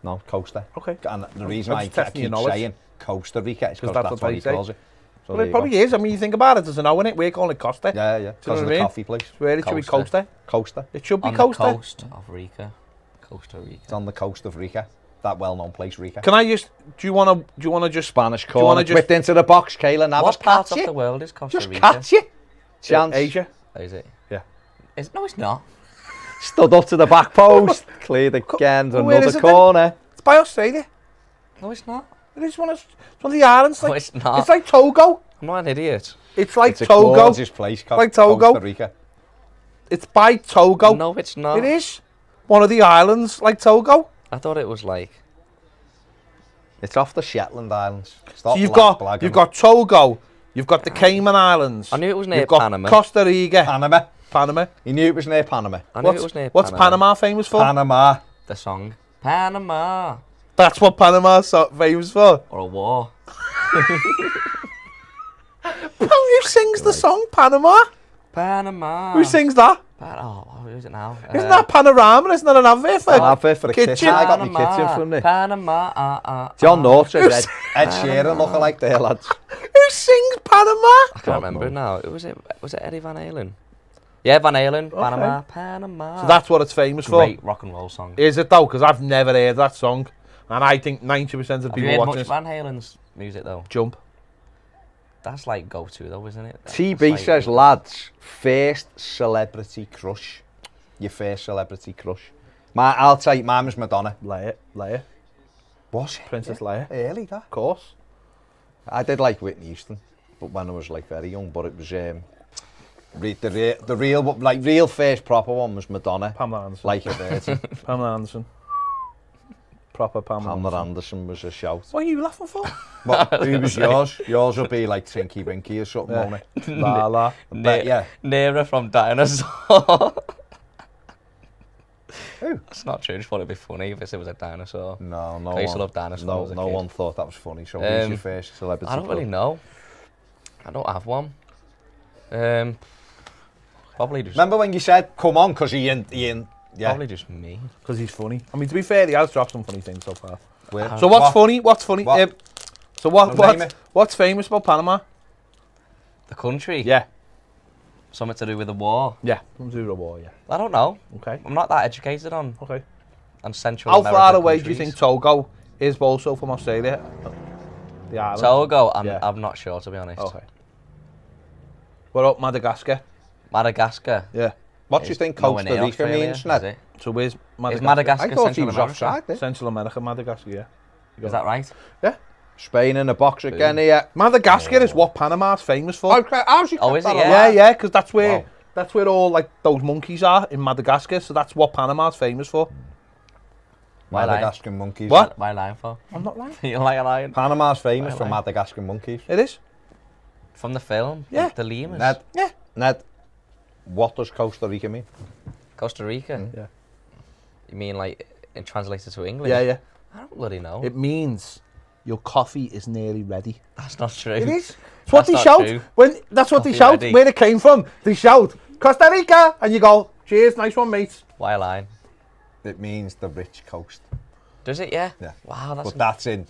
Speaker 2: No, Costa.
Speaker 1: Okay.
Speaker 2: And the reason
Speaker 1: I'm
Speaker 2: I
Speaker 1: just testing your
Speaker 2: keep
Speaker 1: knowledge.
Speaker 2: saying Costa Rica is because
Speaker 1: that's
Speaker 2: that's
Speaker 1: what
Speaker 2: what
Speaker 1: they
Speaker 2: he
Speaker 1: say.
Speaker 2: calls it. So
Speaker 1: Well,
Speaker 2: there
Speaker 1: it
Speaker 2: you
Speaker 1: probably
Speaker 2: go.
Speaker 1: is. I mean, you think about it. There's an O in it. We're calling it Costa.
Speaker 2: Yeah,
Speaker 1: Do
Speaker 2: yeah.
Speaker 1: you know
Speaker 2: Because
Speaker 1: what
Speaker 2: of
Speaker 1: I
Speaker 2: the
Speaker 1: mean?
Speaker 2: coffee place.
Speaker 1: Where it should be
Speaker 4: Costa.
Speaker 1: Costa.
Speaker 2: Costa.
Speaker 1: It should be
Speaker 4: On
Speaker 1: Costa.
Speaker 4: the coast of Rica. Costa Rica.
Speaker 2: It's on the coast of Rica. That well-known place, Rica.
Speaker 1: Can I just? Do you wanna just?
Speaker 2: Spanish
Speaker 1: you wanna
Speaker 2: corner.
Speaker 1: just-
Speaker 2: Whipped into the box. Kayla Navas.
Speaker 4: What part
Speaker 2: Catch
Speaker 4: of
Speaker 2: you.
Speaker 4: the world is Costa
Speaker 2: Just
Speaker 4: Rica?
Speaker 2: catch you. Chance.
Speaker 1: Asia.
Speaker 4: Oh, is it?
Speaker 1: Yeah.
Speaker 4: No, it's not.
Speaker 2: Stood up to the back post. Cleared again.
Speaker 1: Where is
Speaker 2: Another
Speaker 1: it then?
Speaker 2: corner.
Speaker 1: It's by Australia.
Speaker 4: No, it's not.
Speaker 1: It is one of the islands.
Speaker 4: No,
Speaker 1: Like,
Speaker 4: it's not.
Speaker 1: it's like Togo.
Speaker 4: I'm not an idiot.
Speaker 1: It's like
Speaker 2: It's a
Speaker 1: Togo.
Speaker 2: gorgeous place.
Speaker 1: Like Togo.
Speaker 2: Costa Rica.
Speaker 1: It's by Togo.
Speaker 4: No, it's not.
Speaker 1: It is one of the islands, like Togo.
Speaker 4: I thought it was like.
Speaker 2: It's off the Shetland Islands.
Speaker 1: So you've got Togo. You've got the Cayman Islands.
Speaker 4: I knew it was near
Speaker 1: You've got
Speaker 4: Panama.
Speaker 1: Costa Rica.
Speaker 2: Panama.
Speaker 1: Panama.
Speaker 2: He knew it was near Panama.
Speaker 4: I knew it was near
Speaker 1: What's Panama famous for?
Speaker 2: Panama.
Speaker 4: The song. Panama.
Speaker 1: That's what Panama's so famous for.
Speaker 4: Or a war.
Speaker 1: Who sings the song Panama?
Speaker 4: Panama.
Speaker 1: Who sings that?
Speaker 4: Who is it now?
Speaker 1: Isn't that Panorama? Isn't that an advert for?
Speaker 2: I've heard for the kitchen.
Speaker 1: Kitchen.
Speaker 2: I got my kitchen from there.
Speaker 4: Panama.
Speaker 2: John North says Ed Sheeran looking like there, lads.
Speaker 1: Who sings Panama?
Speaker 4: I can't remember it now. Was it Eddie Van Halen? Yeah, Van Halen. Panama. Panama.
Speaker 1: So that's what it's famous
Speaker 4: great rock and roll song.
Speaker 1: for. Is it though? Because I've never heard that song, and I think 90% of
Speaker 4: Have you
Speaker 1: people
Speaker 4: heard
Speaker 1: watching
Speaker 4: much
Speaker 1: this
Speaker 4: Van Halen's music though?
Speaker 1: jump.
Speaker 4: That's like go-to though, isn't it?
Speaker 2: TB
Speaker 4: That's
Speaker 2: says, lads, first celebrity crush. Your first celebrity crush. I'll tell you, mine was Madonna.
Speaker 1: Leia.
Speaker 2: Was it?
Speaker 1: Princess Leia.
Speaker 2: Early, that.
Speaker 1: Of course.
Speaker 2: I did like Whitney Houston, but when I was like very young, but it was The real first proper one was Madonna.
Speaker 1: Pamela Anderson.
Speaker 2: Like a Virgin.
Speaker 1: Pamela Anderson. Proper Pamela
Speaker 2: Pamela Anderson was a shout.
Speaker 1: What are you laughing for?
Speaker 2: What, who was yours? Yours will be like Tinky Winky or something, won't it?
Speaker 1: La la.
Speaker 2: But yeah.
Speaker 4: Nera from Dinosaur.
Speaker 2: Who?
Speaker 4: That's not true. I just thought it'd be funny if it was a dinosaur.
Speaker 2: No,
Speaker 4: I used to love dinosaurs as a
Speaker 2: No
Speaker 4: kid.
Speaker 2: one thought that was funny. So who's
Speaker 4: Um,
Speaker 2: your first celebrity?
Speaker 4: I don't really
Speaker 2: crush?
Speaker 4: know. I don't have one. Probably just.
Speaker 2: Remember when you said, come on, because Ian, yeah.
Speaker 4: Probably just me.
Speaker 1: Because he's funny. I mean, to be fair, he has dropped some funny things so far.
Speaker 2: Where-
Speaker 1: So what's funny? What's funny?
Speaker 2: What?
Speaker 1: So
Speaker 2: Name it.
Speaker 1: what's famous about Panama?
Speaker 4: The country.
Speaker 1: Yeah.
Speaker 4: Something to do with the war.
Speaker 1: Yeah. From Zero War, yeah.
Speaker 4: I don't know.
Speaker 1: Okay.
Speaker 4: I'm not that educated on
Speaker 1: Okay.
Speaker 4: Central
Speaker 1: How
Speaker 4: America
Speaker 1: far away do you
Speaker 4: countries.
Speaker 1: think Togo is also from Australia? The island.
Speaker 4: Togo?
Speaker 1: Yeah.
Speaker 4: I'm not sure, to be honest.
Speaker 1: Okay. What about Madagascar?
Speaker 4: Madagascar.
Speaker 1: Yeah.
Speaker 2: What do you think
Speaker 4: Nowhere
Speaker 2: Costa
Speaker 4: near
Speaker 2: Rica
Speaker 4: Australia,
Speaker 2: means,
Speaker 4: is
Speaker 2: Ned?
Speaker 4: it?
Speaker 1: So where's
Speaker 4: Is
Speaker 1: Madagascar?
Speaker 4: Madagascar
Speaker 2: I thought he
Speaker 4: Central
Speaker 2: was
Speaker 4: America?
Speaker 2: offside there.
Speaker 1: Central America, Madagascar, yeah.
Speaker 4: Is that right?
Speaker 1: Yeah.
Speaker 2: Spain in the box again here.
Speaker 1: Madagascar is what Panama's famous for.
Speaker 2: Okay, how's you
Speaker 4: Oh,
Speaker 2: kept
Speaker 4: is
Speaker 2: that
Speaker 4: it?
Speaker 2: alive?
Speaker 1: Yeah, because that's where
Speaker 2: Wow.
Speaker 1: all like those monkeys are in Madagascar. So that's what Panama's famous for.
Speaker 4: Why lying?
Speaker 2: Madagascar monkeys.
Speaker 1: What?
Speaker 4: Why lying for?
Speaker 1: I'm not lying.
Speaker 4: You like a lion?
Speaker 2: Panama's famous
Speaker 4: Why
Speaker 2: for
Speaker 4: lie?
Speaker 2: Madagascar monkeys.
Speaker 1: It is.
Speaker 4: From the film?
Speaker 1: Yeah.
Speaker 4: The lemurs?
Speaker 2: Ned,
Speaker 1: Yeah.
Speaker 2: Ned, what does Costa Rica mean?
Speaker 4: Costa Rica?
Speaker 1: Yeah.
Speaker 4: You mean like in translated to English?
Speaker 1: Yeah, yeah.
Speaker 4: I don't bloody know.
Speaker 1: It means your coffee is nearly ready.
Speaker 4: That's not true.
Speaker 1: It is. It's what
Speaker 4: That's
Speaker 1: they
Speaker 4: not
Speaker 1: shout
Speaker 4: true.
Speaker 1: when. That's what they
Speaker 4: Coffee
Speaker 1: shout.
Speaker 4: ready.
Speaker 1: Where it came from. They shout Costa Rica, and you go, "Cheers, nice one, mate."
Speaker 4: Why lying?
Speaker 2: It means the rich coast.
Speaker 4: Does it? Yeah.
Speaker 2: Yeah.
Speaker 4: Wow, that's.
Speaker 2: But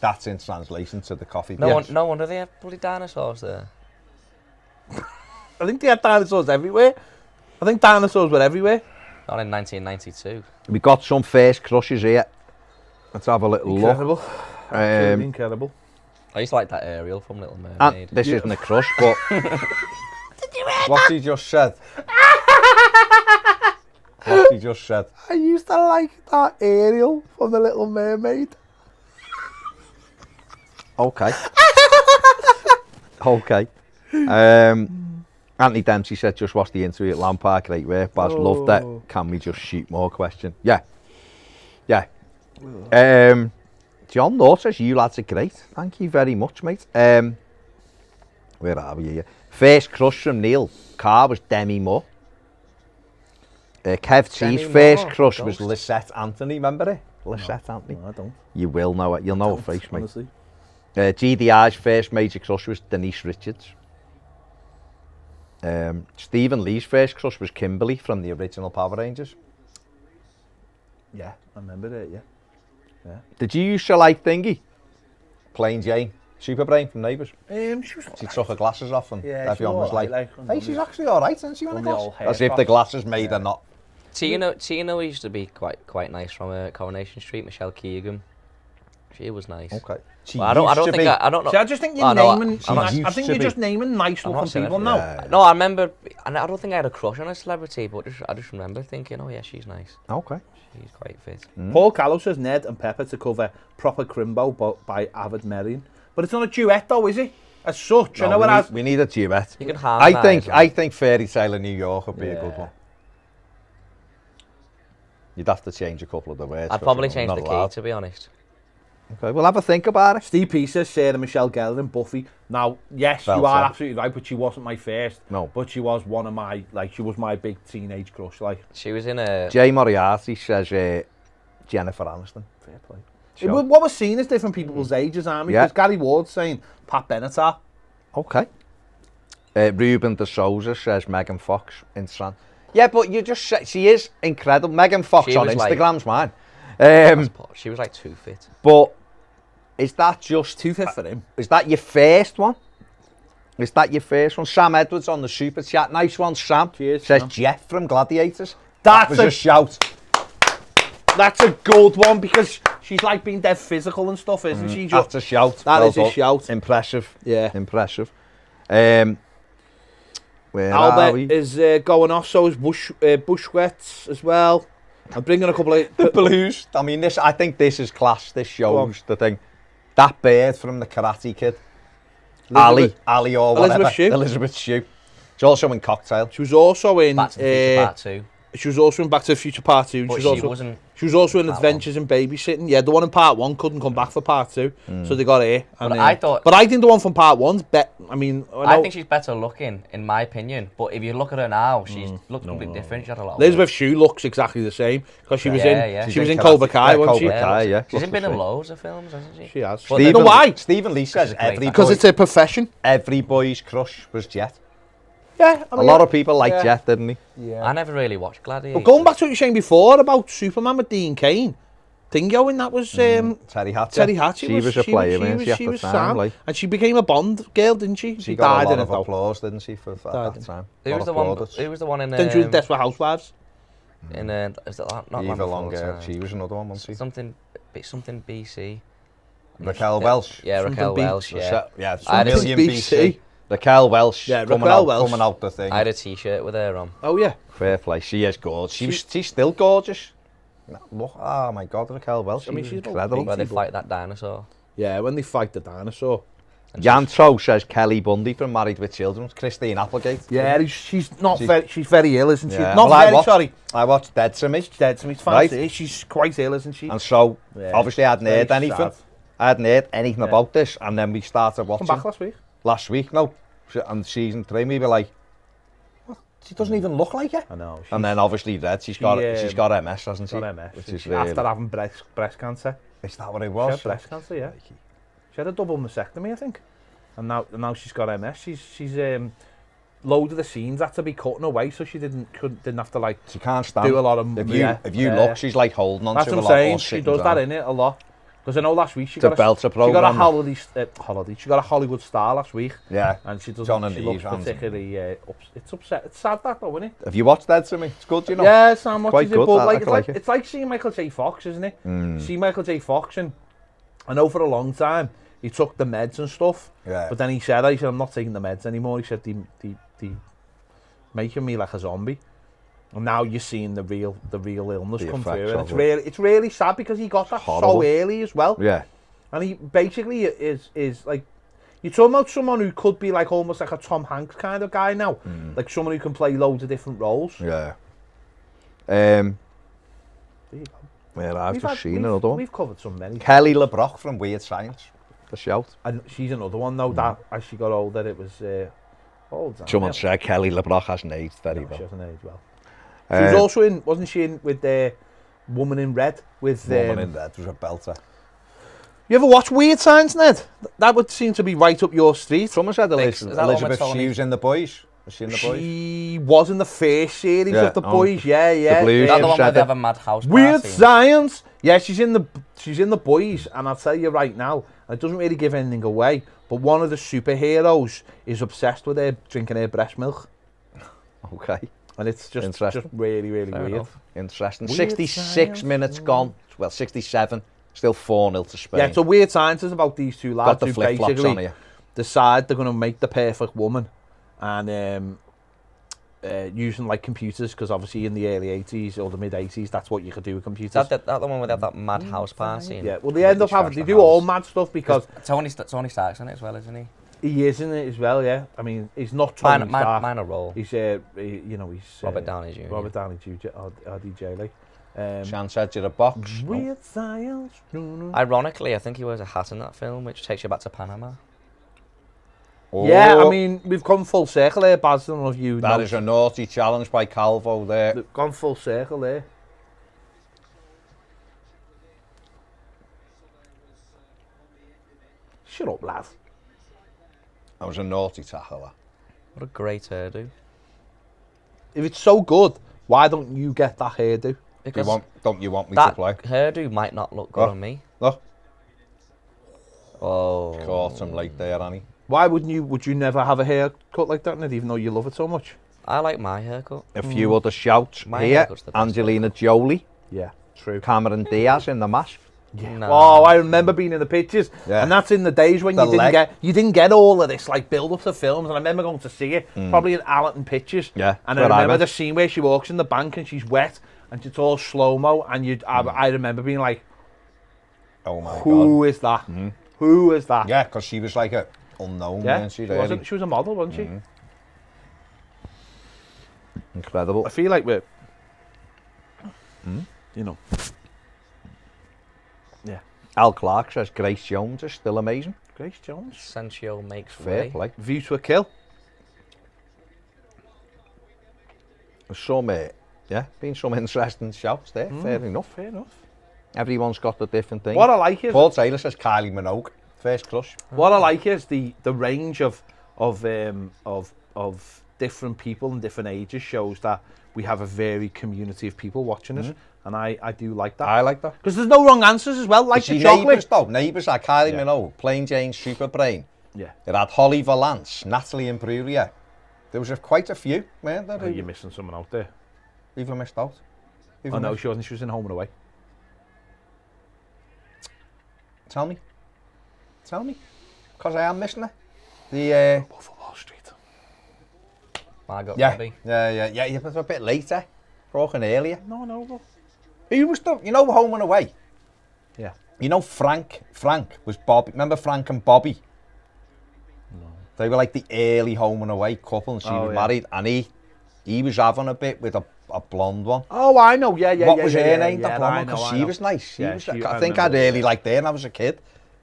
Speaker 2: that's in translation to the coffee.
Speaker 4: No,
Speaker 2: beans.
Speaker 4: no wonder they have bloody dinosaurs there.
Speaker 1: I think they had dinosaurs everywhere. I think dinosaurs were everywhere.
Speaker 4: Not in 1992.
Speaker 2: We got some first crushes here. Let's have a little look.
Speaker 1: Incredible. Absolutely incredible.
Speaker 4: I used to like that Ariel from Little
Speaker 2: And
Speaker 4: Mermaid.
Speaker 2: this isn't a crush, but what he just said. What he just said.
Speaker 1: I used to like that Ariel from The Little Mermaid.
Speaker 2: Okay. Okay. Anthony Dempsey said, just watch the interview at Lampard, great work. Baz, loved it. Can we just shoot more question? Yeah. Yeah. John Law says, you lads are great. Thank you very much, mate. Where are we here? First crush from Neil Carr was Demi Moore. Kev T's
Speaker 4: Demi
Speaker 2: first
Speaker 4: Moore,
Speaker 2: crush was
Speaker 4: Ghost.
Speaker 2: Lisette Anthony, remember it? Lisette Anthony.
Speaker 1: No, I don't.
Speaker 2: You will know it. You'll know her face, mate.
Speaker 1: Honestly.
Speaker 2: GDI's first major crush was Denise Richards. Stephen Lee's first crush was Kimberly from the original Power Rangers.
Speaker 1: Yeah, I remember it. Yeah.
Speaker 2: Did you used to like Thingy? Plain Jane. Superbrain from Neighbours.
Speaker 1: She was.
Speaker 2: She took her glasses off and
Speaker 1: Yeah, she
Speaker 2: everyone
Speaker 1: was
Speaker 2: was like,
Speaker 1: alright,
Speaker 2: hey, she's actually alright, isn't she, on the
Speaker 1: On the
Speaker 2: glass?
Speaker 1: old hair
Speaker 2: As if the
Speaker 1: cross.
Speaker 2: glasses made her not.
Speaker 4: Tina used to be quite nice from Coronation Street. Michelle Keegan. She was nice.
Speaker 2: Okay. She
Speaker 4: Well, I don't
Speaker 2: used to
Speaker 4: think
Speaker 2: be-
Speaker 4: I don't know.
Speaker 1: See, I just think you're
Speaker 4: Oh, no,
Speaker 1: naming.
Speaker 2: I'm not
Speaker 1: I
Speaker 2: used
Speaker 1: think
Speaker 2: to
Speaker 1: you're
Speaker 2: be.
Speaker 1: just naming nice
Speaker 4: I'm
Speaker 1: looking
Speaker 4: not saying
Speaker 1: people
Speaker 4: it.
Speaker 1: now.
Speaker 2: Yeah.
Speaker 4: No, I remember, and I don't think I had a crush on a celebrity, but I just remember thinking, oh yeah, she's nice.
Speaker 2: Okay.
Speaker 4: She's quite fit.
Speaker 1: Paul Callow says Ned and Pepper to cover Proper Crimbo by Avid Merrion. But it's not a duet though, is it? As such, I know it has.
Speaker 2: we need a duet.
Speaker 4: You can harmonise.
Speaker 2: I think Fairy Tale in New York would be a good
Speaker 1: Yeah.
Speaker 2: one. You'd have to change a couple of the words.
Speaker 4: I'd
Speaker 2: 'cause
Speaker 4: probably
Speaker 2: you're
Speaker 4: change
Speaker 2: not
Speaker 4: the key,
Speaker 2: allowed.
Speaker 4: to be honest.
Speaker 2: Okay, we'll have a think about it.
Speaker 1: Steve P says Sarah Michelle Gellar and Buffy. Now, yes,
Speaker 2: Well
Speaker 1: you are
Speaker 2: said.
Speaker 1: absolutely right, but she wasn't my first.
Speaker 2: No.
Speaker 1: But she was one of my, she was my big teenage crush,
Speaker 4: She was in a.
Speaker 2: Jay Moriarty says Jennifer Aniston.
Speaker 1: Fair play.
Speaker 2: Sure.
Speaker 1: What we're seeing is different people's ages, aren't we?
Speaker 2: Yeah.
Speaker 1: Because Gary Ward's saying Pat Benatar.
Speaker 2: Okay. Ruben de Souza says Megan Fox in Strand. Yeah, but you just said she is incredible. Megan Fox
Speaker 4: She
Speaker 2: on
Speaker 4: was like-
Speaker 2: Instagram's mine.
Speaker 4: She was like too fit.
Speaker 2: But is that just
Speaker 1: Too fit for him.
Speaker 2: Is that your first one? Is that your first one? Sam Edwards on the super chat. Nice one, Sam.
Speaker 1: Cheers,
Speaker 2: Says
Speaker 1: Sam.
Speaker 2: Jeff from Gladiators.
Speaker 1: That's
Speaker 2: was
Speaker 1: a-
Speaker 2: a shout.
Speaker 1: That's a good one because she's like being dead physical and stuff, isn't she?
Speaker 2: That's a shout.
Speaker 1: That is a
Speaker 2: done.
Speaker 1: shout.
Speaker 2: Impressive.
Speaker 1: Yeah.
Speaker 2: Impressive. Where are
Speaker 1: Albert
Speaker 2: we?
Speaker 1: is going off, so is Bushwets as well. I'm bringing a couple of...
Speaker 2: The Blues. I mean, I think this is class. This shows the thing. That bird from the Karate Kid. Ali or whatever.
Speaker 1: Elizabeth Shue.
Speaker 2: Elizabeth Shue. She's also in Cocktail.
Speaker 1: She was also in.
Speaker 4: Back to the Future Part 2.
Speaker 1: She was also in Back to the Future Part 2.
Speaker 4: But
Speaker 1: She was also in
Speaker 4: Part
Speaker 1: Adventures in Babysitting. Yeah, the one in Part 1 couldn't come back for Part 2, so they got her.
Speaker 4: But I thought-
Speaker 1: But I think the one from Part 1's better. I mean,
Speaker 4: I think she's better looking, in my opinion. But if you look at her now, she's looks completely different. She had a lot of
Speaker 1: Elizabeth Shue looks exactly the same because she was
Speaker 4: Yeah,
Speaker 1: in.
Speaker 4: yeah.
Speaker 1: She was in Cobra Kai, wasn't she?
Speaker 2: Cobra Kai, yeah.
Speaker 4: She's
Speaker 2: Looks
Speaker 4: been
Speaker 2: the
Speaker 4: in
Speaker 2: same.
Speaker 4: loads of films, hasn't she?
Speaker 1: She has.
Speaker 4: But
Speaker 1: You
Speaker 4: then-
Speaker 1: know why?
Speaker 2: Stephen Lee says
Speaker 4: She's a great actor.
Speaker 1: Because it's a profession.
Speaker 2: every boy's crush was Jet.
Speaker 1: Yeah, I
Speaker 2: A
Speaker 1: mean,
Speaker 2: lot of people like
Speaker 1: yeah.
Speaker 2: Jet, didn't he?
Speaker 1: Yeah.
Speaker 4: I never really watched Gladiator.
Speaker 1: But going back to what you were saying before about Superman with Dean Cain, Dingo, and that was
Speaker 2: Terry Hatcher.
Speaker 1: Terry Hatcher.
Speaker 2: She was a player, man. She
Speaker 1: was
Speaker 2: time,
Speaker 1: Sam,
Speaker 2: like.
Speaker 1: and she became a Bond girl, didn't she?
Speaker 2: She got a lot
Speaker 1: in
Speaker 2: of
Speaker 1: it, though.
Speaker 2: applause, didn't she, for
Speaker 1: Died
Speaker 2: that
Speaker 1: in-
Speaker 2: time?
Speaker 4: Who was the one? Who was the one in?
Speaker 1: Then she was in Desperate Housewives.
Speaker 4: In is that not
Speaker 2: Eva
Speaker 4: Land Before
Speaker 2: Longoria,
Speaker 4: Time?
Speaker 2: she was another one, wasn't she?
Speaker 4: Something BC.
Speaker 2: Raquel Welch.
Speaker 4: Yeah,
Speaker 1: Something
Speaker 4: Raquel
Speaker 1: B-
Speaker 4: Welch. Yeah.
Speaker 2: Yeah,
Speaker 4: I had a
Speaker 2: million
Speaker 1: BC.
Speaker 2: BC. Raquel Welch.
Speaker 1: Yeah,
Speaker 2: coming
Speaker 1: Raquel
Speaker 2: out,
Speaker 1: Welch.
Speaker 2: Coming out the thing.
Speaker 4: I had a T-shirt with her on.
Speaker 1: Oh yeah.
Speaker 2: Fair play. She is gorgeous. She's still gorgeous. Look, oh my God, Raquel Welch.
Speaker 1: I mean, she's
Speaker 2: incredible.
Speaker 4: Where they fight that dinosaur.
Speaker 1: Yeah, when they fight the dinosaur.
Speaker 4: And
Speaker 2: Yanto says Kelly Bundy from Married with Children. Christine Applegate.
Speaker 1: Yeah, she's not
Speaker 2: She's-
Speaker 1: very. She's very ill, isn't she?
Speaker 2: Yeah.
Speaker 1: Not
Speaker 2: Well,
Speaker 1: very. Sorry,
Speaker 2: I watched Dead to Me.
Speaker 1: dead to me. It's
Speaker 2: Right.
Speaker 1: fancy. She's quite ill, isn't she?
Speaker 2: And so,
Speaker 1: Yeah,
Speaker 2: obviously, I hadn't
Speaker 1: very
Speaker 2: heard anything.
Speaker 1: sad.
Speaker 2: I hadn't heard anything
Speaker 1: Yeah.
Speaker 2: about this. And then we started
Speaker 1: Come
Speaker 2: watching
Speaker 1: back last week.
Speaker 2: last week. No. And season 3, we were like, what? She doesn't even look like it.
Speaker 1: I know.
Speaker 2: And then obviously Red, she's got MS, hasn't she?
Speaker 1: got MS.
Speaker 2: Which is
Speaker 1: She-
Speaker 2: really,
Speaker 1: after having breast cancer.
Speaker 2: is that what it
Speaker 1: She
Speaker 2: was?
Speaker 1: had breast cancer, yeah. She had a double mastectomy, I think. And now she's got MS. She's loads of the scenes had to be cutting away, so she didn't have to like
Speaker 2: She can't stand.
Speaker 1: do a lot of.
Speaker 2: If you
Speaker 1: yeah.
Speaker 2: look, she's like holding on
Speaker 1: That's
Speaker 2: to
Speaker 1: what
Speaker 2: a
Speaker 1: I'm
Speaker 2: lot.
Speaker 1: saying.
Speaker 2: or
Speaker 1: She
Speaker 2: sitting
Speaker 1: does
Speaker 2: down.
Speaker 1: that in it a lot. Because I know last week she
Speaker 2: To
Speaker 1: got
Speaker 2: belt a
Speaker 1: she got a
Speaker 2: programme.
Speaker 1: holiday. She got a Hollywood star last week,
Speaker 2: Yeah.
Speaker 1: and she doesn't.
Speaker 2: John and
Speaker 1: She looks
Speaker 2: Eve, and-
Speaker 1: particularly. It's upset. It's sad that though, isn't it?
Speaker 2: Have you watched Dead to Me? It's good, you know.
Speaker 1: Yeah, Sam watches
Speaker 2: quite
Speaker 1: it,
Speaker 2: good,
Speaker 1: but
Speaker 2: that,
Speaker 1: like,
Speaker 2: I
Speaker 1: it's
Speaker 2: like
Speaker 1: like
Speaker 2: it.
Speaker 1: it's like seeing Michael J. Fox, isn't it?
Speaker 2: Mm.
Speaker 1: See Michael J. Fox, and I know for a long time he took the meds and stuff,
Speaker 2: Yeah.
Speaker 1: but then he said I'm not taking the meds anymore. He said they making me like a zombie. And now you're seeing the real illness
Speaker 2: The
Speaker 1: come through,
Speaker 2: effects
Speaker 1: and
Speaker 2: of it.
Speaker 1: it's really sad because he got that
Speaker 2: Horrible.
Speaker 1: so early as well.
Speaker 2: Yeah.
Speaker 1: And he basically is like, you're talking about someone who could be like almost like a Tom Hanks kind of guy now, like someone who can play loads of different roles.
Speaker 2: Yeah.
Speaker 1: There you go.
Speaker 2: Well, I've
Speaker 1: We've
Speaker 2: just
Speaker 1: had-
Speaker 2: seen
Speaker 1: we've-
Speaker 2: another one.
Speaker 1: We've covered so many.
Speaker 2: Kelly LeBrock from Weird Science. The shout.
Speaker 1: And she's another one though that as she got older, it was old.
Speaker 2: Someone said Kelly LeBrock hasn't aged very
Speaker 1: She
Speaker 2: well.
Speaker 1: hasn't aged well. She was also in, wasn't she in with the Woman in Red with
Speaker 2: Woman in Red was a belter.
Speaker 1: You ever watch Weird Science, Ned? That would seem to be right up your street.
Speaker 2: Someone said
Speaker 4: Is that the one with
Speaker 2: Elizabeth
Speaker 4: Tony?
Speaker 2: Hughes in The Boys. Was she in The Boys?
Speaker 1: She was in the first series
Speaker 2: Yeah,
Speaker 1: of The
Speaker 2: oh,
Speaker 1: Boys, yeah.
Speaker 2: Blues.
Speaker 4: Is that the one where
Speaker 2: said
Speaker 4: they
Speaker 2: that-
Speaker 4: have a mad house
Speaker 1: Weird
Speaker 4: party?
Speaker 1: Science. Yeah, she's in the Boys, and I'll tell you right now, it doesn't really give anything away, but one of the superheroes is obsessed with her drinking her breast milk,
Speaker 2: Okay.
Speaker 1: and it's just
Speaker 2: Interesting.
Speaker 1: really
Speaker 4: Fair
Speaker 1: weird.
Speaker 4: enough.
Speaker 2: Interesting.
Speaker 1: Weird
Speaker 2: 66
Speaker 1: Science.
Speaker 2: minutes gone. Well, 67. Still 4-0 to Spain.
Speaker 1: Yeah, it's a Weird Science is about these two
Speaker 2: Got
Speaker 1: lads
Speaker 2: the
Speaker 1: who
Speaker 2: flip-flops on
Speaker 1: basically
Speaker 2: here.
Speaker 1: decide they're going to make the perfect woman, and using like computers, because obviously in the early 80s or the mid 80s, that's what you could do with computers.
Speaker 4: Is that the one where they have that mad house party?
Speaker 1: Yeah, well they end up having, they
Speaker 2: the
Speaker 1: do all
Speaker 2: house.
Speaker 1: mad stuff because
Speaker 4: Tony Stark's in it as well, isn't he?
Speaker 1: he is in it as well, yeah. I mean, he's not Tony Stark.
Speaker 4: Minor role.
Speaker 1: He's, you know, he's...
Speaker 4: Robert Downey Jr.
Speaker 1: Robert Downey Jr., RDJ, like.
Speaker 2: Shan said you're a box.
Speaker 1: Weird Science.
Speaker 4: Ironically, I think he wears a hat in that film, which takes you back to Panama.
Speaker 2: Oh,
Speaker 1: Yeah, I mean, we've gone full circle there, Baz. I don't know if you
Speaker 2: that
Speaker 1: know.
Speaker 2: is a naughty challenge by Calvo there.
Speaker 1: We've gone full circle there. Shut up, lad.
Speaker 2: That was a naughty tackle. That.
Speaker 4: What a great hairdo.
Speaker 1: If it's so good, why don't you get that hairdo?
Speaker 4: Because
Speaker 2: Don't you want me to
Speaker 4: that
Speaker 2: play?
Speaker 4: hairdo might not look good
Speaker 2: What?
Speaker 4: on me.
Speaker 2: Look,
Speaker 4: Oh.
Speaker 2: caught him late there, Annie.
Speaker 1: Why wouldn't you? Would you never have a haircut like that, Ned, even though you love it so much?
Speaker 4: I like my haircut.
Speaker 2: A few other shouts
Speaker 4: My
Speaker 2: here.
Speaker 4: haircut's the best
Speaker 2: Angelina Jolie,
Speaker 1: Yeah, true.
Speaker 2: Cameron Diaz in The Mask.
Speaker 4: No.
Speaker 1: Oh, I remember being in the pictures,
Speaker 2: Yeah.
Speaker 1: and that's in the days when
Speaker 2: The
Speaker 1: you
Speaker 2: leg.
Speaker 1: didn't get all of this like build up to films. And I remember going to see it, probably in Allerton Pictures.
Speaker 2: Yeah,
Speaker 1: and
Speaker 2: that's
Speaker 1: I
Speaker 2: where I
Speaker 1: remember
Speaker 2: went.
Speaker 1: the scene where she walks in the bank and she's wet and it's all slow mo, and I remember being like,
Speaker 2: Oh my god.
Speaker 1: "Who is that? Who is that?"
Speaker 2: Yeah, because she was like a unknown,
Speaker 1: Yeah,
Speaker 2: wasn't she?
Speaker 1: she
Speaker 2: Really?
Speaker 1: was a model, wasn't she?
Speaker 2: Incredible.
Speaker 1: I feel like we're, you know, yeah.
Speaker 2: Al Clark says Grace Jones is still amazing.
Speaker 1: Grace Jones.
Speaker 4: Sancho makes
Speaker 2: Fair
Speaker 4: way.
Speaker 2: play.
Speaker 1: View to a kill.
Speaker 2: There's some, been some interesting shouts there. Fair enough.
Speaker 1: Fair enough.
Speaker 2: Everyone's got a different thing.
Speaker 1: What I like is
Speaker 2: Paul Taylor says Kylie Minogue, first crush.
Speaker 1: what I like is the range of different people and different ages shows that we have a varied community of people watching us, and I do like that.
Speaker 2: I like that.
Speaker 1: Because there's no wrong answers as well, like
Speaker 2: See,
Speaker 1: the chocolate.
Speaker 2: Neighbours though, Neighbours like Kylie
Speaker 1: Yeah.
Speaker 2: Minogue, Plain Jane Superbrain.
Speaker 1: Yeah.
Speaker 2: It had Holly Valance, Natalie Imbruglia. There was quite a few, man. That
Speaker 1: You're missing someone out there.
Speaker 2: even missed out.
Speaker 1: Oh no, she wasn't. She was in Home and Away.
Speaker 2: Tell me. Because I am missing it. The
Speaker 1: Wolf of Wall Street.
Speaker 4: Margot
Speaker 2: yeah,
Speaker 4: Robbie.
Speaker 2: yeah. It was a bit later, broken earlier.
Speaker 1: No.
Speaker 2: Who was the? You know, Home and Away.
Speaker 1: Yeah.
Speaker 2: You know, Frank was Bobby. Remember Frank and Bobby?
Speaker 1: No.
Speaker 2: They were like the early Home and Away couple, and she was
Speaker 1: yeah.
Speaker 2: married, and he was having a bit with a blonde one.
Speaker 1: Oh, I know. Yeah.
Speaker 2: What was her name?
Speaker 1: Yeah,
Speaker 2: The blonde one, because she was nice.
Speaker 1: Yeah,
Speaker 2: Was,
Speaker 1: she-
Speaker 2: I
Speaker 1: I
Speaker 2: think I
Speaker 1: remember,
Speaker 2: really
Speaker 1: yeah.
Speaker 2: liked her when I was a kid.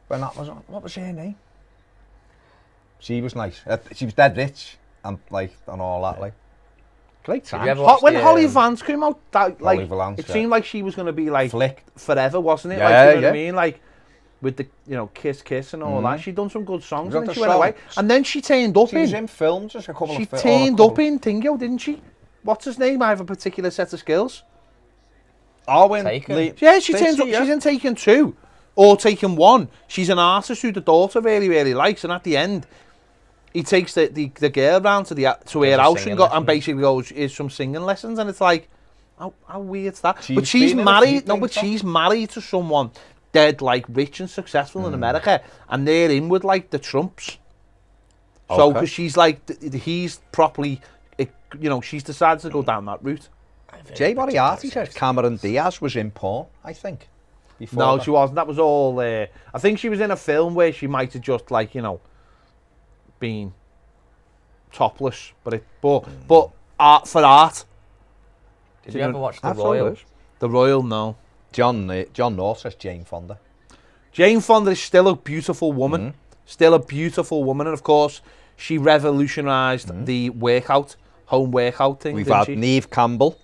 Speaker 2: When that was on. What was her name? She was nice. She was dead rich and all that. Like, great
Speaker 4: Did
Speaker 2: time.
Speaker 4: you ever watch
Speaker 1: When
Speaker 4: the,
Speaker 1: Holly Vance came out, that like
Speaker 2: Valance,
Speaker 1: it
Speaker 2: yeah.
Speaker 1: seemed like she was going to be like
Speaker 2: Flicked.
Speaker 1: forever, wasn't it?
Speaker 2: Yeah,
Speaker 1: like, you know what I
Speaker 2: yeah.
Speaker 1: mean? Like with the Kiss Kiss and all that. She done some good songs,
Speaker 2: Got
Speaker 1: and then
Speaker 2: the
Speaker 1: she went away.
Speaker 2: songs.
Speaker 1: And then she turned up
Speaker 2: She was
Speaker 1: in.
Speaker 2: in films, just a couple
Speaker 1: She
Speaker 2: of films.
Speaker 1: turned up in Tingo, didn't she? What's his name? I have a particular set of skills.
Speaker 2: Arwen.
Speaker 4: Taken.
Speaker 1: Yeah, she
Speaker 2: Did
Speaker 1: turns
Speaker 2: she?
Speaker 1: up.
Speaker 2: Yeah.
Speaker 1: She's in Taken 2 or Taken 1. She's an artist who the daughter really likes, and at the end, he takes the girl round to her
Speaker 4: some
Speaker 1: house
Speaker 4: singing
Speaker 1: and basically goes, "Here's some singing lessons," and it's like, how weird's that?
Speaker 2: She's
Speaker 1: but she's
Speaker 2: been in a few
Speaker 1: married. No,
Speaker 2: things,
Speaker 1: but
Speaker 2: though.
Speaker 1: she's married to someone dead, like rich and successful in America, and they're in with like the Trumps. So,
Speaker 2: Okay.
Speaker 1: because she's like, he's properly, she's decided to go down that route.
Speaker 2: Jay Moriarty says Cameron Diaz was in porn, I think. Before
Speaker 1: No,
Speaker 2: that.
Speaker 1: she wasn't. That was all. I think she was in a film where she might have just been topless, but art for art.
Speaker 4: Did you ever watch The
Speaker 2: That's all it
Speaker 4: Royal?
Speaker 2: is.
Speaker 1: The Royal, no.
Speaker 2: John North says Jane Fonda.
Speaker 1: Jane Fonda is still a beautiful woman. Still a beautiful woman, and of course, she revolutionised the home workout thing.
Speaker 2: We've
Speaker 1: didn't
Speaker 2: had
Speaker 1: she?
Speaker 2: Neve Campbell,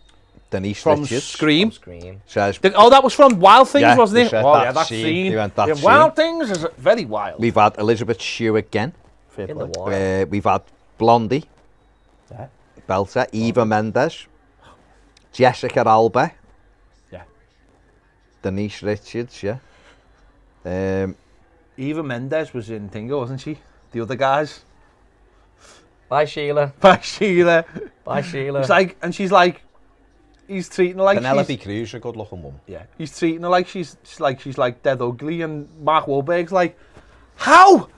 Speaker 2: Denise
Speaker 1: From
Speaker 2: Richards.
Speaker 1: Scream.
Speaker 4: Scream.
Speaker 2: Says
Speaker 1: That was from Wild Things,
Speaker 2: Yeah,
Speaker 1: wasn't
Speaker 2: they
Speaker 1: it?
Speaker 2: said
Speaker 1: Oh
Speaker 2: that
Speaker 1: yeah, that
Speaker 2: scene.
Speaker 1: scene.
Speaker 2: They went that
Speaker 1: Yeah,
Speaker 2: scene.
Speaker 1: Wild Things is very wild.
Speaker 2: we've had Elizabeth Shue again.
Speaker 1: Fair
Speaker 4: In the
Speaker 1: play.
Speaker 4: water.
Speaker 2: We've had Blondie,
Speaker 1: Yeah.
Speaker 2: Belter, Eva Mendes, Jessica Alba,
Speaker 1: Yeah.
Speaker 2: Denise Richards, yeah.
Speaker 1: Eva Mendes was in Tingo, wasn't she? The other guys.
Speaker 4: Bye, Sheila.
Speaker 1: By Sheila.
Speaker 4: Bye, Sheila.
Speaker 1: It's like, and she's like, he's treating her like
Speaker 2: Penelope Cruz, a good looking woman.
Speaker 1: yeah, he's treating her like she's dead ugly, and Mark Wahlberg's like, how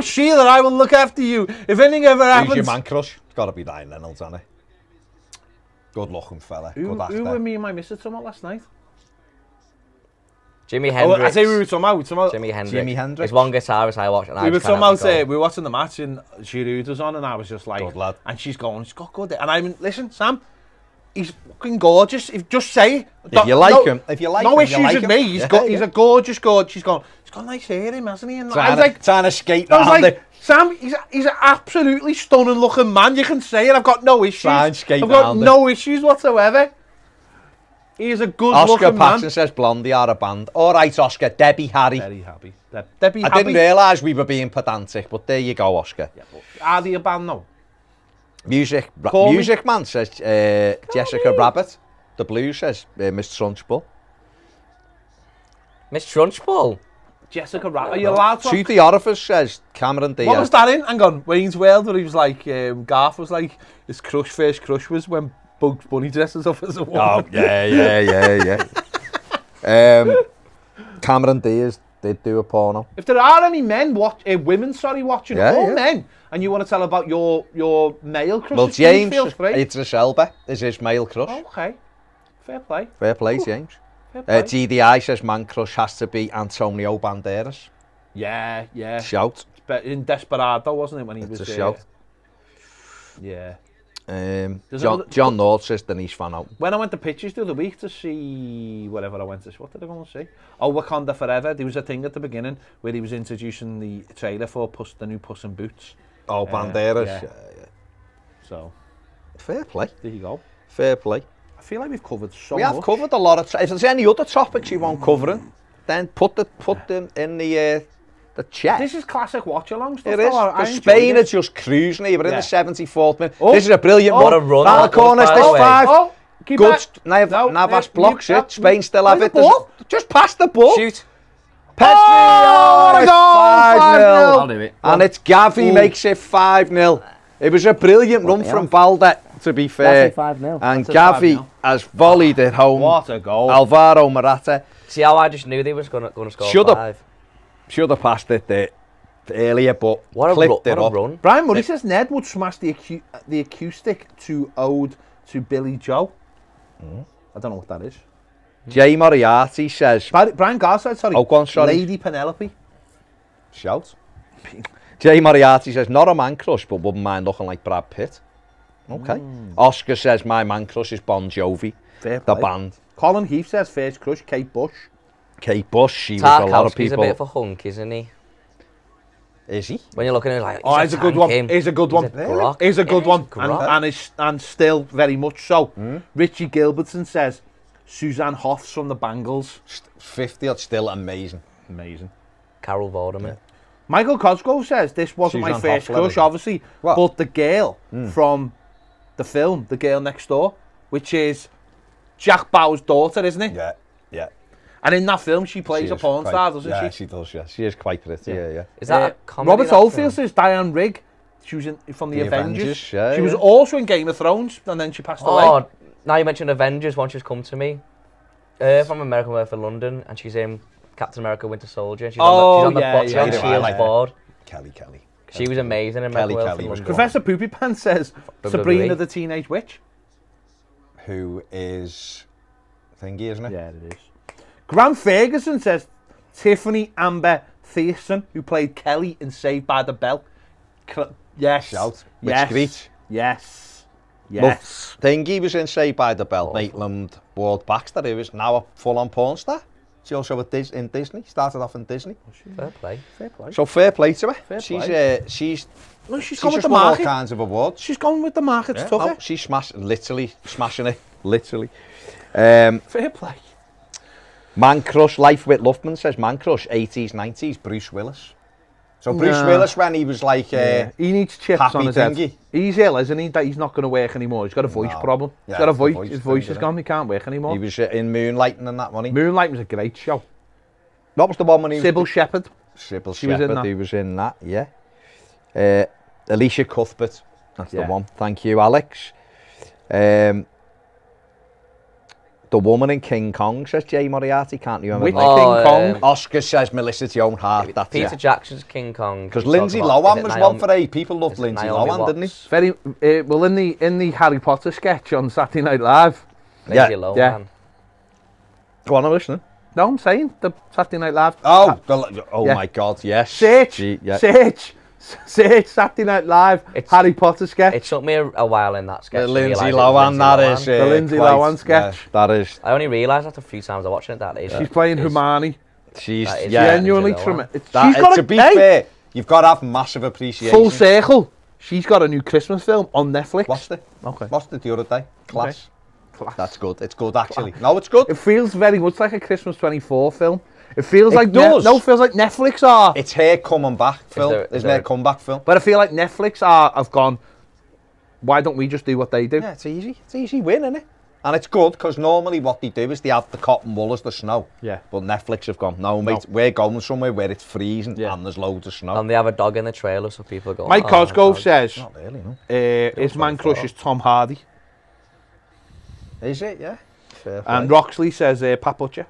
Speaker 1: Sheila, I will look after you if anything ever happens.
Speaker 2: Who's your man crush? It's got to be Ryan Reynolds, hasn't it? Good looking fella, good actor.
Speaker 1: Who were me and my missus talking about last night?
Speaker 4: Jimi
Speaker 1: Oh,
Speaker 4: Hendrix.
Speaker 1: I say we were talking about.
Speaker 4: Jimi Hendrix.
Speaker 2: Jimi Hendrix.
Speaker 4: His one guitarist I watched, and I
Speaker 1: We were
Speaker 4: just can't
Speaker 1: talking
Speaker 4: have
Speaker 1: about,
Speaker 4: a go.
Speaker 1: we were watching the match and Giroud was on, and I was just like,
Speaker 2: Good lad.
Speaker 1: and she's got good. And I mean, listen, Sam, he's fucking gorgeous. Just say it.
Speaker 2: If you like him, if you like
Speaker 1: no
Speaker 2: him, you
Speaker 1: issues
Speaker 2: like
Speaker 1: with
Speaker 2: him.
Speaker 1: me. He's
Speaker 2: Yeah,
Speaker 1: got, he's
Speaker 2: yeah.
Speaker 1: a gorgeous. She's got nice hair, him, hasn't he? And I
Speaker 2: Trying,
Speaker 1: was like,
Speaker 2: trying to skate
Speaker 1: I was
Speaker 2: round
Speaker 1: like,
Speaker 2: it.
Speaker 1: Sam, he's an absolutely stunning looking man. You can say it. I've got no issues.
Speaker 2: Try and skate
Speaker 1: I've got
Speaker 2: round
Speaker 1: no issues whatsoever. He's a good
Speaker 2: Oscar
Speaker 1: looking man.
Speaker 2: Patton says Blondie are a band. All right, Oscar. Debbie Harry.
Speaker 1: Very happy. Debbie
Speaker 2: I didn't realise we were being pedantic, but there you go, Oscar.
Speaker 1: Yeah, but are they a band now?
Speaker 2: Music
Speaker 1: Call me.
Speaker 2: Man says Jessica Rabbit. The Blues says Miss Trunchbull.
Speaker 4: Miss Trunchbull.
Speaker 1: Jessica Rabbit. Are you allowed to?
Speaker 2: Shoot the Orifice says Cameron Diaz.
Speaker 1: What was that in? Hang on, Wayne's World, where he was like, Garth was like, his first crush was when Bugs Bunny dresses up as a woman.
Speaker 2: Oh, yeah. Cameron Diaz did do a porno.
Speaker 1: If there are any women watching,
Speaker 2: Yeah,
Speaker 1: all
Speaker 2: yeah.
Speaker 1: men, and you want to tell about your male crushes,
Speaker 2: Well,
Speaker 1: please
Speaker 2: James
Speaker 1: feel free.
Speaker 2: Idris Elba is his male crush.
Speaker 1: Oh, okay, fair play.
Speaker 2: Fair play, James.
Speaker 1: Fair play.
Speaker 2: GDI says man crush has to be Antonio Banderas.
Speaker 1: Yeah.
Speaker 2: Shout.
Speaker 1: But in Desperado, wasn't it, when he
Speaker 2: It's
Speaker 1: was
Speaker 2: a shout.
Speaker 1: Yeah. There's another-
Speaker 2: John North says Denise Van Houten.
Speaker 1: When I went to Pictures the other week to see whatever I went to see, what did I go and see? Oh, Wakanda Forever. There was a thing at the beginning where he was introducing the trailer for the new Puss in Boots.
Speaker 2: Oh, Banderas.
Speaker 1: yeah.
Speaker 2: Yeah.
Speaker 1: So,
Speaker 2: Fair play.
Speaker 1: there you go.
Speaker 2: Fair play.
Speaker 1: I feel like we've covered so
Speaker 2: We
Speaker 1: much.
Speaker 2: have covered a lot of. If there's any other topics you want covering, then put them in the chat.
Speaker 1: This is classic watch-along stuff.
Speaker 2: It is.
Speaker 1: though. I
Speaker 2: Because
Speaker 1: enjoyed
Speaker 2: Spain
Speaker 1: it.
Speaker 2: are just cruising here. We're in
Speaker 1: Yeah.
Speaker 2: the 74th minute.
Speaker 1: Oh.
Speaker 2: This is a brilliant
Speaker 1: Oh.
Speaker 2: one.
Speaker 4: What a run
Speaker 2: Down
Speaker 4: that
Speaker 2: the corners,
Speaker 4: was, by
Speaker 2: this
Speaker 4: the way.
Speaker 2: 5.
Speaker 1: Oh, keep
Speaker 2: Good.
Speaker 1: it. No,
Speaker 2: Navas
Speaker 1: yeah,
Speaker 2: blocks
Speaker 1: yeah,
Speaker 2: it. Spain still have
Speaker 1: where's
Speaker 2: it.
Speaker 1: the ball?
Speaker 2: Just pass the ball.
Speaker 4: Shoot.
Speaker 2: Petri,
Speaker 1: Oh, what a
Speaker 2: it's
Speaker 1: goal,
Speaker 2: 5-0.
Speaker 1: 5-0.
Speaker 3: I'll do it.
Speaker 2: And it's Gavi
Speaker 1: Ooh.
Speaker 2: makes it 5-0. It was a brilliant run from Balde, to be fair.
Speaker 4: 5-0.
Speaker 2: And
Speaker 1: That's a
Speaker 2: Gavi
Speaker 1: 5-0.
Speaker 2: has volleyed it home.
Speaker 1: What a goal.
Speaker 2: Alvaro Morata
Speaker 4: See how I just knew they was going to score
Speaker 2: Should have.
Speaker 4: 5.
Speaker 2: should have passed it there earlier, but
Speaker 4: What a,
Speaker 2: clipped it
Speaker 4: what a
Speaker 2: up.
Speaker 4: run.
Speaker 1: Brian Murray says Ned would smash the acoustic to Ode to Billy Joe. I don't know what that is.
Speaker 2: Jay Moriarty says,
Speaker 1: Brian Gar said, sorry.
Speaker 2: Oh, go on, sorry.
Speaker 1: Lady Penelope.
Speaker 2: shout. Jay Moriarty says, not a man crush, but wouldn't mind looking like Brad Pitt. Okay. Oscar says, my man crush is Bon Jovi,
Speaker 1: Fair
Speaker 2: the
Speaker 1: play.
Speaker 2: band.
Speaker 1: Colin Heath says, first crush, Kate Bush.
Speaker 2: Kate Bush, she was a lot of
Speaker 4: Tarkowski's a
Speaker 2: people.
Speaker 4: bit of a hunk, isn't he?
Speaker 2: Is he?
Speaker 4: When you're looking at it like,
Speaker 1: Oh, he's a good one. He's a good one.
Speaker 4: He's a grok.
Speaker 1: He's a good
Speaker 4: Yeah,
Speaker 1: one.
Speaker 4: he's a grok.
Speaker 1: And still very much so. Richie Gilbertson says, Suzanne Hoffs from the Bangles.
Speaker 2: 50 odd, still amazing.
Speaker 1: Amazing.
Speaker 4: Carol Vorderman.
Speaker 1: Michael Cosgrove says, this wasn't my
Speaker 2: Suzanne
Speaker 1: first
Speaker 2: Hoff level.
Speaker 1: crush, obviously,
Speaker 2: What?
Speaker 1: but the girl from the film, The Girl Next Door, which is Jack Bauer's daughter, isn't it?
Speaker 2: Yeah, yeah.
Speaker 1: And in that film, she plays
Speaker 2: She
Speaker 1: a
Speaker 2: is
Speaker 1: porn
Speaker 2: quite-
Speaker 1: star, doesn't
Speaker 2: yeah,
Speaker 1: she?
Speaker 2: she does, yeah. She is quite pretty, yeah.
Speaker 4: Is that a comedy?
Speaker 1: Robert
Speaker 4: that
Speaker 1: Oldfield
Speaker 4: film?
Speaker 1: says Diane Rigg. She was from the
Speaker 2: The
Speaker 1: Avengers.
Speaker 2: Avengers, yeah,
Speaker 1: she was
Speaker 2: yeah.
Speaker 1: also in Game of Thrones, and then she passed away.
Speaker 4: Oh, now you mentioned Avengers, won't you just come to me? From American Way for London, and she's in Captain America Winter Soldier. And she's on the,
Speaker 1: yeah,
Speaker 4: she's
Speaker 1: yeah.
Speaker 4: on
Speaker 2: I
Speaker 4: Shield's
Speaker 2: like
Speaker 4: board.
Speaker 2: Kelly.
Speaker 4: She was amazing in
Speaker 2: Kelly
Speaker 4: American Way
Speaker 2: Kelly
Speaker 4: for
Speaker 2: was
Speaker 4: London.
Speaker 2: good.
Speaker 1: Professor Poopy Pants says
Speaker 4: WWE.
Speaker 1: Sabrina the Teenage Witch.
Speaker 2: Who is thingy, isn't it?
Speaker 1: Yeah, it is. Graham Ferguson says Tiffany Amber Thiessen, who played Kelly in Saved by the Bell. Yes.
Speaker 2: Shout. Which
Speaker 1: Yes.
Speaker 2: Screech.
Speaker 1: Yes. Yes.
Speaker 2: Thingy was in Saved by the Bell. Maitland Ward Baxter, who is now a full-on porn star. She also in Disney. Started off in Disney.
Speaker 4: Fair play.
Speaker 1: Fair play.
Speaker 2: So fair play to her.
Speaker 1: Fair
Speaker 2: she's
Speaker 1: play.
Speaker 2: she's
Speaker 1: No, she's
Speaker 2: she's
Speaker 1: gone with
Speaker 2: just
Speaker 1: the
Speaker 2: won all
Speaker 1: market.
Speaker 2: kinds of awards.
Speaker 1: She's gone with the market
Speaker 2: Yeah.
Speaker 1: stuff.
Speaker 2: No, she's literally smashing it. Literally.
Speaker 1: Fair play.
Speaker 2: Man crush, Life with Luffman says man crush, 80s, 90s, Bruce Willis. So Bruce
Speaker 1: Nah.
Speaker 2: Willis when he was like,
Speaker 1: He needs chips
Speaker 2: Happy
Speaker 1: on his head.
Speaker 2: thingy.
Speaker 1: He's ill, isn't he? That he's not going to work anymore. He's got a voice
Speaker 2: No.
Speaker 1: problem.
Speaker 2: Yeah,
Speaker 1: He's got a
Speaker 2: it's the
Speaker 1: voice.
Speaker 2: voice
Speaker 1: His
Speaker 2: thing,
Speaker 1: voice is
Speaker 2: isn't
Speaker 1: gone. He can't work anymore.
Speaker 2: he was in Moonlighting and that money.
Speaker 1: Moonlight was a great show.
Speaker 2: What was the one when he
Speaker 1: Sybil
Speaker 2: was...
Speaker 1: Shepherd.
Speaker 2: Sybil
Speaker 1: She was in
Speaker 2: Shepherd,
Speaker 1: that.
Speaker 2: he was in that, yeah. Alicia Cuthbert, that's
Speaker 1: Yeah.
Speaker 2: the one. Thank you, Alex. The woman in King Kong, says Jay Moriarty, can't you remember?
Speaker 1: Which
Speaker 2: Like,
Speaker 1: King Kong?
Speaker 2: Oscar says Melissa Joan Hart, that's
Speaker 4: Peter
Speaker 2: it.
Speaker 4: Jackson's King Kong.
Speaker 2: Because
Speaker 4: We talk
Speaker 2: Lindsay
Speaker 4: about-
Speaker 2: Lohan
Speaker 4: is it
Speaker 2: was
Speaker 4: Naomi-
Speaker 2: one for eight. People loved
Speaker 4: is it
Speaker 2: Lindsay
Speaker 4: Naomi
Speaker 2: Lohan, didn't
Speaker 4: Watts?
Speaker 2: he?
Speaker 1: Very well in the Harry Potter sketch on Saturday Night Live.
Speaker 4: Lindsay
Speaker 2: Yeah.
Speaker 4: Lohan.
Speaker 1: Yeah.
Speaker 2: Go on, I'm listening.
Speaker 1: No, I'm saying the Saturday Night Live.
Speaker 2: Oh,
Speaker 1: Yeah.
Speaker 2: my God, yes.
Speaker 1: Search,
Speaker 2: Gee, yeah.
Speaker 1: search Saturday Night Live
Speaker 4: It's-
Speaker 1: Harry Potter sketch.
Speaker 4: It took me a while in that sketch.
Speaker 2: The
Speaker 4: to
Speaker 2: Lindsay
Speaker 4: realise it was
Speaker 2: Lohan,
Speaker 4: Lindsay
Speaker 2: that
Speaker 4: Lohan.
Speaker 2: is...
Speaker 1: The Lindsay
Speaker 2: quite-
Speaker 1: Lohan sketch.
Speaker 2: Yeah, that is...
Speaker 4: I only realised after a few times I watched it that is.
Speaker 1: She's playing Hermione.
Speaker 2: She's...
Speaker 4: That is
Speaker 2: Yeah,
Speaker 1: Genuinely
Speaker 4: Lindsay Lohan.
Speaker 1: tremendous.
Speaker 2: that,
Speaker 1: She's got
Speaker 2: to
Speaker 1: a
Speaker 2: be
Speaker 1: hey,
Speaker 2: fair, you've got to have massive appreciation.
Speaker 1: full circle. She's got a new Christmas film on Netflix.
Speaker 2: Watched it.
Speaker 1: Okay.
Speaker 2: Watched it the other day. Class.
Speaker 1: Class.
Speaker 2: That's good. It's good, actually. No, it's good.
Speaker 1: It feels very much like a Christmas 24 film. It feels
Speaker 2: It
Speaker 1: like
Speaker 2: does.
Speaker 1: it feels like Netflix are.
Speaker 2: It's her coming back film.
Speaker 4: there- is
Speaker 2: Isn't
Speaker 4: there-
Speaker 2: it a comeback film?
Speaker 1: But I feel like Netflix have gone. Why don't we just do what they do?
Speaker 2: Yeah, it's easy. It's easy win, isn't it? And it's good because normally what they do is they have the cotton wool as the snow.
Speaker 1: Yeah.
Speaker 2: But Netflix have gone, no, mate, we're going somewhere where it's freezing
Speaker 1: Yeah.
Speaker 2: and there's loads of snow.
Speaker 4: And they have a dog in the trailer, so people go.
Speaker 1: Mike
Speaker 4: "Oh,
Speaker 1: Cosgrove
Speaker 4: dog."
Speaker 1: says
Speaker 2: Not really, no.
Speaker 1: his man crush is Tom Hardy,
Speaker 2: Is it? Yeah. Fair
Speaker 1: and
Speaker 2: play.
Speaker 1: Roxley says Pat Butcher.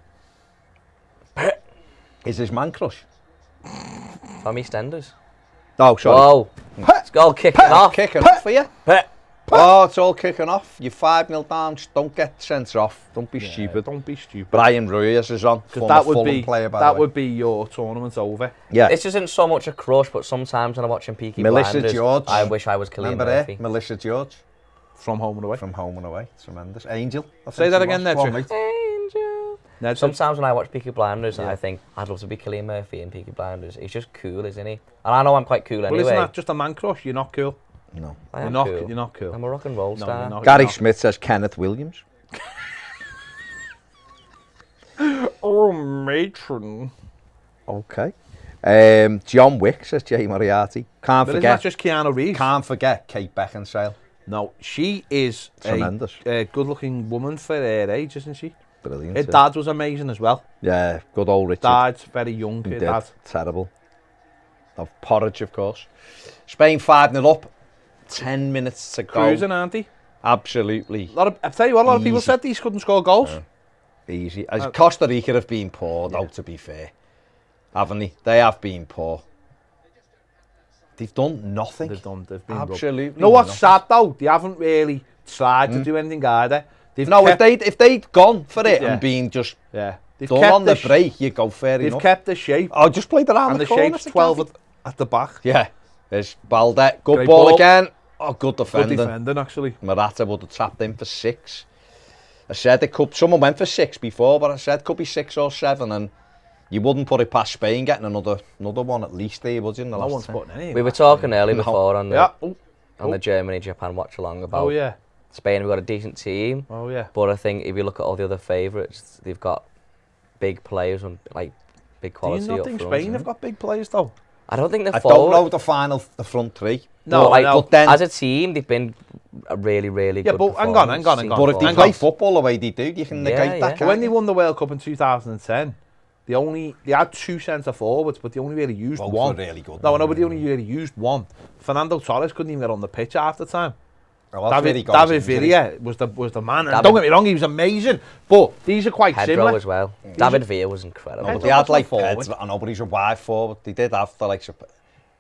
Speaker 2: Is his man crush?
Speaker 4: Tommy Stenders.
Speaker 2: Oh, sorry.
Speaker 4: Whoa. It's all kicking off.
Speaker 2: Kicking off for you. Oh, it's all kicking off. You're 5-0 down. Just don't get sent off. Don't be stupid.
Speaker 1: Don't be stupid.
Speaker 2: Brian Ruiz is on.
Speaker 1: Because
Speaker 2: Former
Speaker 1: that would
Speaker 2: Fulham
Speaker 1: be
Speaker 2: player, by
Speaker 1: that
Speaker 2: the way.
Speaker 1: would be your tournament over.
Speaker 2: Yeah.
Speaker 4: This isn't so much a crush, but sometimes when I'm watching Peaky
Speaker 2: Melissa
Speaker 4: Blinders,
Speaker 2: George.
Speaker 4: I wish I was Cillian
Speaker 2: Remember her?
Speaker 4: Murphy.
Speaker 2: Melissa George.
Speaker 1: From Home and Away.
Speaker 2: From Home and Away. Tremendous. Angel. I
Speaker 1: Say
Speaker 2: think
Speaker 1: that
Speaker 2: she
Speaker 1: again,
Speaker 2: was. Go on,
Speaker 1: Nedra.
Speaker 2: mate.
Speaker 1: Nedra.
Speaker 4: Sometimes when I watch Peaky Blinders,
Speaker 1: Yeah.
Speaker 4: I think I'd love to be Cillian Murphy in Peaky Blinders. He's just cool, isn't he? And I know I'm quite cool
Speaker 1: Well,
Speaker 4: anyway.
Speaker 1: isn't that just a man crush? You're not cool.
Speaker 2: No.
Speaker 4: I
Speaker 1: You're
Speaker 4: am
Speaker 1: not.
Speaker 4: cool.
Speaker 1: You're not cool.
Speaker 4: I'm a rock and roll
Speaker 1: No,
Speaker 4: star.
Speaker 1: you're not.
Speaker 2: Gary
Speaker 1: You're not.
Speaker 2: Smith says Kenneth Williams.
Speaker 1: Oh, matron.
Speaker 2: Okay. John Wick says Jay Moriarty. Can't
Speaker 1: But isn't that
Speaker 2: forget.
Speaker 1: just Keanu Reeves?
Speaker 2: Can't forget Kate Beckinsale.
Speaker 1: No, she is
Speaker 2: Tremendous.
Speaker 1: a good-looking woman for her age, isn't she?
Speaker 2: Brilliant.
Speaker 1: Her dad was amazing as well.
Speaker 2: Yeah, good old Richard.
Speaker 1: Died very young,
Speaker 2: He
Speaker 1: her
Speaker 2: did.
Speaker 1: dad.
Speaker 2: Terrible. Of porridge, of course. Spain 5-0 up. 10 minutes to go.
Speaker 1: Cruising, aren't he?
Speaker 2: Absolutely
Speaker 1: I tell you what, a lot of people
Speaker 2: Easy.
Speaker 1: said these couldn't score goals.
Speaker 2: easy. As Costa Rica have been poor, though, to be fair. Haven't they? They have been poor. They've done nothing.
Speaker 1: They've been
Speaker 2: Absolutely.
Speaker 1: You know what's
Speaker 2: nothing.
Speaker 1: sad though? They haven't really tried to do anything either. They've
Speaker 2: No,
Speaker 1: kept,
Speaker 2: if they'd gone for it
Speaker 1: Yeah.
Speaker 2: and been just
Speaker 1: they've
Speaker 2: done
Speaker 1: kept
Speaker 2: on the
Speaker 1: sh-
Speaker 2: break, you go fair
Speaker 1: They've
Speaker 2: enough.
Speaker 1: kept the shape,
Speaker 2: Oh, just played around
Speaker 1: and
Speaker 2: the
Speaker 1: the
Speaker 2: corner.
Speaker 1: shape's 12 at the back.
Speaker 2: Yeah. There's Balde. Good
Speaker 1: Great
Speaker 2: ball
Speaker 1: ball.
Speaker 2: again. Oh, good
Speaker 1: Good
Speaker 2: defending.
Speaker 1: defending, actually.
Speaker 2: Murata would have tapped in for 6. I said it could. Someone went for 6 before, but I said it could be 6 or 7, and you wouldn't put it past Spain getting another one at least there, would you? In the
Speaker 1: No
Speaker 2: last
Speaker 1: one's
Speaker 2: 10?
Speaker 1: putting any.
Speaker 4: We were talking early
Speaker 2: No.
Speaker 4: before on the
Speaker 1: Yeah.
Speaker 4: on the Germany-Japan watch-along about
Speaker 1: Oh yeah.
Speaker 4: Spain have got a decent team,
Speaker 1: Oh yeah.
Speaker 4: but I think if you look at all the other favourites, they've got big players and like big
Speaker 1: Do
Speaker 4: quality
Speaker 1: you not
Speaker 4: up
Speaker 1: think
Speaker 4: front.
Speaker 1: Spain have got big players though?
Speaker 4: I don't think they're
Speaker 2: I
Speaker 4: forward.
Speaker 2: don't know the front three.
Speaker 1: No,
Speaker 4: but, like,
Speaker 1: I know.
Speaker 2: but then,
Speaker 4: as a team, they've been a really, really
Speaker 1: Yeah,
Speaker 4: good
Speaker 1: but hang on,
Speaker 4: performance.
Speaker 1: hang on.
Speaker 2: but if they
Speaker 1: hang
Speaker 2: play
Speaker 1: on.
Speaker 2: football the way they do, you can
Speaker 4: Yeah,
Speaker 2: negate
Speaker 4: yeah.
Speaker 2: that.
Speaker 1: When they won the World Cup in 2010, they had 2 centre forwards, but they only really used
Speaker 2: Both
Speaker 1: one.
Speaker 2: were really good.
Speaker 1: No, I know, but they only really used one. Fernando Torres couldn't even get on the pitch half the time.
Speaker 2: Well, that's where he
Speaker 1: David
Speaker 2: goes injury.
Speaker 1: Villa was the man. And
Speaker 4: David-
Speaker 1: don't get me wrong, he was amazing. But these are quite
Speaker 4: Pedro
Speaker 1: similar.
Speaker 4: as well. David Villa was incredible.
Speaker 2: No, but
Speaker 1: Pedro
Speaker 2: they had
Speaker 1: was
Speaker 2: like
Speaker 1: forward.
Speaker 2: Pedro, I know, but he's a wide forward. They did have the likes of.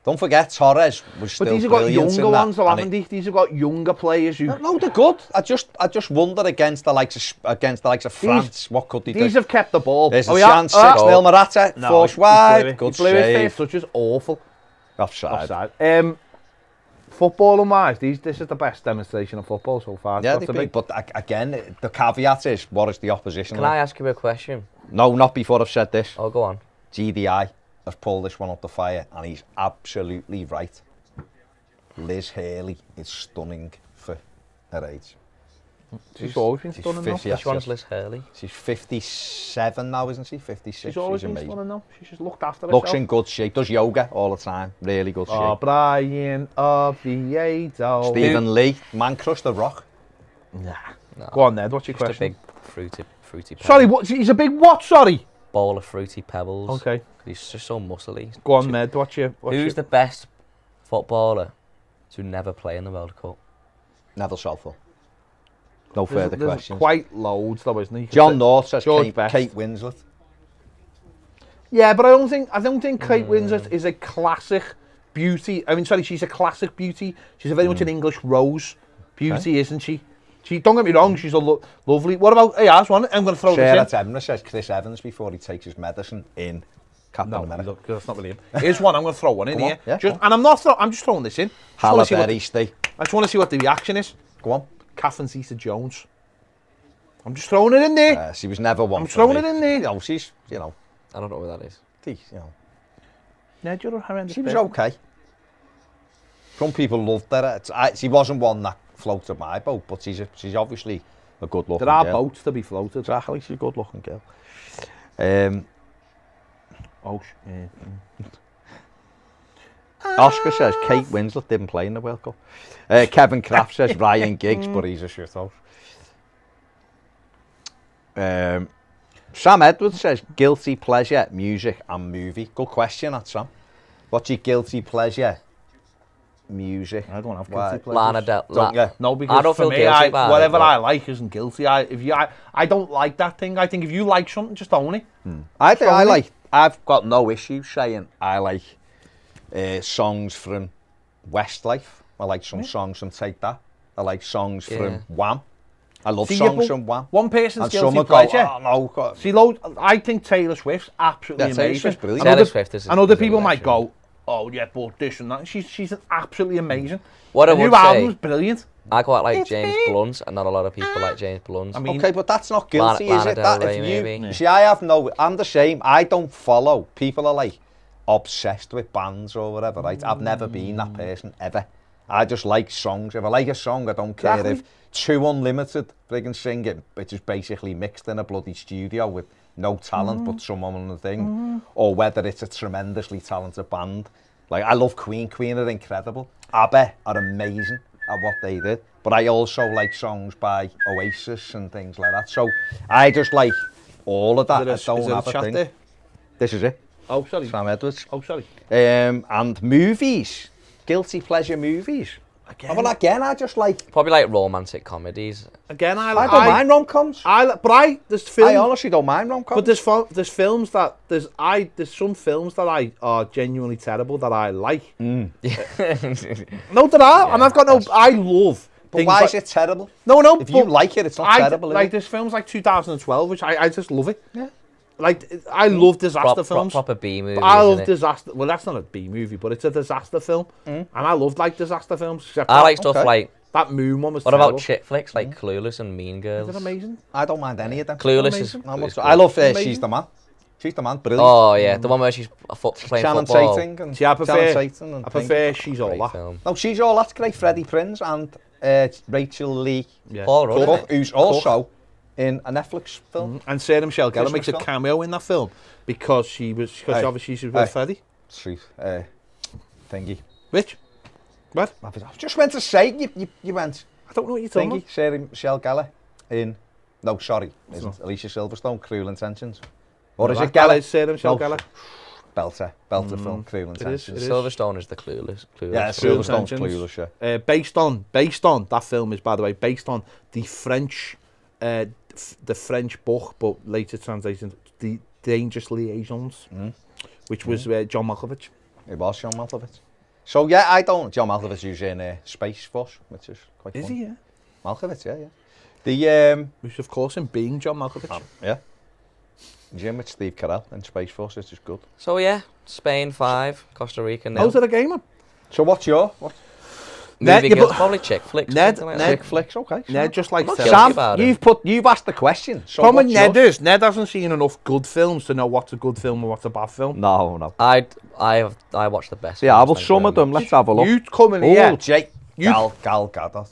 Speaker 2: Don't forget, Torres was still
Speaker 1: But these have got
Speaker 2: brilliant
Speaker 1: younger
Speaker 2: in that,
Speaker 1: ones, though,
Speaker 2: and
Speaker 1: haven't they? These have got younger players who.
Speaker 2: No, they're good. I just wonder against the likes of France, what could they do?
Speaker 1: These have kept the ball.
Speaker 2: There's a
Speaker 1: yeah.
Speaker 2: chance. 6-0 Morata, force wide, good
Speaker 1: He blew his
Speaker 2: save.
Speaker 1: first touch is awful.
Speaker 2: Offside.
Speaker 1: Offside. Footballing wise, this is the best demonstration of football so far. It's
Speaker 2: Yeah,
Speaker 1: got
Speaker 2: they
Speaker 1: to
Speaker 2: be.
Speaker 1: be.
Speaker 2: But again, the caveat is, what is the opposition
Speaker 4: Can
Speaker 2: like?
Speaker 4: I ask you a question?
Speaker 2: No, not before I've said this.
Speaker 4: Oh, go on.
Speaker 2: GDI has pulled this one up the fire, and he's absolutely right. Liz Haley is stunning for her age.
Speaker 1: She's always been
Speaker 2: she's
Speaker 1: stunning, though.
Speaker 2: 50,
Speaker 4: Which one's
Speaker 2: yes.
Speaker 4: Liz Hurley?
Speaker 2: She's 57 now, isn't she? 56.
Speaker 1: She's always been
Speaker 2: amazing.
Speaker 1: stunning, though. She's just looked after herself.
Speaker 2: Looks in good shape. Does yoga all the time. Really good
Speaker 1: Oh,
Speaker 2: shape.
Speaker 1: Brian Oviedo.
Speaker 2: Stephen Lee, man crushed the rock.
Speaker 1: Nah.
Speaker 4: No,
Speaker 1: Go on, Ned. What's your
Speaker 4: just a
Speaker 1: question?
Speaker 4: big fruity pebble.
Speaker 1: Sorry, what? He's a big what? Sorry.
Speaker 4: Bowl of fruity pebbles.
Speaker 1: Okay.
Speaker 4: He's just so muscly.
Speaker 1: Go on, Ned. What's your?
Speaker 4: Who's the best footballer to never play in the World Cup?
Speaker 2: Neville Southall. No further
Speaker 1: There's
Speaker 2: questions.
Speaker 1: quite loads, though, isn't he?
Speaker 2: John North says
Speaker 1: George Best.
Speaker 2: Kate Winslet.
Speaker 1: Yeah, but I don't think Kate Winslet is a classic beauty. I mean, sorry, she's a classic beauty. She's a very much an English rose beauty, isn't she? She, don't get me wrong, she's a lovely. What about? Hey, last one. I'm going to throw
Speaker 2: Sarah
Speaker 1: this in.
Speaker 2: Temner says Chris Evans before he takes his medicine in Captain
Speaker 1: No,
Speaker 2: America.
Speaker 1: look, that's not really him. Here's one. I'm going to throw one in
Speaker 2: Come on,
Speaker 1: here.
Speaker 2: yeah,
Speaker 1: Just,
Speaker 2: go on.
Speaker 1: and I'm just throwing this in.
Speaker 2: Halle
Speaker 1: I
Speaker 2: Berry, Steve.
Speaker 1: just want to see what the reaction is.
Speaker 2: Go on.
Speaker 1: Catherine Zeta-Jones. I'm just throwing it in there.
Speaker 2: She was never one
Speaker 1: I'm
Speaker 2: for
Speaker 1: throwing
Speaker 2: me.
Speaker 1: it in there.
Speaker 2: No, she's,
Speaker 4: I don't know what that is.
Speaker 1: Ned, you're a horrendous
Speaker 2: she was
Speaker 1: person.
Speaker 2: okay. Some people loved her. She wasn't one that floated my boat, but she's obviously a good looking
Speaker 1: There are
Speaker 2: girl.
Speaker 1: boats to be floated.
Speaker 2: Exactly, she's a good looking girl. Oscar says Kate Winslet didn't play in the World Cup. Kevin Kraft says Ryan Giggs, but he's a shithouse. Sam Edwards says guilty pleasure, music and movie. Good question, that's Sam. What's your guilty pleasure? Music.
Speaker 1: I don't have
Speaker 2: Why?
Speaker 1: guilty pleasures.
Speaker 4: Lana Del
Speaker 2: Don't you?
Speaker 1: No, because
Speaker 4: I don't
Speaker 1: for
Speaker 4: feel
Speaker 1: me,
Speaker 4: guilty about it,
Speaker 1: whatever
Speaker 4: but-
Speaker 1: I like isn't guilty. I don't like that thing. I think if you like something, just own it.
Speaker 2: I think I
Speaker 1: Sorry?
Speaker 2: like. I've got no issue saying I like songs from Westlife. I like some songs from Take That. I like songs from Wham. I love
Speaker 1: See,
Speaker 2: songs
Speaker 1: but
Speaker 2: from Wham.
Speaker 1: One person's
Speaker 2: And
Speaker 1: guilty
Speaker 2: some go,
Speaker 1: pleasure.
Speaker 2: oh no, God.
Speaker 1: See, I think Taylor Swift's absolutely
Speaker 2: Yeah, Taylor
Speaker 1: amazing.
Speaker 2: Swift's brilliant.
Speaker 1: And
Speaker 4: Taylor
Speaker 1: other-
Speaker 4: Swift is a-
Speaker 1: And other
Speaker 4: is a
Speaker 1: people might
Speaker 4: legend.
Speaker 1: go, oh yeah, but this and that. She's absolutely amazing.
Speaker 4: What I
Speaker 1: The
Speaker 4: would
Speaker 1: new
Speaker 4: say,
Speaker 1: album's brilliant.
Speaker 4: I quite like James Blunt, and not a lot of people like James Blunt.
Speaker 1: I mean,
Speaker 2: Okay, but that's not guilty, is
Speaker 4: Lana
Speaker 2: it?
Speaker 4: Del
Speaker 2: That
Speaker 4: Rey,
Speaker 2: if you
Speaker 4: maybe.
Speaker 2: see, I'm the same. I don't follow. People are like obsessed with bands or whatever, right? I've never been that person ever. I just like songs. If I like a song, I don't care if Two Unlimited friggin' sing it, which is basically mixed in a bloody studio with no talent but someone on the thing, or whether it's a tremendously talented band. Like, I love Queen. Queen are incredible. ABBA are amazing at what they did. But I also like songs by Oasis and things like that. So I just like all of that. I don't have a thing.
Speaker 1: there?
Speaker 2: This is it.
Speaker 1: Oh, sorry.
Speaker 2: Sam Edwards.
Speaker 1: Oh, sorry.
Speaker 2: And movies. Guilty pleasure movies. Well, again, I just like...
Speaker 4: Probably like romantic comedies.
Speaker 1: Again, I
Speaker 2: I don't mind rom-coms.
Speaker 1: There's films.
Speaker 2: I honestly don't mind rom-coms.
Speaker 1: But there's films that there's some films that I are genuinely terrible that I like. No, there are, and I've got no. I love.
Speaker 2: But why is it terrible?
Speaker 1: No,
Speaker 2: If you like it, it's not terrible.
Speaker 1: Like there's films like 2012, which I just love it. Yeah. Like I love disaster films.
Speaker 4: Proper B movies.
Speaker 1: I love disaster. Well, that's not a B movie, but it's a disaster film, and I love like disaster films.
Speaker 4: I like stuff like
Speaker 1: that Moon one was.
Speaker 4: What
Speaker 1: terrible.
Speaker 4: about chick flicks like Clueless and Mean Girls?
Speaker 1: Is it amazing?
Speaker 2: I don't mind any of them.
Speaker 4: Clueless is.
Speaker 2: I love She's the Man. She's the Man, brilliant.
Speaker 4: Oh yeah, the one where she's playing
Speaker 2: Shannon
Speaker 4: football.
Speaker 2: Tatum and
Speaker 1: See, I prefer.
Speaker 2: Shannon Tatum and
Speaker 1: I prefer She's All
Speaker 4: Great
Speaker 1: That.
Speaker 4: film.
Speaker 2: No, She's All That's great. Freddie Prinze and Rachel Lee
Speaker 1: Yeah.
Speaker 4: Paul Rudd.
Speaker 2: Cook, who's also in a Netflix film.
Speaker 1: And Sarah Michelle Gellar
Speaker 2: Christmas
Speaker 1: makes a
Speaker 2: film.
Speaker 1: cameo in that film because obviously she was with Freddie.
Speaker 2: Sweet. Thingy.
Speaker 1: Which? What?
Speaker 2: I just went to say you went.
Speaker 1: I don't know what you're talking
Speaker 2: Thingy.
Speaker 1: about.
Speaker 2: Sarah Michelle Gellar in. No, sorry, isn't Alicia Silverstone. Cruel Intentions. Or is it
Speaker 1: That
Speaker 2: Gellar?
Speaker 1: is Sarah Michelle
Speaker 2: No.
Speaker 1: Gellar.
Speaker 2: Belter film. Cruel Intentions.
Speaker 1: It is.
Speaker 4: Silverstone is the Clueless.
Speaker 2: Yeah,
Speaker 1: Cruel
Speaker 2: Silverstone's
Speaker 1: Intentions.
Speaker 2: Clueless. Yeah.
Speaker 1: Based on that film is, by the way, based on the French book, but later translated the Dangerous Liaisons, which was John Malkovich.
Speaker 2: It was John Malkovich. So yeah, John Malkovich is in Space Force, which is quite fun.
Speaker 1: Is he? Yeah.
Speaker 2: Malkovich, yeah. The
Speaker 1: Which of course in being John Malkovich.
Speaker 2: yeah. Jim with Steve Carell in Space Force, which is good.
Speaker 4: So yeah, Spain 5, Costa Rica 0.
Speaker 1: How's it a game?
Speaker 2: So what's your
Speaker 1: Ned,
Speaker 4: Movie
Speaker 1: yeah,
Speaker 4: Guild,
Speaker 1: but-
Speaker 4: probably chick flicks.
Speaker 1: Ned,
Speaker 4: something like
Speaker 1: Ned-
Speaker 2: Chick flicks? Okay.
Speaker 1: Ned just likes
Speaker 4: guilty
Speaker 1: telling.
Speaker 4: about it.
Speaker 2: You've asked the question. So
Speaker 1: Problem with
Speaker 2: what's
Speaker 1: Ned
Speaker 2: yours?
Speaker 1: is Ned hasn't seen enough good films to know what's a good film and what's a bad film.
Speaker 2: No.
Speaker 4: I watch the best.
Speaker 2: Yeah, I will
Speaker 4: films, thank you
Speaker 2: some
Speaker 4: very
Speaker 2: of them.
Speaker 4: much.
Speaker 2: Let's have a look.
Speaker 1: You come in
Speaker 2: Oh,
Speaker 1: here.
Speaker 2: Jake.
Speaker 1: You-
Speaker 2: Gal Gadot.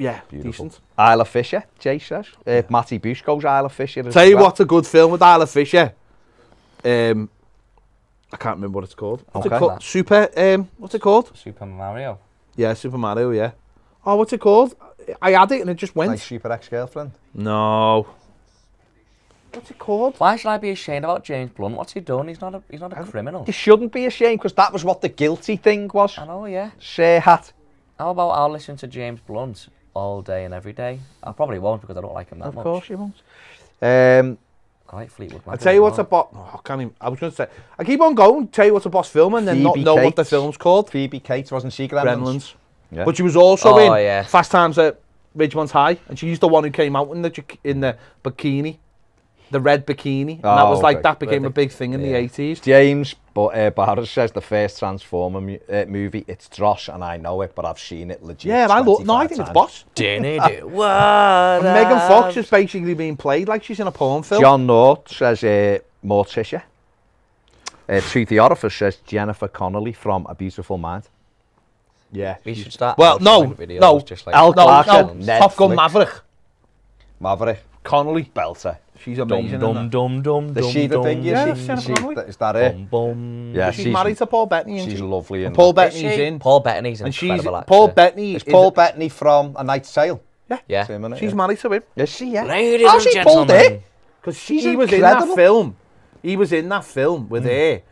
Speaker 1: Yeah,
Speaker 2: Beautiful.
Speaker 1: decent.
Speaker 2: Isla Fisher, Jay says. Matty Bushko's Isla Fisher.
Speaker 1: Tell you what's a good film with Isla Fisher. I can't remember what it's called. What's it
Speaker 2: Okay.
Speaker 1: called? What's it called?
Speaker 3: Super Mario.
Speaker 1: Yeah, Super Mario, yeah. Oh, what's it called? I had it and it just went.
Speaker 2: My super ex-girlfriend.
Speaker 1: No. What's it called?
Speaker 4: Why should I be ashamed about James Blunt? What's he done? He's not a criminal.
Speaker 2: You shouldn't be ashamed because that was what the guilty thing was.
Speaker 4: I know, yeah.
Speaker 2: Say hat.
Speaker 4: How about I'll listen to James Blunt all day and every day? I probably won't because I don't like him that
Speaker 2: Of
Speaker 4: much.
Speaker 2: course you won't.
Speaker 4: I like Fleetwood Mac.
Speaker 1: I tell you what's
Speaker 4: as
Speaker 1: a
Speaker 4: well.
Speaker 1: boss. Oh, I can't even. I was going to say. I keep on going. Tell you what's a boss film and then not
Speaker 2: Phoebe
Speaker 1: know what the
Speaker 2: Cates.
Speaker 1: film's called.
Speaker 2: Phoebe Cates wasn't she Gremlins?
Speaker 1: Gremlins.
Speaker 2: Yeah.
Speaker 1: But she was also
Speaker 4: Oh,
Speaker 1: in
Speaker 4: yeah.
Speaker 1: Fast Times at Ridgemont High, and she's the one who came out in the bikini, the red bikini, and that
Speaker 2: Oh,
Speaker 1: was like
Speaker 2: okay.
Speaker 1: that became a big thing in the
Speaker 4: Yeah.
Speaker 1: 80s.
Speaker 2: James Barras says the first Transformer movie, it's Dross, and I know it, but I've seen it legit.
Speaker 1: Yeah, I love. No, I
Speaker 2: 25
Speaker 1: think it's
Speaker 2: times.
Speaker 1: boss.
Speaker 4: What?
Speaker 1: And Megan Fox is basically being played like she's in a porn film.
Speaker 2: John North says Morticia. Truth the Orifice says Jennifer Connelly from A Beautiful Mind.
Speaker 1: Yeah.
Speaker 4: We should start.
Speaker 1: Well, no,
Speaker 4: posting videos
Speaker 1: no.
Speaker 4: just like
Speaker 2: Al
Speaker 1: No,
Speaker 2: Clarkson,
Speaker 1: no, Top Gun
Speaker 2: Netflix.
Speaker 1: Maverick.
Speaker 2: Maverick,
Speaker 1: Connolly.
Speaker 2: belter.
Speaker 1: She's amazing.
Speaker 4: dum
Speaker 1: in
Speaker 4: dum dum
Speaker 2: Is she the
Speaker 4: dum,
Speaker 2: thing?
Speaker 1: Yeah,
Speaker 2: Is
Speaker 1: Jennifer Connelly.
Speaker 2: is that it?
Speaker 4: Bum, bum.
Speaker 2: Yeah,
Speaker 1: that. She's married to Paul Bettany, isn't
Speaker 2: she's
Speaker 1: she?
Speaker 2: lovely.
Speaker 1: And
Speaker 2: In
Speaker 1: Paul
Speaker 2: that.
Speaker 4: Is
Speaker 1: Bettany's
Speaker 4: she?
Speaker 1: in.
Speaker 4: Paul Bettany's an
Speaker 1: And she's
Speaker 4: incredible actor.
Speaker 1: Paul Bettany.
Speaker 2: Is Paul Bettany from A Night's Tale?
Speaker 4: Yeah.
Speaker 2: Same, innit?
Speaker 1: She's
Speaker 2: Yeah.
Speaker 1: married to him.
Speaker 2: Is she? Yeah.
Speaker 4: Ladies
Speaker 2: Oh,
Speaker 4: and
Speaker 2: she pulled
Speaker 4: gentlemen.
Speaker 2: it.
Speaker 1: Because
Speaker 2: She's
Speaker 1: he was in that
Speaker 2: incredible.
Speaker 1: film. He was in that film with her.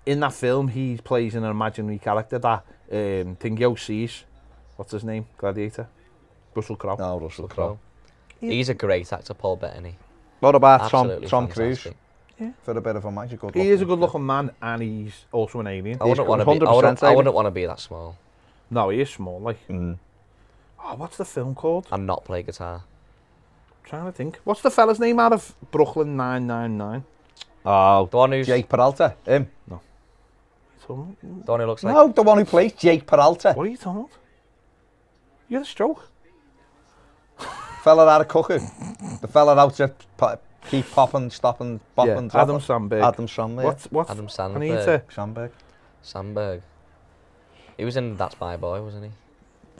Speaker 1: In that film, he plays an imaginary character that Thingo sees. What's his name? Gladiator. Russell Crowe.
Speaker 2: No, Russell Crowe.
Speaker 4: He's a great actor, Paul Bettany.
Speaker 2: What about
Speaker 4: Absolutely
Speaker 2: Tom Cruise?
Speaker 4: fantastic.
Speaker 2: For a bit of a magic good
Speaker 1: He is a good-looking man, and he's also an alien.
Speaker 4: I wouldn't want to be.
Speaker 2: 100%
Speaker 4: I wouldn't want to be that small
Speaker 1: No, he is small. Like,
Speaker 2: Mm.
Speaker 1: oh, what's the film called?
Speaker 4: and not play guitar.
Speaker 1: Trying to think. What's the fella's name out of Brooklyn 999?
Speaker 2: Oh,
Speaker 4: The one who's
Speaker 2: Jake Peralta. Him.
Speaker 4: the one who looks like.
Speaker 2: No, the one who plays Jake Peralta.
Speaker 1: What are you talking about? You had a stroke.
Speaker 2: Fella out of cooking. The fella out to keep popping, stopping, bopping, dropping.
Speaker 1: Adam Sandberg.
Speaker 2: Adam Sandberg.
Speaker 1: What's
Speaker 4: Adam
Speaker 1: Anita?
Speaker 4: Sandberg.
Speaker 2: Sandberg.
Speaker 4: Sandberg. He was in That's My Boy, wasn't he?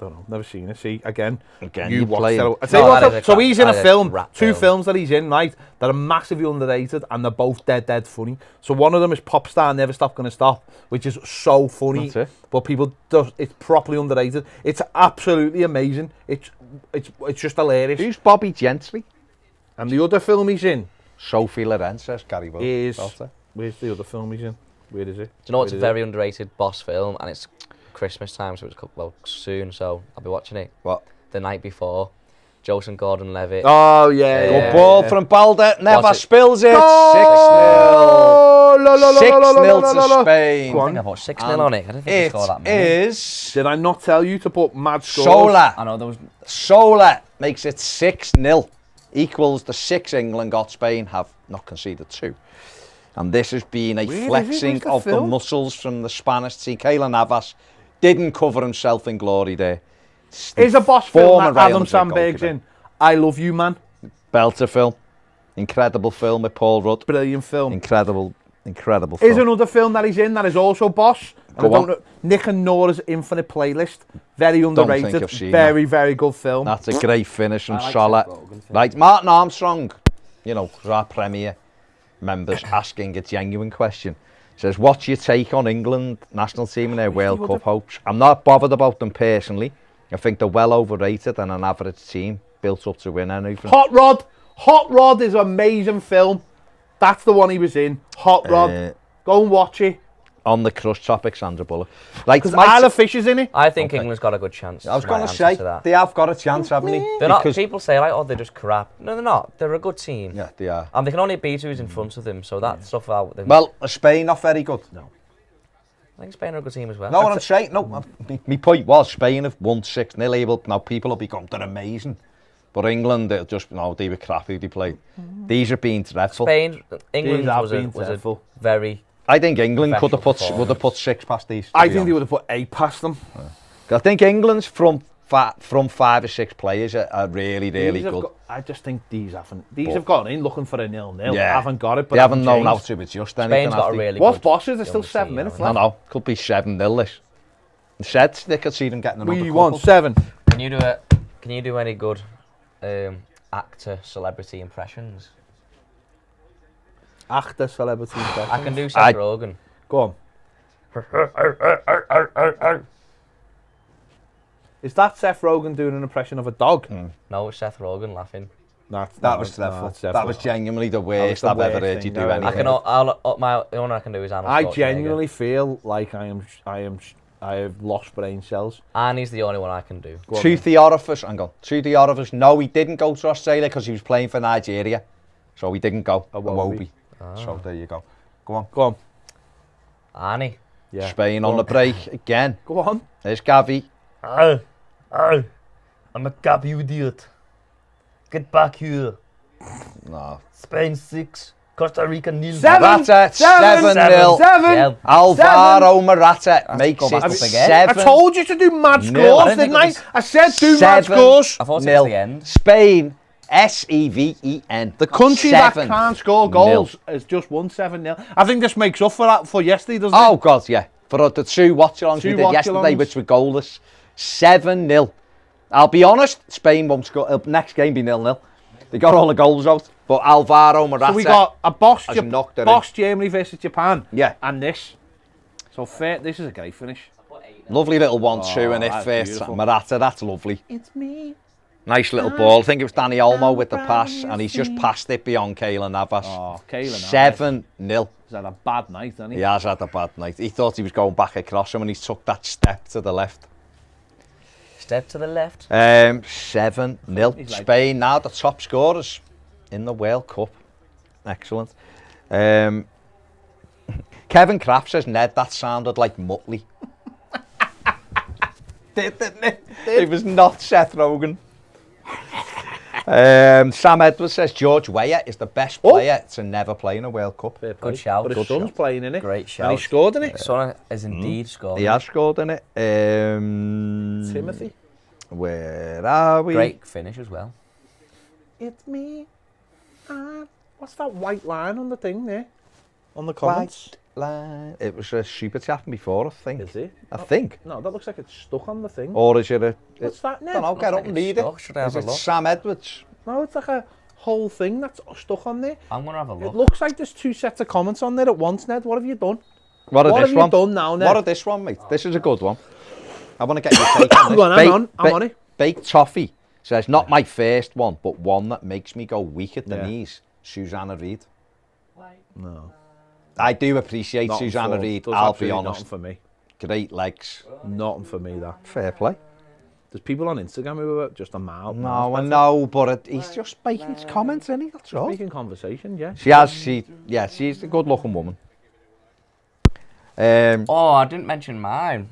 Speaker 1: Don't know. Never seen it. See again.
Speaker 2: Again,
Speaker 1: You
Speaker 2: you
Speaker 1: watched
Speaker 2: playing.
Speaker 1: it. I tell you
Speaker 4: No,
Speaker 1: what,
Speaker 4: that is a
Speaker 1: so
Speaker 4: crap-
Speaker 1: he's in a
Speaker 4: that is a
Speaker 1: film,
Speaker 4: crap
Speaker 1: two
Speaker 4: film.
Speaker 1: films that he's in, right, that are massively underrated and they're both dead funny. So one of them is Pop Star Never Stop Gonna Stop, which is so funny,
Speaker 2: That's it.
Speaker 1: but it's properly underrated. It's absolutely amazing. It's just hilarious.
Speaker 2: Who's Bobby Gentry?
Speaker 1: And the other film he's in
Speaker 2: Sophie Loren, says Gary Will.
Speaker 1: is,
Speaker 2: Daughter.
Speaker 1: where's the other film he's in? Where is it?
Speaker 4: Do you know what's a
Speaker 1: Where is
Speaker 4: very underrated boss film, and it's Christmas time, so it's soon, so I'll be watching it.
Speaker 2: What?
Speaker 4: The Night Before. Joseph Gordon-Levitt.
Speaker 1: Oh, yeah.
Speaker 2: Good ball from Balder. Never
Speaker 4: What's it?
Speaker 2: spills it. 6-0.
Speaker 1: Oh,
Speaker 2: 6-0 to Spain.
Speaker 1: Go
Speaker 4: I
Speaker 1: on.
Speaker 4: think I put 6-0 on it. I didn't think he
Speaker 2: It
Speaker 4: scored that many.
Speaker 2: is
Speaker 1: Did I not tell you to put mad scores?
Speaker 2: Sola.
Speaker 4: I know there was.
Speaker 2: Sola makes it 6-0. Equals the 6 England got. Spain have not conceded 2. And this has been a
Speaker 1: Where is it?
Speaker 2: flexing
Speaker 1: Where's the
Speaker 2: of the
Speaker 1: film?
Speaker 2: muscles from the Spanish team. Keylor Navas didn't cover himself in glory there.
Speaker 1: Is a boss film
Speaker 2: Former
Speaker 1: that Adam
Speaker 2: Real Madrid
Speaker 1: Sandberg's
Speaker 2: goalkeeper.
Speaker 1: in? I Love You, Man.
Speaker 2: Belter film. Incredible film with Paul Rudd.
Speaker 1: Brilliant film.
Speaker 2: Incredible film.
Speaker 1: Is another film that he's in that is also Boss. And
Speaker 2: Go
Speaker 1: I don't
Speaker 2: on.
Speaker 1: know, Nick and Nora's Infinite Playlist. Very
Speaker 2: think
Speaker 1: underrated.
Speaker 2: I've seen
Speaker 1: Very good film.
Speaker 2: That's a great finish from
Speaker 3: I like
Speaker 2: Sola.
Speaker 3: Seth Rogen film.
Speaker 2: Right, Martin Armstrong, you know, our Premier members asking a genuine question. Says, what's your take on England national team and their World Cup hopes? I'm not bothered about them personally. I think they're well overrated and an average team built up to win anything.
Speaker 1: Hot Rod. Hot Rod is an amazing film. That's the one he was in. Hot Rod. Go and watch it.
Speaker 2: On the crush topic, Sandra Bullock. Right,
Speaker 1: Because
Speaker 2: my
Speaker 1: Isla Fisher's in it.
Speaker 4: I think England's got a good chance.
Speaker 2: I was
Speaker 4: is
Speaker 2: going
Speaker 4: my
Speaker 2: to
Speaker 4: answer
Speaker 2: say,
Speaker 4: that.
Speaker 2: they have got a chance, haven't they?
Speaker 4: They're not.
Speaker 2: Because-
Speaker 4: People say like, oh, they're just crap. No, they're not. They're a good team.
Speaker 2: Yeah, they are.
Speaker 4: And they can only beat who's in front of them. So that stuff out.
Speaker 2: Well, are Spain not very good? No.
Speaker 4: I think Spain are a good team as well.
Speaker 2: No, what I'm saying, no, my point was Spain have won 6-0 able. Now people will become, they're amazing. But England, they'll just, no, they were crappy they played. These have been dreadful.
Speaker 4: Spain, England
Speaker 1: These have
Speaker 4: was a
Speaker 1: been dreadful.
Speaker 4: very.
Speaker 2: I think England could have
Speaker 4: Professional
Speaker 2: would have put 6 past these.
Speaker 1: I think they would have put 8 past them.
Speaker 2: I think England's from 5 or 6 players are really
Speaker 1: These have
Speaker 2: good.
Speaker 1: got- I just think these haven't. These have gone in looking for a 0-0.
Speaker 2: Yeah.
Speaker 1: Haven't got it. But
Speaker 2: They haven't known how
Speaker 1: changed.
Speaker 2: to adjust anything.
Speaker 4: Spain's got
Speaker 2: have
Speaker 4: a
Speaker 2: they?
Speaker 4: really
Speaker 1: What's
Speaker 4: good.
Speaker 1: Bosses? There's still
Speaker 4: young
Speaker 1: 7
Speaker 4: team,
Speaker 1: minutes
Speaker 2: No,
Speaker 1: left.
Speaker 2: no, could be 7-0 this. Said they could see them getting another
Speaker 1: We
Speaker 2: couple.
Speaker 1: want 7.
Speaker 4: Can you do any good actor celebrity impressions?
Speaker 1: Actor, celebrity.
Speaker 4: I can do
Speaker 2: I-
Speaker 4: Seth Rogen.
Speaker 1: Go on. Is that Seth Rogen doing an impression of a dog?
Speaker 4: No, it's Seth Rogen laughing.
Speaker 2: That was dreadful. That was genuinely the worst
Speaker 1: the
Speaker 2: I've ever
Speaker 1: worst
Speaker 2: heard you
Speaker 1: thing
Speaker 2: do
Speaker 1: I've ever
Speaker 2: anything.
Speaker 4: The only I can do is Arnold
Speaker 1: I
Speaker 4: Schwarzenegger.
Speaker 1: genuinely feel like I have lost brain cells.
Speaker 4: And he's the only one I can do.
Speaker 1: Go on,
Speaker 2: To
Speaker 1: then.
Speaker 2: the orifice, hang on. To the orifice. No, he didn't go to Australia because he was playing for Nigeria. So he didn't go.
Speaker 1: Iwobi.
Speaker 2: So there you go. Go on.
Speaker 1: Go on.
Speaker 4: Arnie.
Speaker 1: Yeah.
Speaker 2: Spain
Speaker 1: Go
Speaker 2: on the break again.
Speaker 1: Go on.
Speaker 2: There's Gavi.
Speaker 4: I'm a cop, you idiot. Get back here.
Speaker 2: No.
Speaker 4: Spain 6, Costa Rica 0.
Speaker 2: Morata, 7-0.
Speaker 1: 7.
Speaker 2: Alvaro Morata makes
Speaker 4: go back
Speaker 2: it
Speaker 4: up again.
Speaker 2: 7.
Speaker 1: I told you to do mad
Speaker 2: Nil.
Speaker 1: scores,
Speaker 2: I
Speaker 1: didn't
Speaker 4: think
Speaker 1: I?
Speaker 4: it was
Speaker 1: I said do mad
Speaker 2: 7
Speaker 1: scores.
Speaker 4: I thought it was
Speaker 2: nil.
Speaker 4: the end.
Speaker 2: Spain, S-E-V-E-N.
Speaker 1: The country that
Speaker 2: 7-0.
Speaker 1: can't score goals has just won 7-0. I think this makes up for that for yesterday, doesn't
Speaker 2: Oh,
Speaker 1: it?
Speaker 2: God, yeah. For the 2 watch-alongs we
Speaker 1: Two
Speaker 2: did yesterday,
Speaker 1: watch-alongs.
Speaker 2: which were goalless. 7-0. I'll be honest, Spain won't score. Next game be 0-0. They got all the goals out. But Alvaro Morata.
Speaker 1: So we got a Boss,
Speaker 2: has knocked it
Speaker 1: Boss Germany versus Japan.
Speaker 2: Yeah.
Speaker 1: And this. So fair, this is a great finish.
Speaker 2: Lovely little 1-2 and it
Speaker 1: that's
Speaker 2: first.
Speaker 1: beautiful.
Speaker 2: Morata, that's lovely.
Speaker 1: It's me.
Speaker 2: Nice little ball. I think it was Danny Olmo with the pass, and he's just passed it beyond Keylor Navas.
Speaker 1: Oh, Keylor Navas.
Speaker 2: 7-0.
Speaker 1: He's had a bad night, hasn't he?
Speaker 2: He has had a bad night. He thought he was going back across him, and he took that step to the left.
Speaker 4: Step to the left.
Speaker 2: 7-0.
Speaker 1: He's like-
Speaker 2: Spain now the top scorers in the World Cup. Excellent. Kevin Kraft says, Ned, that sounded like Muttley. Didn't it? It was not Seth Rogen. Sam Edwards says George Weah is the best player to never play in a World Cup.
Speaker 1: Fair play.
Speaker 4: Good shout.
Speaker 1: But his
Speaker 4: Good
Speaker 1: son's
Speaker 4: shout.
Speaker 1: playing in it.
Speaker 4: Great
Speaker 1: And
Speaker 4: shout.
Speaker 1: he scored in it.
Speaker 4: Son has indeed scored.
Speaker 2: He has scored in it.
Speaker 1: Timothy.
Speaker 2: Where are we?
Speaker 4: Great finish as well.
Speaker 1: It's me. What's that white line on the thing there? On the comments?
Speaker 2: Line. It was a super chat before, I think.
Speaker 1: Is it?
Speaker 2: I think.
Speaker 1: No, that looks like it's stuck on the thing.
Speaker 2: Or is it a...
Speaker 1: What's that, Ned?
Speaker 2: don't know, get up and read it.
Speaker 4: Stuck. Should I
Speaker 2: Is
Speaker 4: have a
Speaker 2: it
Speaker 4: look?
Speaker 2: Sam Edwards?
Speaker 1: No, it's like a whole thing that's stuck on there.
Speaker 4: I'm gonna have a
Speaker 1: It
Speaker 4: look.
Speaker 1: looks like there's 2 sets of comments on there at once, Ned. What have you done?
Speaker 2: What
Speaker 1: What
Speaker 2: this
Speaker 1: have
Speaker 2: one?
Speaker 1: you done now, Ned?
Speaker 2: What of this one, mate? This is a good one. I want to get your take on this.
Speaker 1: Go on, I'm on it.
Speaker 2: Baked Toffee says, not my first one, but one that makes me go weak at the
Speaker 1: Yeah.
Speaker 2: knees. Susanna Reid.
Speaker 1: No.
Speaker 2: I do appreciate
Speaker 1: Nothing
Speaker 2: Susanna
Speaker 1: for-
Speaker 2: Reid,
Speaker 1: does
Speaker 2: I'll be
Speaker 1: absolutely
Speaker 2: honest.
Speaker 1: Nothing for me.
Speaker 2: Great legs.
Speaker 1: Nothing for me, that.
Speaker 2: Fair play.
Speaker 1: There's people on Instagram who are just a mile.
Speaker 2: No, I know, but he's just making his comments, isn't he? That's all.
Speaker 1: Speaking conversation, yeah.
Speaker 2: She's a good looking woman.
Speaker 4: Oh, I didn't mention mine.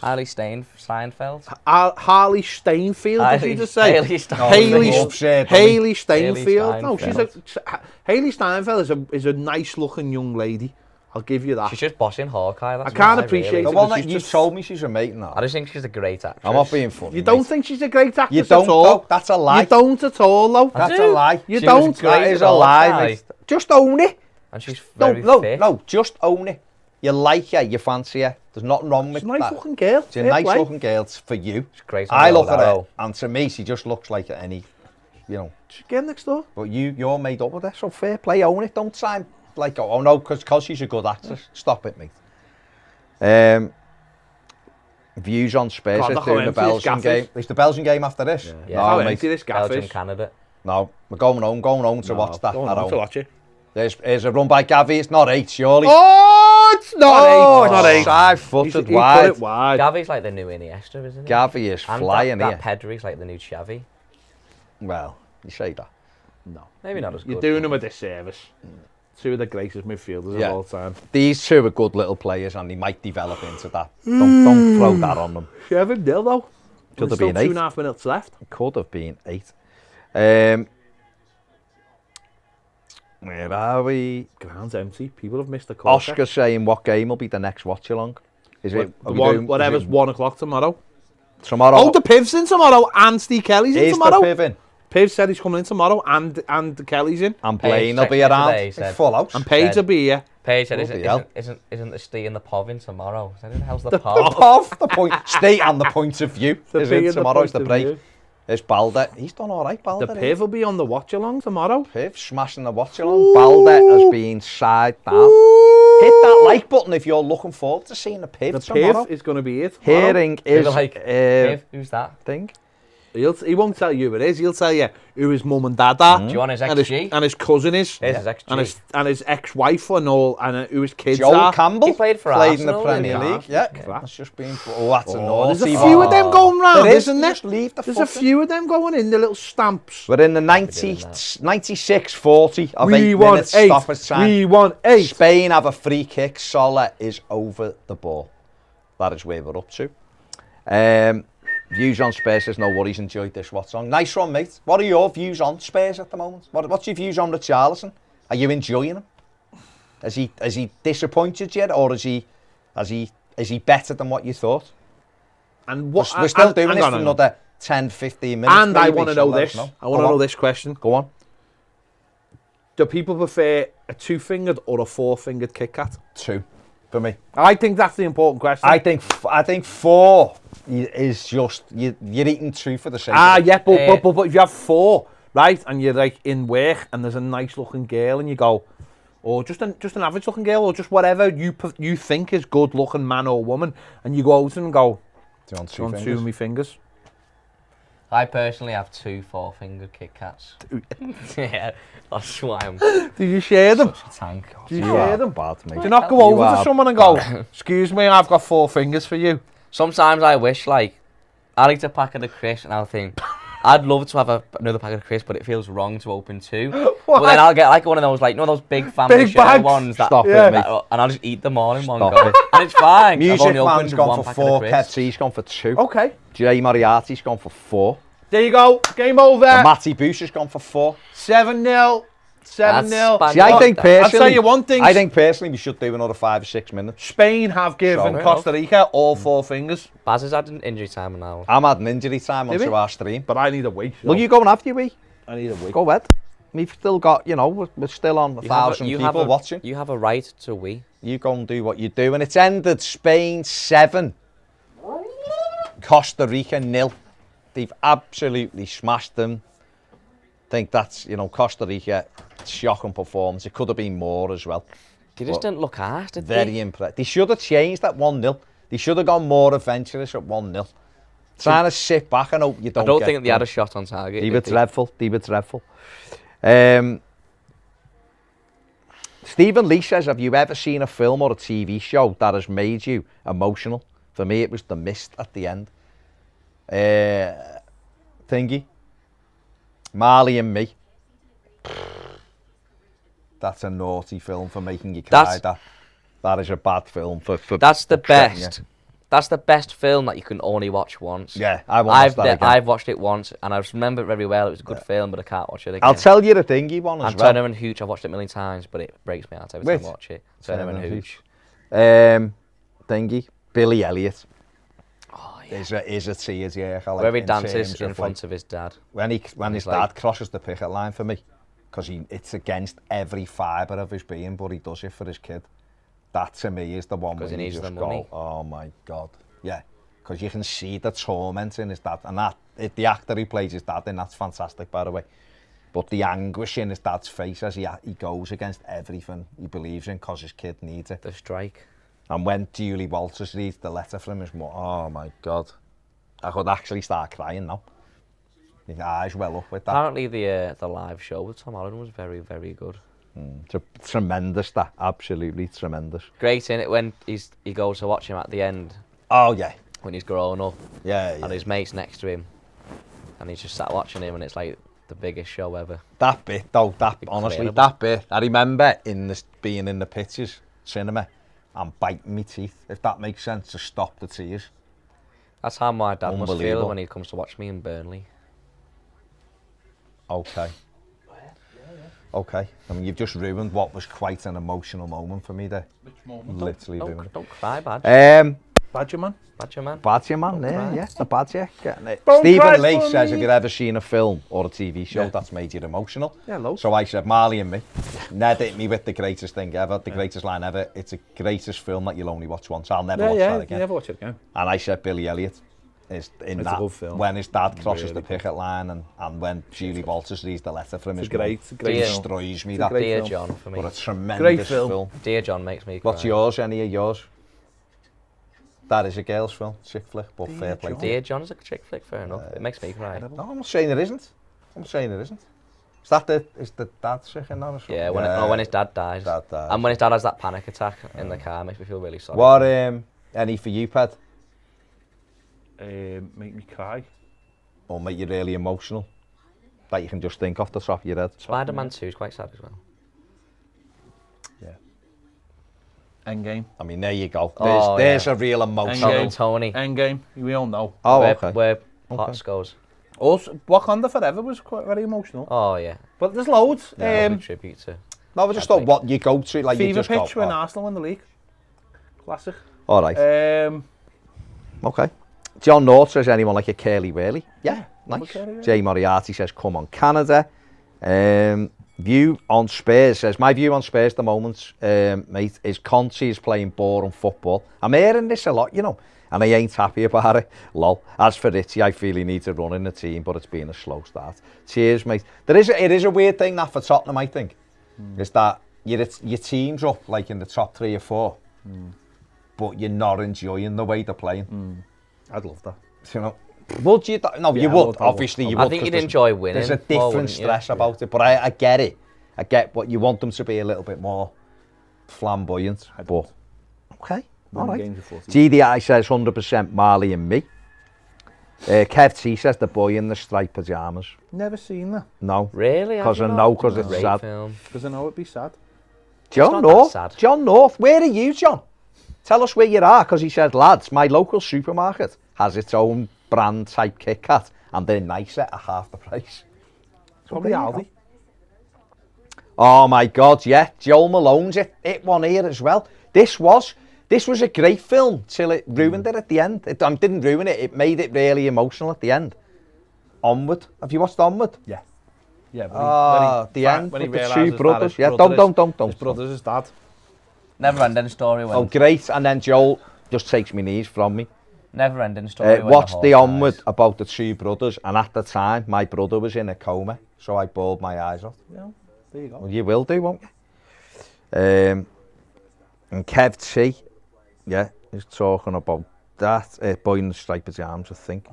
Speaker 4: Harley Steinfeld.
Speaker 1: Harley Steinfeld, did you just say?
Speaker 4: Haley Steinfeld.
Speaker 1: Haley,
Speaker 2: Upset,
Speaker 1: Haley Steinfeld. No,
Speaker 4: Steinfeld.
Speaker 1: she's Haley Steinfeld is a nice looking young lady. I'll give you that.
Speaker 4: She's just bossing Hawkeye. That's
Speaker 1: I can't
Speaker 4: why,
Speaker 1: appreciate
Speaker 4: really.
Speaker 2: The
Speaker 1: it.
Speaker 2: one
Speaker 1: but
Speaker 2: that
Speaker 1: she's
Speaker 2: you
Speaker 1: just-
Speaker 2: told me she's a mate now.
Speaker 4: I just think she's a great actress.
Speaker 2: I'm not being funny.
Speaker 1: You don't
Speaker 2: mate.
Speaker 1: think she's a great actress
Speaker 2: You don't,
Speaker 1: at all?
Speaker 2: though. That's a lie.
Speaker 1: You don't at all, though.
Speaker 2: That's
Speaker 4: do.
Speaker 2: a lie.
Speaker 1: You
Speaker 4: She
Speaker 1: don't.
Speaker 4: was great
Speaker 2: That is
Speaker 4: at
Speaker 2: a lie,
Speaker 4: Hawkeye.
Speaker 2: mate. Just own it.
Speaker 4: And she's
Speaker 2: No,
Speaker 4: very
Speaker 2: no,
Speaker 4: fit.
Speaker 2: no. Just own it. You like her, you fancy her. There's nothing wrong with
Speaker 1: She's a nice
Speaker 2: that.
Speaker 1: looking girl.
Speaker 2: She's a
Speaker 1: Fair
Speaker 2: nice
Speaker 1: play.
Speaker 2: looking girl. It's for you.
Speaker 4: She's great on
Speaker 2: I
Speaker 4: the
Speaker 2: look
Speaker 4: old
Speaker 2: at her,
Speaker 4: arrow.
Speaker 2: and to me, she just looks like any, you know.
Speaker 1: She's getting next door.
Speaker 2: But you're made up with her, so fair play. Own it. Don't try and like, oh no, because she's a good actress. Stop it, mate. Views on Spurs
Speaker 1: God,
Speaker 2: is
Speaker 1: look how
Speaker 2: doing the
Speaker 1: empty this
Speaker 2: Belgian
Speaker 1: gaff
Speaker 2: game.
Speaker 1: is.
Speaker 2: Is the Belgian game after this?
Speaker 4: Yeah.
Speaker 1: How
Speaker 2: No,
Speaker 1: empty
Speaker 2: mate.
Speaker 1: this gaff
Speaker 4: Belgium
Speaker 1: is.
Speaker 4: candidate.
Speaker 2: No, we're going home to watch that.
Speaker 1: Go
Speaker 2: at
Speaker 1: on,
Speaker 2: home.
Speaker 1: to watch it.
Speaker 2: There's a run by Gavi. It's not 8, surely.
Speaker 1: Oh, it's not
Speaker 2: Oh,
Speaker 1: eight. It's not eight.
Speaker 2: 5-footed
Speaker 1: He
Speaker 2: wide.
Speaker 1: put it wide.
Speaker 4: Gavi's like the new Iniesta, isn't he?
Speaker 2: Gavi is
Speaker 4: And
Speaker 2: flying
Speaker 4: that
Speaker 2: here.
Speaker 4: Pedri's like the new Xavi.
Speaker 2: Well, you say that.
Speaker 1: No.
Speaker 4: Maybe not as good.
Speaker 1: You're doing them a disservice. 2 of the greatest midfielders
Speaker 2: Yeah.
Speaker 1: of all time.
Speaker 2: These 2 are good little players, and they might develop into that. Don't throw that on them.
Speaker 1: 7-0 though.
Speaker 2: Could have
Speaker 1: There's
Speaker 2: been
Speaker 1: still
Speaker 2: 8.
Speaker 1: 2.5 minutes left.
Speaker 2: Could have been 8. Where are we?
Speaker 1: Ground's empty. People have missed the call.
Speaker 2: Oscar saying what game will be the next watch along? Is it are we doing-
Speaker 1: Whatever's
Speaker 2: is it
Speaker 1: 1 o'clock tomorrow.
Speaker 2: tomorrow?
Speaker 1: Oh, the Piv's in tomorrow and Steve Kelly's in
Speaker 2: is
Speaker 1: tomorrow.
Speaker 2: the Piv in?
Speaker 1: Piv said he's coming in tomorrow and Kelly's in.
Speaker 2: And
Speaker 4: Paige
Speaker 2: Blaine will be
Speaker 4: texted
Speaker 2: around.
Speaker 4: today, said-
Speaker 2: Full house.
Speaker 1: And Paige
Speaker 4: Said-
Speaker 1: will be here.
Speaker 4: Paige said,
Speaker 2: Bloody hell.
Speaker 4: isn't the Steve and the Pov in tomorrow? I said, who the hell's the
Speaker 2: The
Speaker 4: Pov?
Speaker 2: POV, the point, state and the point of view.
Speaker 1: The
Speaker 2: Is
Speaker 1: P
Speaker 2: in
Speaker 1: and the
Speaker 2: tomorrow's the
Speaker 1: point of
Speaker 2: break.
Speaker 1: view.
Speaker 2: It's Balder. He's done all right, Balder.
Speaker 1: The
Speaker 2: isn't
Speaker 1: Piv will be on the watch along tomorrow.
Speaker 2: he? Piv smashing the watch along. Balder has been side down. Hit that like button if you're looking forward to seeing the Piv
Speaker 1: The
Speaker 2: tomorrow.
Speaker 1: Piv is going to be it. tomorrow.
Speaker 2: Hearing is
Speaker 4: People like, Dave, who's that?
Speaker 2: thing.
Speaker 1: He won't tell you who it is. He'll tell you who his mum and dad are.
Speaker 4: Do you want his
Speaker 1: and his,
Speaker 4: XG?
Speaker 1: and his cousin is.
Speaker 4: Here's his XG.
Speaker 1: And his ex-wife and all, and who his kids
Speaker 2: Joel
Speaker 1: are.
Speaker 2: Campbell
Speaker 4: He played for
Speaker 2: in
Speaker 4: Arsenal,
Speaker 2: the Premier
Speaker 1: didn't he?
Speaker 2: League. Yeah,
Speaker 1: Crap.
Speaker 2: that's just been. Oh, that's a
Speaker 1: There's
Speaker 2: naughty
Speaker 1: a
Speaker 2: one.
Speaker 1: few of them going round,
Speaker 2: There is,
Speaker 1: isn't there?
Speaker 2: just leave the
Speaker 1: There's a
Speaker 2: fucking-
Speaker 1: few of them going in, the little stamps.
Speaker 2: We're in the 96-40 of 8
Speaker 1: We want
Speaker 2: minutes
Speaker 1: 8.
Speaker 2: stoppage time.
Speaker 1: We want 8.
Speaker 2: Spain have a free kick. Sola is over the ball. That is where we're up to. Views on Spurs says no worries, enjoyed this watch song. Nice one, mate. What are your views on Spurs at the moment? What's your views on Richarlison? Are you enjoying him? Has he disappointed yet, or is he better than what you thought?
Speaker 1: And what?
Speaker 2: We're still doing
Speaker 1: hang
Speaker 2: this
Speaker 1: on,
Speaker 2: for
Speaker 1: hang on.
Speaker 2: another 10-15 minutes.
Speaker 1: And I
Speaker 2: maybe,
Speaker 1: want to
Speaker 2: so
Speaker 1: know
Speaker 2: let
Speaker 1: this.
Speaker 2: us
Speaker 1: I want to
Speaker 2: Go
Speaker 1: know
Speaker 2: on.
Speaker 1: this question.
Speaker 2: Go on.
Speaker 1: Do people prefer a 2-fingered or a 4-fingered Kit Kat?
Speaker 2: 2 for me.
Speaker 1: I think that's the important question.
Speaker 2: I think 4 is just you're eating 2 for the sake. of it.
Speaker 1: Yeah, but if you have 4, right, and you're like in work and there's a nice looking girl and you go, or just an average looking girl, or just whatever you think is good looking man or woman, and you go out and go,
Speaker 2: Do you want
Speaker 1: do you want 2
Speaker 2: fingers?
Speaker 1: of me fingers?
Speaker 4: I personally have 2 4-fingered Kit Kats. Yeah, that's why I'm
Speaker 1: Do you share them?
Speaker 4: such a tank.
Speaker 1: Do you
Speaker 2: You
Speaker 1: share
Speaker 2: are
Speaker 1: them?
Speaker 2: bad, mate.
Speaker 1: Do you not go
Speaker 2: You
Speaker 1: over to
Speaker 2: are
Speaker 1: someone and go, excuse me, I've got 4 fingers for you?
Speaker 4: Sometimes I wish, like, I like to pack of the crisps and I'll think, I'd love to have another pack of the crisps, but it feels wrong to open 2. But then I'll get like one of those, like, those big family
Speaker 1: Big
Speaker 4: share
Speaker 1: bags.
Speaker 4: ones that,
Speaker 2: Stop it,
Speaker 1: Yeah.
Speaker 2: mate.
Speaker 4: and I'll just eat them all in one
Speaker 2: Stop
Speaker 4: go.
Speaker 2: it.
Speaker 4: And it's fine. I've
Speaker 2: Music
Speaker 4: only
Speaker 2: man's
Speaker 4: opened
Speaker 2: gone
Speaker 4: one
Speaker 2: for
Speaker 4: pack
Speaker 2: 4.
Speaker 4: of the crisps.
Speaker 2: Ketsy's gone for 2.
Speaker 1: Okay.
Speaker 2: Jay Moriarty's gone for 4.
Speaker 1: There you go. Game over.
Speaker 2: Matty Bush has gone for 4.
Speaker 1: 7-0. 7-0.
Speaker 4: That's
Speaker 2: See, I think
Speaker 1: I'll
Speaker 2: personally,
Speaker 1: tell you one thing.
Speaker 2: I think personally we should do another 5 or 6 minutes.
Speaker 1: Spain have given
Speaker 2: Fair
Speaker 1: Costa Rica all 4 fingers,
Speaker 4: Baz has had an injury time now.
Speaker 2: I'm adding injury time
Speaker 1: Did
Speaker 2: onto
Speaker 1: we?
Speaker 2: our stream.
Speaker 1: but I need a week.
Speaker 2: Will you go and after you, we?
Speaker 1: I need a week.
Speaker 2: Go ahead. We've still got, we're still on 1,000 people watching.
Speaker 4: You have a right to we.
Speaker 2: You go and do what you do. And it's ended Spain 7, Costa Rica 0. They've absolutely smashed them. I think that's, Costa Rica, shocking performance. It could have been more as well.
Speaker 4: They just didn't look harsh, did
Speaker 2: Very
Speaker 4: they?
Speaker 2: impressive. They should have changed that 1-0. They should have gone more adventurous at 1-0. Trying to sit back and hope you don't
Speaker 4: I don't
Speaker 2: get
Speaker 4: think they
Speaker 2: done.
Speaker 4: had a shot on target.
Speaker 2: They were
Speaker 4: did they?
Speaker 2: dreadful. They were dreadful. Stephen Lee says, have you ever seen a film or a TV show that has made you emotional? For me, it was The Mist at the end. Thingy. Marley and Me. That's a naughty film for making you cry. That is a bad film for
Speaker 4: That's the
Speaker 2: upsetting you.
Speaker 4: best. That's the best film that you can only watch once.
Speaker 2: Yeah, I won't watch that again.
Speaker 4: I've watched it once and I just remember it very well. It was a good film, but I can't watch it again.
Speaker 2: I'll tell you the Thingy one as
Speaker 4: And
Speaker 2: well.
Speaker 4: Turner and Hooch, I've watched it a million times, but it breaks me out every time I watch it. Turner and Hooch.
Speaker 2: Thingy. Billy Elliot.
Speaker 4: Oh, yeah.
Speaker 2: Is a tears, yeah.
Speaker 4: Where he dances in front of his dad.
Speaker 2: When his dad crosses the picket line for me, because it's against every fibre of his being, but he does it for his kid. That to me is the one where
Speaker 4: he
Speaker 2: you
Speaker 4: needs
Speaker 2: just
Speaker 4: the
Speaker 2: go,
Speaker 4: money.
Speaker 2: oh my God. Yeah, because you can see the torment in his dad. And the actor who plays his dad, and that's fantastic, by the way. But the anguish in his dad's face as he goes against everything he believes in because his kid needs it.
Speaker 4: The strike.
Speaker 2: And when Julie Walters reads the letter from his mum, oh my God. I could actually start crying now. His eyes well up with that.
Speaker 4: Apparently the live show with Tom Holland was very, very good.
Speaker 2: It's tremendous, that. Absolutely tremendous.
Speaker 4: Great, innit, when he goes to watch him at the end,
Speaker 2: Oh, yeah.
Speaker 4: when he's grown up,
Speaker 2: Yeah,
Speaker 4: and his mate's next to him, and he's just sat watching him, and it's like the biggest show ever.
Speaker 2: That bit, though, honestly,
Speaker 4: Incredible.
Speaker 2: that bit. I remember being in the pictures, cinema, and biting my teeth, if that makes sense, to stop the tears.
Speaker 4: That's how my dad must feel
Speaker 2: Unbelievable.
Speaker 4: when he comes to watch me in Burnley.
Speaker 2: Okay. Okay. I mean, you've just ruined what was quite an emotional moment for me there.
Speaker 1: Which moment?
Speaker 2: Literally ruined
Speaker 4: Don't cry, Badge.
Speaker 2: it.
Speaker 1: Badger man.
Speaker 4: Badger man.
Speaker 2: Badger man,
Speaker 4: Don't cry.
Speaker 2: yeah, the Badger. Getting it.
Speaker 1: Don't cry
Speaker 2: Stephen Lee
Speaker 1: for
Speaker 2: says,
Speaker 1: me.
Speaker 2: have you ever seen a film or a TV show
Speaker 1: Yeah.
Speaker 2: that's made you emotional?
Speaker 1: Yeah, loads.
Speaker 2: So I said, Marley and Me. Ned hit me with the greatest thing ever, the greatest line ever. It's the greatest film that you'll only watch once. I'll never watch that again.
Speaker 1: never watch it again.
Speaker 2: And I said Billy Elliot is in
Speaker 1: It's a
Speaker 2: that
Speaker 1: good film.
Speaker 2: when his dad crosses
Speaker 1: Really
Speaker 2: the
Speaker 1: good.
Speaker 2: picket line and when Julie Walters reads the letter from his
Speaker 1: It's a great
Speaker 2: mum,
Speaker 4: film.
Speaker 2: destroys me.
Speaker 1: It's a
Speaker 2: That
Speaker 1: great
Speaker 4: Dear
Speaker 1: film.
Speaker 4: John for me.
Speaker 2: but a tremendous
Speaker 1: film.
Speaker 2: film.
Speaker 4: Dear John makes me cry.
Speaker 2: What's yours? Any of yours? That is a girl's film, chick flick, but
Speaker 1: Dear
Speaker 2: fair play.
Speaker 1: John.
Speaker 2: to you.
Speaker 4: Dear John is a chick flick, fair enough. It makes me cry.
Speaker 2: No, I'm not saying it isn't. I'm saying it isn't. Is that the dad sick in that or something?
Speaker 4: Yeah, when his dad dies.
Speaker 2: Dad dies.
Speaker 4: And when his dad has that panic attack in the car, makes me feel really sorry.
Speaker 2: What any for you, Ped?
Speaker 1: Make me cry.
Speaker 2: Or make you really emotional? That you can just think off the top of your head?
Speaker 4: Spider-Man 2 is quite sad as well.
Speaker 2: Yeah.
Speaker 1: Endgame.
Speaker 2: I mean, there you go.
Speaker 4: Oh,
Speaker 2: There's
Speaker 4: yeah.
Speaker 2: a real emotional.
Speaker 1: Endgame.
Speaker 4: Oh, Tony.
Speaker 1: Endgame. We all know.
Speaker 2: Oh,
Speaker 4: where,
Speaker 2: okay.
Speaker 4: Where Potts goes.
Speaker 1: Also, Wakanda Forever was quite very emotional.
Speaker 4: Oh, yeah.
Speaker 1: But there's loads.
Speaker 4: Lovely tribute to...
Speaker 2: No, I just thought what you go to, like you
Speaker 1: Fever
Speaker 2: just
Speaker 1: Pitch
Speaker 2: go.
Speaker 1: when Arsenal win the league. Classic.
Speaker 2: All right.
Speaker 1: Okay.
Speaker 2: John North says, anyone like a Curly Whirly? Yeah,
Speaker 1: love a
Speaker 2: nice.
Speaker 1: Curly Whirly.
Speaker 2: Jay Moriarty says, come on, Canada. View on Spurs says, my view on Spurs at the moment, mate, is Conte is playing boring football. I'm hearing this a lot, you know, and I ain't happy about it. Lol. As for Richie, I feel he needs a run in the team, but it's been a slow start. Cheers, mate. It is a weird thing that for Tottenham, I think, is that your team's up like in the top 3 or 4, but you're not enjoying the way they're playing.
Speaker 1: I'd love that.
Speaker 2: You know, would you? No,
Speaker 1: Yeah,
Speaker 2: you
Speaker 1: I
Speaker 2: would.
Speaker 1: would.
Speaker 2: Obviously, you
Speaker 4: I
Speaker 2: would.
Speaker 4: think
Speaker 2: 'cause
Speaker 4: you'd
Speaker 2: there's-
Speaker 4: enjoy winning.
Speaker 2: There's a
Speaker 4: more,
Speaker 2: different
Speaker 4: wouldn't you?
Speaker 2: stress about it, but I get it. I get what you want them to be a little bit more flamboyant. But okay, all right.
Speaker 1: Games of footy.
Speaker 2: GDI says 100% Marley and Me. Kev T says the boy in the striped pajamas.
Speaker 1: Never seen that.
Speaker 2: No,
Speaker 4: Really?
Speaker 2: because I
Speaker 4: Have you
Speaker 2: know
Speaker 4: not?
Speaker 2: because it's
Speaker 4: Great
Speaker 2: sad.
Speaker 4: film.
Speaker 1: Because I know it'd be sad.
Speaker 2: John
Speaker 4: not that
Speaker 2: North.
Speaker 4: sad.
Speaker 2: John North. Where are you, John? Tell us where you are, because he said, lads, my local supermarket has its own brand type Kit Kat, and they're nicer at half the price.
Speaker 1: It's probably
Speaker 2: there you
Speaker 1: Aldi.
Speaker 2: Oh my God, yeah. Joel Malone's it one here as well. This was a great film till it ruined it at the end. It didn't ruin it. It made it really emotional at the end. Onward. Have you watched Onward?
Speaker 1: Yeah. Yeah.
Speaker 2: The end
Speaker 1: when he
Speaker 2: with the
Speaker 1: realises
Speaker 2: two brothers.
Speaker 1: that
Speaker 2: Yeah,
Speaker 1: his
Speaker 2: don't.
Speaker 1: His brother's his dad.
Speaker 4: Never ending story. When
Speaker 2: Oh, great. And then Joel just takes my knees from me.
Speaker 4: Never ending story. when
Speaker 2: Watched the
Speaker 4: horse
Speaker 2: Onward
Speaker 4: dies.
Speaker 2: about the two brothers, and at the time, my brother was in a coma, so I bawled my eyes out.
Speaker 1: Yeah, there you go.
Speaker 2: Well, you will do, won't you? And Kev T, yeah, he's talking about that. Boy in the striped pajamas, I think.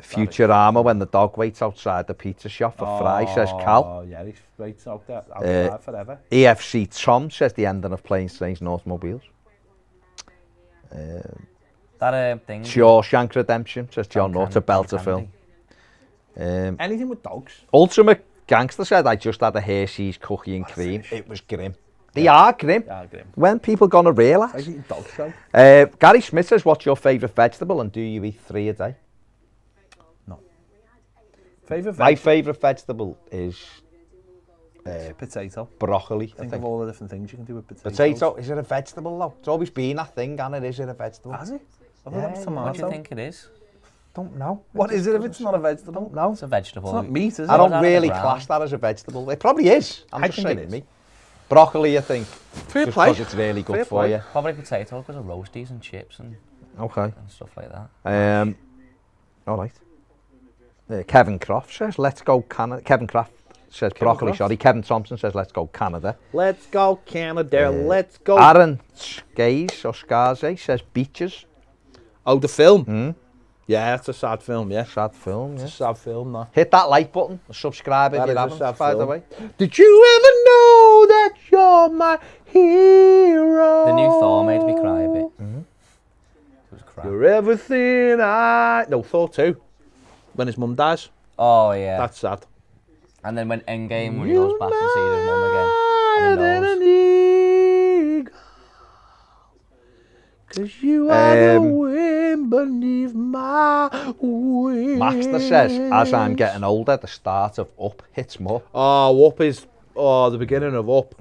Speaker 2: Futurama, when the dog waits outside the pizza shop for fries, says Cal.
Speaker 1: Oh, yeah, he waits out there forever.
Speaker 2: EFC Tom says the ending of Planes, Trains and Automobiles.
Speaker 4: That thing.
Speaker 2: Shawshank Redemption, says John
Speaker 4: John
Speaker 2: Nutt, a
Speaker 4: Candy,
Speaker 2: belter
Speaker 4: John
Speaker 2: film.
Speaker 1: Anything with dogs.
Speaker 2: Ultimate Gangster said, I just had a Hershey's cookie and cream. It was grim. They are grim.
Speaker 1: Yeah, grim.
Speaker 2: When people gonna
Speaker 1: Why is
Speaker 2: realise?
Speaker 1: eating dog show?
Speaker 2: Gary Smith says, what's your favourite vegetable and do you eat 3 a day?
Speaker 1: Favourite
Speaker 2: My favourite vegetable is
Speaker 1: potato.
Speaker 2: broccoli, I
Speaker 1: Think
Speaker 2: think.
Speaker 1: of all the different things you can do with potatoes.
Speaker 2: Potato, is it a vegetable though? It's always been that thing, and it is it a vegetable?
Speaker 1: Has it? I thought
Speaker 2: Yeah,
Speaker 1: that was
Speaker 2: yeah.
Speaker 1: tomato.
Speaker 4: What do you think it is?
Speaker 2: Don't know.
Speaker 1: What is it if it's not a vegetable?
Speaker 2: Don't know.
Speaker 4: It's a vegetable.
Speaker 1: It's not meat, is it?
Speaker 2: I
Speaker 4: Goes out
Speaker 2: don't
Speaker 4: of the
Speaker 2: really
Speaker 4: ground.
Speaker 2: class that as a vegetable. It probably is. I'm
Speaker 1: I
Speaker 2: just
Speaker 1: think
Speaker 2: saying
Speaker 1: it is.
Speaker 2: me. Broccoli, I think.
Speaker 1: Fair
Speaker 2: Just
Speaker 1: play.
Speaker 2: because it's really good
Speaker 1: Fair
Speaker 2: for
Speaker 1: play.
Speaker 2: you.
Speaker 4: Probably potato because of roasties and chips and
Speaker 2: Okay.
Speaker 4: stuff like that.
Speaker 2: All right. Kevin Croft says, let's go Canada. Kevin Croft says broccoli,
Speaker 1: Croft?
Speaker 2: sorry. Kevin Thompson says, let's go Canada.
Speaker 1: Let's go Canada. Let's go.
Speaker 2: Aaron Skaze or Skaze says beaches.
Speaker 1: Oh, the film.
Speaker 2: Hmm?
Speaker 1: Yeah, it's a sad film. Yeah,
Speaker 2: Sad film,
Speaker 1: it's
Speaker 2: yeah.
Speaker 1: a sad film. No.
Speaker 2: Hit that like button, subscribe if
Speaker 1: That
Speaker 2: you
Speaker 1: is a
Speaker 2: haven't,
Speaker 1: sad
Speaker 2: by the
Speaker 1: film.
Speaker 2: way.
Speaker 1: Did you ever know that you're my hero?
Speaker 4: The new Thor made me cry a bit. It was crap.
Speaker 1: You're everything No, Thor 2. When his mum dies.
Speaker 4: Oh yeah.
Speaker 1: That's sad.
Speaker 4: And then when Endgame, when he goes back and sees his mum again, and he knows.
Speaker 1: Cause you are the
Speaker 2: Um,
Speaker 1: wind beneath my wings.
Speaker 2: Maxter says, as I'm getting older, the start of Up hits more.
Speaker 1: Oh, Up is... Oh, the beginning of Up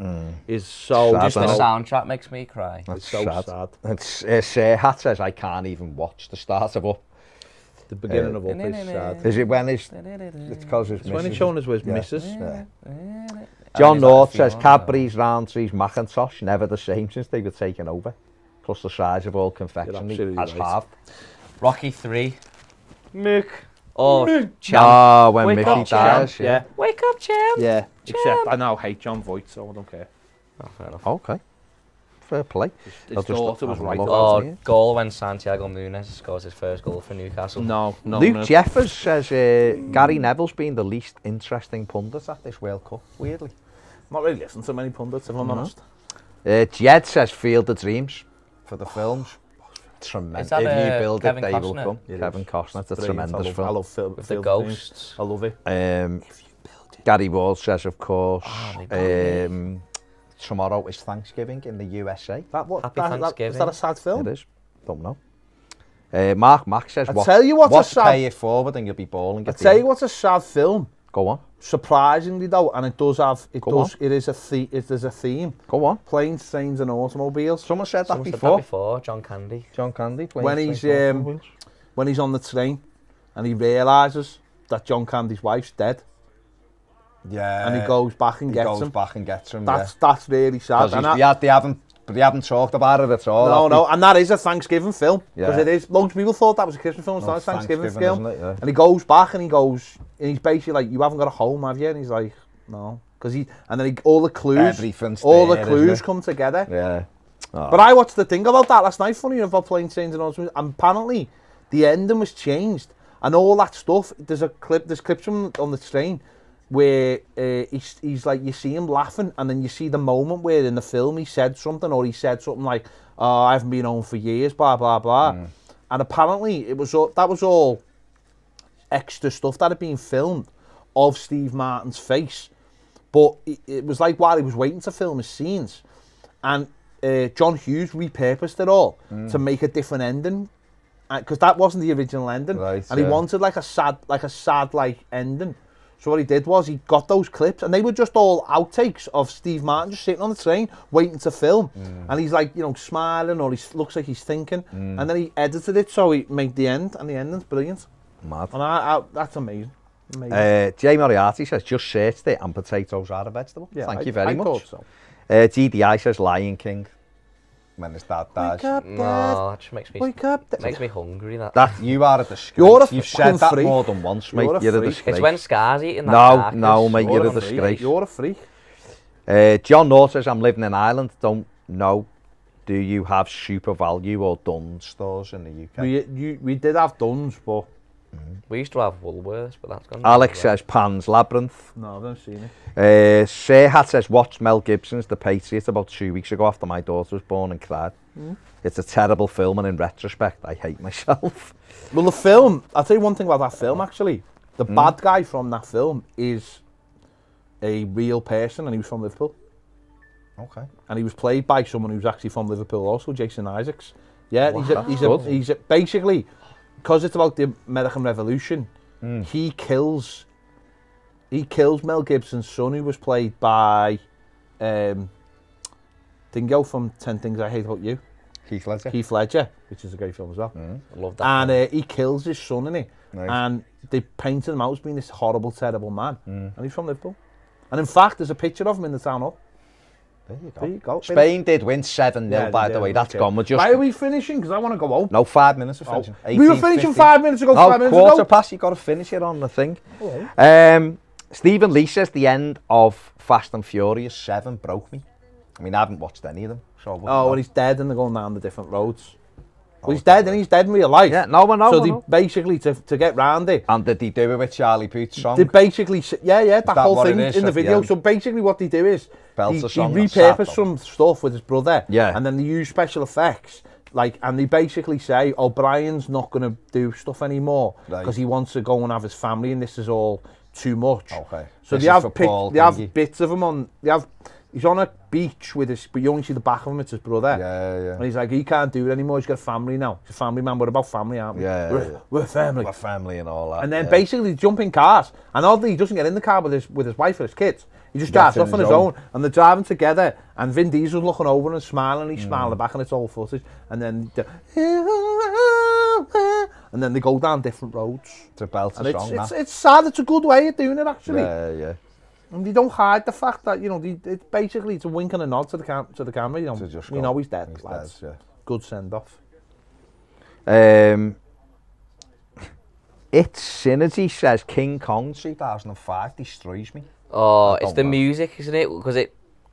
Speaker 1: is so...
Speaker 2: Sad,
Speaker 1: just
Speaker 4: The
Speaker 2: isn't it?
Speaker 4: soundtrack makes me cry.
Speaker 2: That's
Speaker 1: so sad.
Speaker 2: It's, Serhat says, I can't even watch the start of Up.
Speaker 1: The beginning of Up is sad.
Speaker 2: Is it when it's because it's
Speaker 1: It's when
Speaker 2: missus?
Speaker 1: it's shown as with
Speaker 2: Yeah.
Speaker 1: missus.
Speaker 2: Yeah.
Speaker 4: And
Speaker 2: John
Speaker 4: he's like
Speaker 2: North
Speaker 4: a
Speaker 2: says,
Speaker 4: funeral,
Speaker 2: Cadbury's, Roundtree's, Macintosh, never the same since they were taken over. Plus the size of all confectionery
Speaker 1: absolutely
Speaker 2: has
Speaker 1: right.
Speaker 2: halved.
Speaker 4: Rocky 3.
Speaker 1: Mick.
Speaker 4: Oh, champ.
Speaker 2: Ah, when
Speaker 1: Wake
Speaker 2: Mickey
Speaker 1: up,
Speaker 2: dies.
Speaker 1: champ. Yeah.
Speaker 4: Wake up, champ.
Speaker 1: Yeah. Except I now hate John Voight, so I don't care.
Speaker 2: Okay. Fair play.
Speaker 1: His daughter was right.
Speaker 4: Oh, goal when Santiago Munez scores his first goal for Newcastle.
Speaker 1: No.
Speaker 2: Luke Jeffers says Gary Neville's been the least interesting pundit at this World Cup, weirdly.
Speaker 1: Not really listened to many pundits, if I'm honest.
Speaker 2: Jed says Field of Dreams for the films. Tremendous.
Speaker 4: Is that,
Speaker 2: If you build
Speaker 4: Kevin
Speaker 2: it, they will
Speaker 4: Costner?
Speaker 2: come.
Speaker 1: It
Speaker 2: Kevin
Speaker 1: is.
Speaker 2: Costner, it's a
Speaker 1: Brilliant.
Speaker 2: tremendous
Speaker 1: I
Speaker 2: film.
Speaker 1: love film.
Speaker 4: With the ghosts.
Speaker 1: I love it.
Speaker 2: Gary Ward says, of course,
Speaker 4: they got
Speaker 2: tomorrow is Thanksgiving in the USA.
Speaker 4: Happy Thanksgiving.
Speaker 1: Is that a sad film?
Speaker 2: It is. Don't know. Mark Mack says,
Speaker 1: I tell you what's a sad-
Speaker 2: pay it forward and you'll be balling.
Speaker 1: I tell you what's a sad film.
Speaker 2: Go on.
Speaker 1: Surprisingly though, and it does have
Speaker 2: Go on.
Speaker 1: it is there's a theme.
Speaker 2: Go on.
Speaker 1: Planes, trains and automobiles.
Speaker 2: Someone said that
Speaker 4: Someone said
Speaker 2: before.
Speaker 4: that before, John Candy.
Speaker 2: John Candy.
Speaker 1: When he's when he's on the train and he realises that John Candy's wife's dead
Speaker 2: yeah,
Speaker 1: and he goes back and
Speaker 2: he
Speaker 1: gets
Speaker 2: goes
Speaker 1: him.
Speaker 2: back and gets him.
Speaker 1: That's really sad. And
Speaker 2: Because they haven't talked about it at all.
Speaker 1: no, and that is a Thanksgiving film because
Speaker 2: Yeah.
Speaker 1: it is. Loads of people thought that was a Christmas film. It's
Speaker 2: No,
Speaker 1: not a
Speaker 2: it's
Speaker 1: Thanksgiving
Speaker 2: Thanksgiving,
Speaker 1: film.
Speaker 2: isn't it? Yeah.
Speaker 1: And he goes back and he's basically like, "You haven't got a home, have you?" And he's like, "No," because all the clues,
Speaker 2: Everything's
Speaker 1: all
Speaker 2: there,
Speaker 1: the
Speaker 2: isn't
Speaker 1: clues
Speaker 2: it?
Speaker 1: come together.
Speaker 2: Yeah. Oh.
Speaker 1: But I watched the thing about that last night, funny enough, about Planes, Trains and Automobiles, and apparently the ending was changed and all that stuff. There's clips from on the train where he's like, you see him laughing and then you see the moment where in the film he said something like, "Oh, I haven't been home for years, blah blah blah," and apparently that was all extra stuff that had been filmed of Steve Martin's face, but it was like while he was waiting to film his scenes. And John Hughes repurposed it all to make a different ending, because that wasn't the original ending,
Speaker 2: Right,
Speaker 1: and he
Speaker 2: yeah.
Speaker 1: wanted like a sad ending. So what he did was he got those clips, and they were just all outtakes of Steve Martin just sitting on the train waiting to film, and he's like, you know, smiling, or he looks like he's thinking, and then he edited it so he made the end, and the ending's brilliant.
Speaker 2: Mad.
Speaker 1: And that's amazing. Amazing.
Speaker 2: Jay Moriarty says, just searched it and potatoes are a vegetable.
Speaker 1: Yeah,
Speaker 2: Thank you very
Speaker 1: I
Speaker 2: much.
Speaker 1: thought so.
Speaker 2: GDI says Lion King. When his dad dies.
Speaker 1: Wake up,
Speaker 4: No,
Speaker 1: Dad.
Speaker 4: it just makes me
Speaker 1: Wake up, Dad.
Speaker 4: makes me hungry. That.
Speaker 2: You are a disgrace.
Speaker 1: You're a
Speaker 2: You've
Speaker 1: fucking
Speaker 2: said that
Speaker 1: freak.
Speaker 2: more than once, mate.
Speaker 1: You're a
Speaker 2: You're a
Speaker 1: freak.
Speaker 2: disgrace.
Speaker 4: It's when Scar's eating that
Speaker 2: No,
Speaker 4: carcass.
Speaker 2: no, mate, you're a
Speaker 1: freak.
Speaker 2: disgrace.
Speaker 1: You're a freak.
Speaker 2: John North says, I'm living in Ireland. Don't know. Do you have super value or Dunnes stores in the UK?
Speaker 1: We did have Duns, but
Speaker 4: We used to have Woolworths, but that's gone.
Speaker 2: Alex says Pan's Labyrinth.
Speaker 1: no, I've never seen it.
Speaker 2: Serhat says, watched Mel Gibson's The Patriot about 2 weeks ago after my daughter was born and cried. It's a terrible film, and in retrospect, I hate myself.
Speaker 1: Well, the film, I'll tell you one thing about that film, actually. The bad guy from that film is a real person, and he was from Liverpool.
Speaker 2: Okay.
Speaker 1: And he was played by someone who's actually from Liverpool also, Jason Isaacs. Yeah,
Speaker 2: Wow.
Speaker 1: he's basically, because it's about the American Revolution, he kills Mel Gibson's son, who was played by Dingo from 10 Things I Hate About You. Heath Ledger, which is a great film as well.
Speaker 4: I love that.
Speaker 1: And he kills his son in it.
Speaker 2: Nice.
Speaker 1: And they painted him out as being this horrible, terrible man. And he's from Liverpool. And in fact, there's a picture of him in the town hall. There you go.
Speaker 2: Spain did win 7-0,
Speaker 1: Yeah,
Speaker 2: by
Speaker 1: they
Speaker 2: the
Speaker 1: did,
Speaker 2: way. That's
Speaker 1: okay.
Speaker 2: gone. We're just...
Speaker 1: Why are we finishing? Because I want to go home.
Speaker 2: No, 5 minutes of finishing.
Speaker 1: We were finishing
Speaker 2: 18:50.
Speaker 1: 5 minutes ago,
Speaker 2: No,
Speaker 1: 5 minutes
Speaker 2: quarter
Speaker 1: ago.
Speaker 2: past, you've got to finish it on the thing.
Speaker 1: Oh.
Speaker 2: Stephen Lee says the end of Fast and Furious 7 broke me. I mean, I haven't watched any of them. So I wouldn't know.
Speaker 1: When he's dead and they're going down the different roads. Well, he's dead, and he's dead in real life.
Speaker 2: Yeah, no, I know.
Speaker 1: So
Speaker 2: I
Speaker 1: they
Speaker 2: know.
Speaker 1: basically, to get round it,
Speaker 2: And did he do it with Charlie Puth's song?
Speaker 1: they basically, that
Speaker 2: that
Speaker 1: whole
Speaker 2: what it
Speaker 1: thing
Speaker 2: is
Speaker 1: in the
Speaker 2: at the
Speaker 1: video.
Speaker 2: end?
Speaker 1: So basically what they do is,
Speaker 2: Belts
Speaker 1: he
Speaker 2: the song that's sad,
Speaker 1: repurpose
Speaker 2: though.
Speaker 1: some stuff with his brother,
Speaker 2: Yeah.
Speaker 1: and then they use special effects, and they basically say, Brian's not going to do stuff anymore,
Speaker 2: Right.
Speaker 1: because he wants to go and have his family, and this is all too much.
Speaker 2: Okay.
Speaker 1: So
Speaker 2: This
Speaker 1: they
Speaker 2: is
Speaker 1: have
Speaker 2: for Paul
Speaker 1: they have
Speaker 2: Dingy.
Speaker 1: bits of him on. He's on a beach with his, but you only see the back of him. It's his brother.
Speaker 2: Yeah.
Speaker 1: And he's like, he can't do it anymore. He's got a family now. He's a family man. We're about family, aren't we?
Speaker 2: Yeah.
Speaker 1: We're family.
Speaker 2: My family and all that.
Speaker 1: And then
Speaker 2: yeah.
Speaker 1: basically they jump in cars. And oddly, he doesn't get in the car with his wife or his kids. He just drives
Speaker 2: Gets in
Speaker 1: off on
Speaker 2: his
Speaker 1: his
Speaker 2: own.
Speaker 1: own. And they're driving together. And Vin Diesel's looking over and smiling. He's smiling back, and it's all footage. And then they go down different roads.
Speaker 2: It's a belter
Speaker 1: And
Speaker 2: song, that.
Speaker 1: it's sad. It's a good way of doing it, actually.
Speaker 2: Yeah.
Speaker 1: And they don't hide the fact that, it's basically it's a wink and a nod to the camera.
Speaker 2: To just
Speaker 1: We
Speaker 2: go,
Speaker 1: know he's dead,
Speaker 2: he's
Speaker 1: lads.
Speaker 2: dead, yeah.
Speaker 1: Good send-off.
Speaker 2: It's Synergy says King Kong 2005 destroys me.
Speaker 4: Oh,
Speaker 2: I
Speaker 4: it's
Speaker 2: don't
Speaker 4: the
Speaker 2: know.
Speaker 4: music, isn't it? Because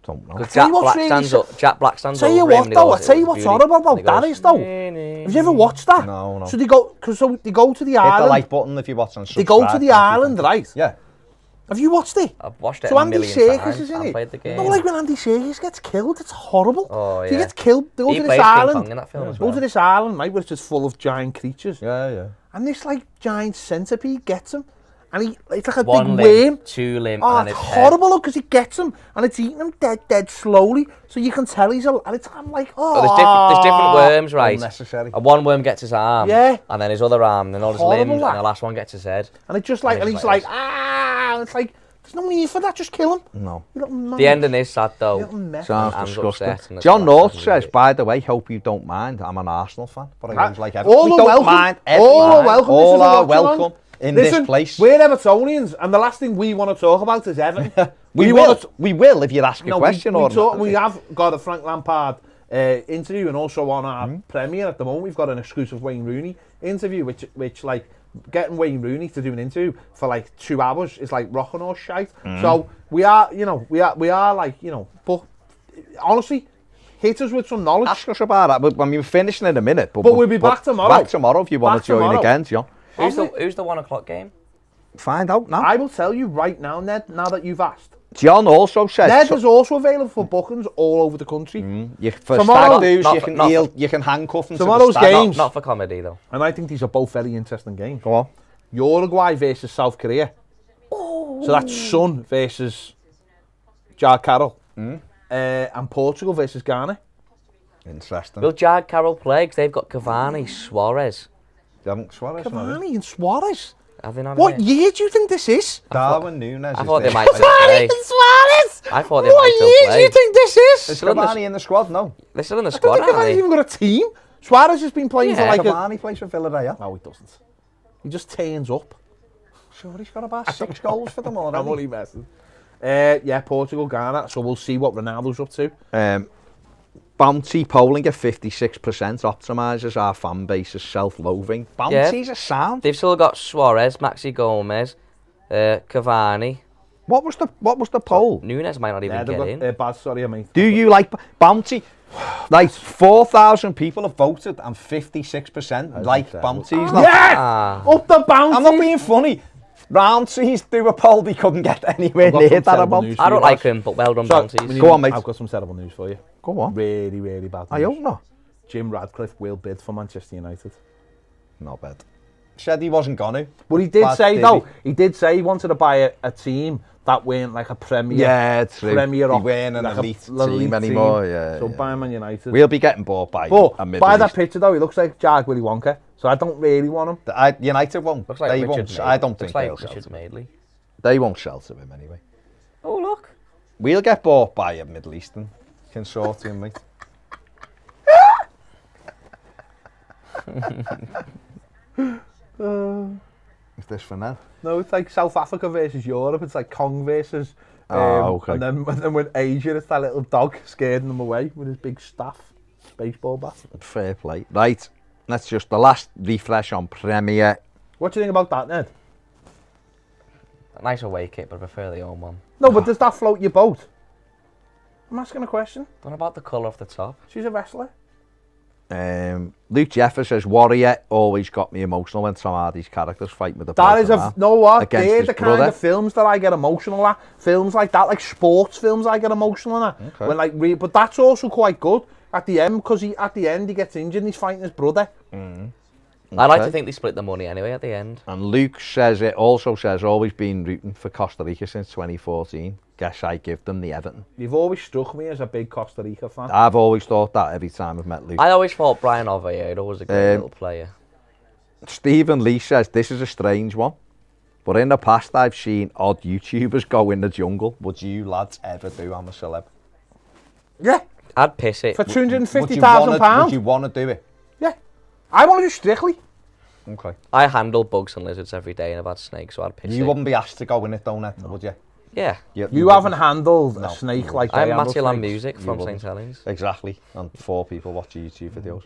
Speaker 2: Don't know.
Speaker 4: Jack
Speaker 1: tell you what's
Speaker 4: Black
Speaker 1: really
Speaker 4: stands up. Jack Black stands
Speaker 1: Tell
Speaker 4: over
Speaker 1: you
Speaker 4: him
Speaker 1: what,
Speaker 4: and he
Speaker 1: though,
Speaker 4: goes,
Speaker 1: I tell you
Speaker 4: "It was
Speaker 1: what's
Speaker 4: beauty."
Speaker 1: horrible about
Speaker 4: And he
Speaker 1: that
Speaker 4: goes,
Speaker 1: is, though. Have you ever watched that?
Speaker 2: No.
Speaker 1: So they go to the
Speaker 2: Hit the
Speaker 1: island.
Speaker 2: like button if you're watching.
Speaker 1: They go to the island, right?
Speaker 2: Yeah.
Speaker 1: Have you watched it?
Speaker 4: I've watched it
Speaker 1: So
Speaker 4: a
Speaker 1: Andy
Speaker 4: million
Speaker 1: Serkis
Speaker 4: times.
Speaker 1: is in
Speaker 4: I've
Speaker 1: it.
Speaker 4: played the game.
Speaker 1: No, like when Andy Serkis gets killed, it's horrible.
Speaker 4: Oh,
Speaker 1: He
Speaker 4: yeah.
Speaker 1: gets killed. They go
Speaker 4: He
Speaker 1: to
Speaker 4: plays
Speaker 1: this
Speaker 4: King
Speaker 1: island.
Speaker 4: Kong in that film as
Speaker 1: Go
Speaker 4: well.
Speaker 1: to this island, right, where it's just full of giant creatures.
Speaker 2: Yeah.
Speaker 1: And this like giant centipede gets him, and it's like a
Speaker 4: One
Speaker 1: big
Speaker 4: limb,
Speaker 1: worm.
Speaker 4: 2 limb,
Speaker 1: Oh,
Speaker 4: and
Speaker 1: it's
Speaker 4: his head.
Speaker 1: horrible because he gets him and it's eating him dead slowly, so you can tell he's I'm like,
Speaker 4: But there's different worms, right?
Speaker 2: Unnecessary.
Speaker 4: And one worm gets his arm,
Speaker 1: Yeah.
Speaker 4: and then his other arm, and then all his
Speaker 1: Horrible,
Speaker 4: limbs,
Speaker 1: that.
Speaker 4: and the last one gets his head.
Speaker 1: And it's just like,
Speaker 4: And
Speaker 1: and
Speaker 4: it's
Speaker 1: he's
Speaker 4: like
Speaker 1: like, and it's like, there's no need for that. Just kill him.
Speaker 2: No.
Speaker 1: You little man.
Speaker 4: The ending is sad though.
Speaker 1: You little mess.
Speaker 2: Sounds
Speaker 4: I'm
Speaker 2: disgusting.
Speaker 4: upset and it's
Speaker 2: John
Speaker 4: the last
Speaker 2: North
Speaker 4: time we
Speaker 2: says,
Speaker 4: did it.
Speaker 2: by the way, hope you don't mind. I'm an Arsenal fan, but I
Speaker 1: Ah,
Speaker 2: always like Everton.
Speaker 1: all
Speaker 2: We
Speaker 1: are
Speaker 2: don't
Speaker 1: welcome.
Speaker 2: mind.
Speaker 1: All are
Speaker 2: everyone.
Speaker 1: welcome.
Speaker 2: All
Speaker 1: This is
Speaker 2: are
Speaker 1: what you want.
Speaker 2: welcome in
Speaker 1: Listen,
Speaker 2: this place.
Speaker 1: we're Evertonians, and the last thing we want to talk about is Everton.
Speaker 2: We
Speaker 1: wanna
Speaker 2: will if you ask a
Speaker 1: No,
Speaker 2: question or not.
Speaker 1: we have got a Frank Lampard interview, and also on our premiere at the moment, we've got an exclusive Wayne Rooney interview, which like getting Wayne Rooney to do an interview for like 2 hours is like rocking or shite. So we are like, but honestly, hit us with some knowledge.
Speaker 2: Ask us about that. But, I mean, we're finishing in a minute. But
Speaker 1: we'll be back tomorrow.
Speaker 2: Back tomorrow if you want
Speaker 1: Back
Speaker 2: to join
Speaker 1: tomorrow.
Speaker 2: again, John.
Speaker 4: Who's the 1 o'clock game?
Speaker 2: Find out now.
Speaker 1: I will tell you right now, Ned, now that you've asked.
Speaker 2: John also says...
Speaker 1: Ned is also available for bookings all over the country.
Speaker 2: for
Speaker 1: Tomorrow-
Speaker 2: stag do's,
Speaker 4: Not
Speaker 2: you
Speaker 4: for-
Speaker 2: can
Speaker 4: not
Speaker 2: kneel, you can handcuff them
Speaker 1: Tomorrow's
Speaker 2: to the stag.
Speaker 1: game.
Speaker 4: Not for comedy though.
Speaker 1: And I think these are both very interesting games.
Speaker 2: Go on.
Speaker 1: Uruguay versus South Korea. So that's Son versus Jar Carroll. And Portugal versus Ghana.
Speaker 2: Interesting.
Speaker 4: Will Jad Carroll play? 'Cause they've got Cavani, Suarez.
Speaker 2: You haven't Suarez, no?
Speaker 1: Cavani and Suarez.
Speaker 4: Have they not?
Speaker 1: What year do you think this is?
Speaker 2: Darwin Núñez.
Speaker 4: I
Speaker 2: is
Speaker 4: thought they
Speaker 2: there.
Speaker 4: might still play.
Speaker 1: Suarez!
Speaker 4: I thought they might
Speaker 1: What
Speaker 4: still
Speaker 1: year do
Speaker 4: play.
Speaker 1: you think this is?
Speaker 2: Is
Speaker 4: still in the-
Speaker 2: Cavani in the squad? No.
Speaker 4: They're still in the
Speaker 1: I don't
Speaker 4: squad,
Speaker 1: think
Speaker 4: aren't
Speaker 1: Cavani's
Speaker 4: they?
Speaker 1: even got a team. Suarez has been playing for
Speaker 4: Yeah.
Speaker 1: like a...
Speaker 2: Cavani plays for Villarreal.
Speaker 1: No, he doesn't. He just turns up.
Speaker 2: Sure, he's got about 6 goals for them already.
Speaker 1: I'm only messing. Yeah, Portugal, Ghana. So we'll see what Ronaldo's up to.
Speaker 2: Bounty polling at 56% optimises our fan base as self-loathing. Bounty's a sound.
Speaker 4: They've still got Suarez, Maxi Gomez, Cavani.
Speaker 2: What was the poll?
Speaker 4: Nunes might not even
Speaker 1: they've
Speaker 4: get in.
Speaker 1: got Baz, sorry, mate.
Speaker 2: Do you like Bounty? Like 4,000 people have voted and 56% like Bounties. now.
Speaker 1: Yeah!
Speaker 4: Ah.
Speaker 1: Up the bounty!
Speaker 2: I'm not being funny. Roundseas do a poll, they couldn't get anywhere
Speaker 1: I've got
Speaker 2: near
Speaker 1: some
Speaker 2: that
Speaker 1: terrible
Speaker 2: amount.
Speaker 1: news.
Speaker 4: I don't like him, but well done, Bounties.
Speaker 2: Go on, mate.
Speaker 1: I've got some terrible news for you.
Speaker 2: Go on.
Speaker 1: Really, really bad news.
Speaker 2: I hope not.
Speaker 1: Jim Radcliffe will bid for Manchester United.
Speaker 2: Not bad. Said he wasn't gonna.
Speaker 1: But he did
Speaker 2: Bad
Speaker 1: say,
Speaker 2: did
Speaker 1: though, he did say he wanted to buy a team that weren't like a Premier.
Speaker 2: Yeah, true.
Speaker 1: Premier
Speaker 2: He weren't an
Speaker 1: like
Speaker 2: elite
Speaker 1: elite
Speaker 2: team anymore. Yeah,
Speaker 1: So
Speaker 2: yeah.
Speaker 1: buy Man United.
Speaker 2: We'll be getting bought by a
Speaker 1: But
Speaker 2: Middle
Speaker 1: by that
Speaker 2: East.
Speaker 1: picture, though, he looks like Jag Willy Wonka. So I don't really want him.
Speaker 2: United won't.
Speaker 4: Looks like
Speaker 2: They
Speaker 4: Richard
Speaker 2: won't.
Speaker 4: Madeley.
Speaker 2: I don't think
Speaker 4: Looks like
Speaker 2: they'll sell
Speaker 4: Richard
Speaker 2: to him.
Speaker 4: Madeley.
Speaker 2: They won't sell to him anyway.
Speaker 4: Oh, look.
Speaker 2: We'll get bought by a Middle Eastern consortium, mate. Is this for now?
Speaker 1: No, it's like South Africa versus Europe. It's like Kong versus...
Speaker 2: Okay.
Speaker 1: And then with Asia, it's that little dog scaring them away with his big staff. Baseball bat.
Speaker 2: Fair play. Right, that's just the last refresh on Premier.
Speaker 1: What do you think about that, Ned?
Speaker 4: A nice away kit, but I prefer the home one.
Speaker 1: No, but does that float your boat? I'm asking a question.
Speaker 4: What about the colour off the top?
Speaker 1: She's a wrestler.
Speaker 2: Luke Jeffers says, Warrior always got me emotional when Tom Hardy's characters fight with the
Speaker 1: That is
Speaker 2: broken arm
Speaker 1: no what?
Speaker 2: against
Speaker 1: They're
Speaker 2: his
Speaker 1: the
Speaker 2: brother.
Speaker 1: kind of films that I get emotional at. Films like that, like sports films, I get emotional at.
Speaker 2: Okay.
Speaker 1: When like, but that's also quite good at the end because at the end he gets injured and he's fighting his brother.
Speaker 4: I like
Speaker 2: Okay.
Speaker 4: to think they split the money anyway at the end.
Speaker 2: And Luke says it also says, always been rooting for Costa Rica since 2014. Guess I give them the Everton.
Speaker 1: You've always struck me as a big Costa Rica fan.
Speaker 2: I've always thought that every time I've met Luke.
Speaker 4: I always thought Brian Oviedo was a great little player.
Speaker 2: Stephen Lee says, this is a strange one, but in the past I've seen odd YouTubers go in the jungle. Would you lads ever do I'm a Celeb?
Speaker 1: Yeah,
Speaker 4: I'd piss it.
Speaker 1: for
Speaker 2: Would you
Speaker 1: £250,000.
Speaker 2: want to do it?
Speaker 1: Yeah, I want to do Strictly.
Speaker 2: Okay.
Speaker 4: I handle bugs and lizards every day and I've had snakes, so I'd piss
Speaker 2: You
Speaker 4: it.
Speaker 2: wouldn't be asked to go in it, though, Ned, would you?
Speaker 4: Yeah.
Speaker 1: You haven't handled
Speaker 2: No.
Speaker 1: a snake like
Speaker 4: I'm
Speaker 1: they handle
Speaker 4: Matthew Land
Speaker 1: snakes.
Speaker 4: Music from
Speaker 2: wouldn't.
Speaker 4: St. Helens.
Speaker 2: Exactly. And 4 people watch your YouTube videos.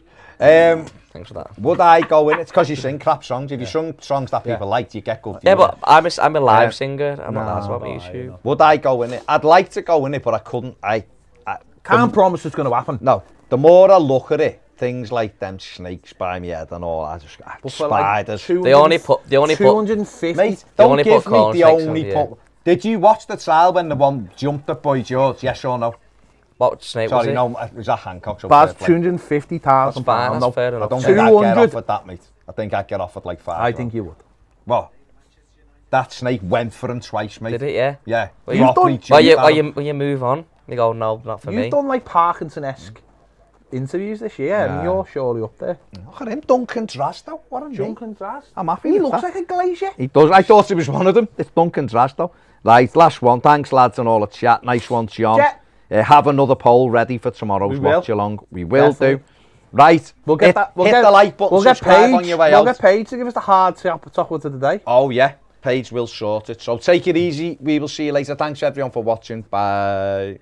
Speaker 4: Thanks for that.
Speaker 2: Would I go in? It's because you sing crap songs. If you sung songs that people liked, you get good views.
Speaker 4: Yeah, but I'm a live singer. I'm not
Speaker 2: Nah,
Speaker 4: asked about my
Speaker 1: no,
Speaker 4: YouTube.
Speaker 2: Would I go in it? I'd like to go in it, but I couldn't.
Speaker 1: Can't promise it's going to happen.
Speaker 2: No. The more I look at it, things like them snakes by my head and all,
Speaker 1: But for like
Speaker 2: spiders.
Speaker 4: They only put
Speaker 1: 250.
Speaker 2: Mate,
Speaker 4: They
Speaker 2: don't
Speaker 4: only
Speaker 2: give
Speaker 4: put
Speaker 2: me
Speaker 4: corn
Speaker 2: the
Speaker 4: snakes
Speaker 2: only
Speaker 4: on, yeah.
Speaker 2: put. Did you watch the trial when the one jumped at Boy George? Yes or no?
Speaker 4: What snake was
Speaker 2: Sorry,
Speaker 4: it?
Speaker 2: no, it was that Hancock. So
Speaker 1: Baz,
Speaker 2: fair play.
Speaker 1: £250,000.
Speaker 4: That's fine,
Speaker 1: No,
Speaker 4: that's fair
Speaker 2: I
Speaker 4: enough.
Speaker 2: don't think I'd get
Speaker 1: 200.
Speaker 2: off at that, mate. I think I'd get off at like 5.
Speaker 1: I think you would.
Speaker 2: Well, that snake went for him twice, mate.
Speaker 4: Did it, yeah?
Speaker 2: Yeah.
Speaker 4: Well, you've
Speaker 2: properly
Speaker 1: done-
Speaker 2: jumped at him.
Speaker 4: When you move on, you go, no, not for
Speaker 1: You've
Speaker 4: me.
Speaker 1: done like Parkinson-esque interviews this year, and
Speaker 2: Nah.
Speaker 1: you're surely up there.
Speaker 2: Look at him, Duncan Drasdo. What a name.
Speaker 1: Duncan Dras.
Speaker 2: I'm happy
Speaker 1: He
Speaker 2: with
Speaker 1: looks
Speaker 2: that.
Speaker 1: like a glacier.
Speaker 2: He does. I thought he was one of them. It's Duncan Drasdo. Right, last one. Thanks, lads, and all the chat. Nice one, John.
Speaker 1: Yeah.
Speaker 2: Have another poll ready for tomorrow's
Speaker 1: We will.
Speaker 2: watch along. We will
Speaker 1: Definitely.
Speaker 2: do. Right.
Speaker 1: We'll get that. We'll
Speaker 2: hit
Speaker 1: get
Speaker 2: the like button.
Speaker 1: We'll get
Speaker 2: subscribe
Speaker 1: Paige.
Speaker 2: on your way
Speaker 1: We'll
Speaker 2: out.
Speaker 1: get Paige to give us the hard chocolate of the day.
Speaker 2: Oh yeah, Paige will sort it. So take it easy. We will see you later. Thanks everyone for watching. Bye.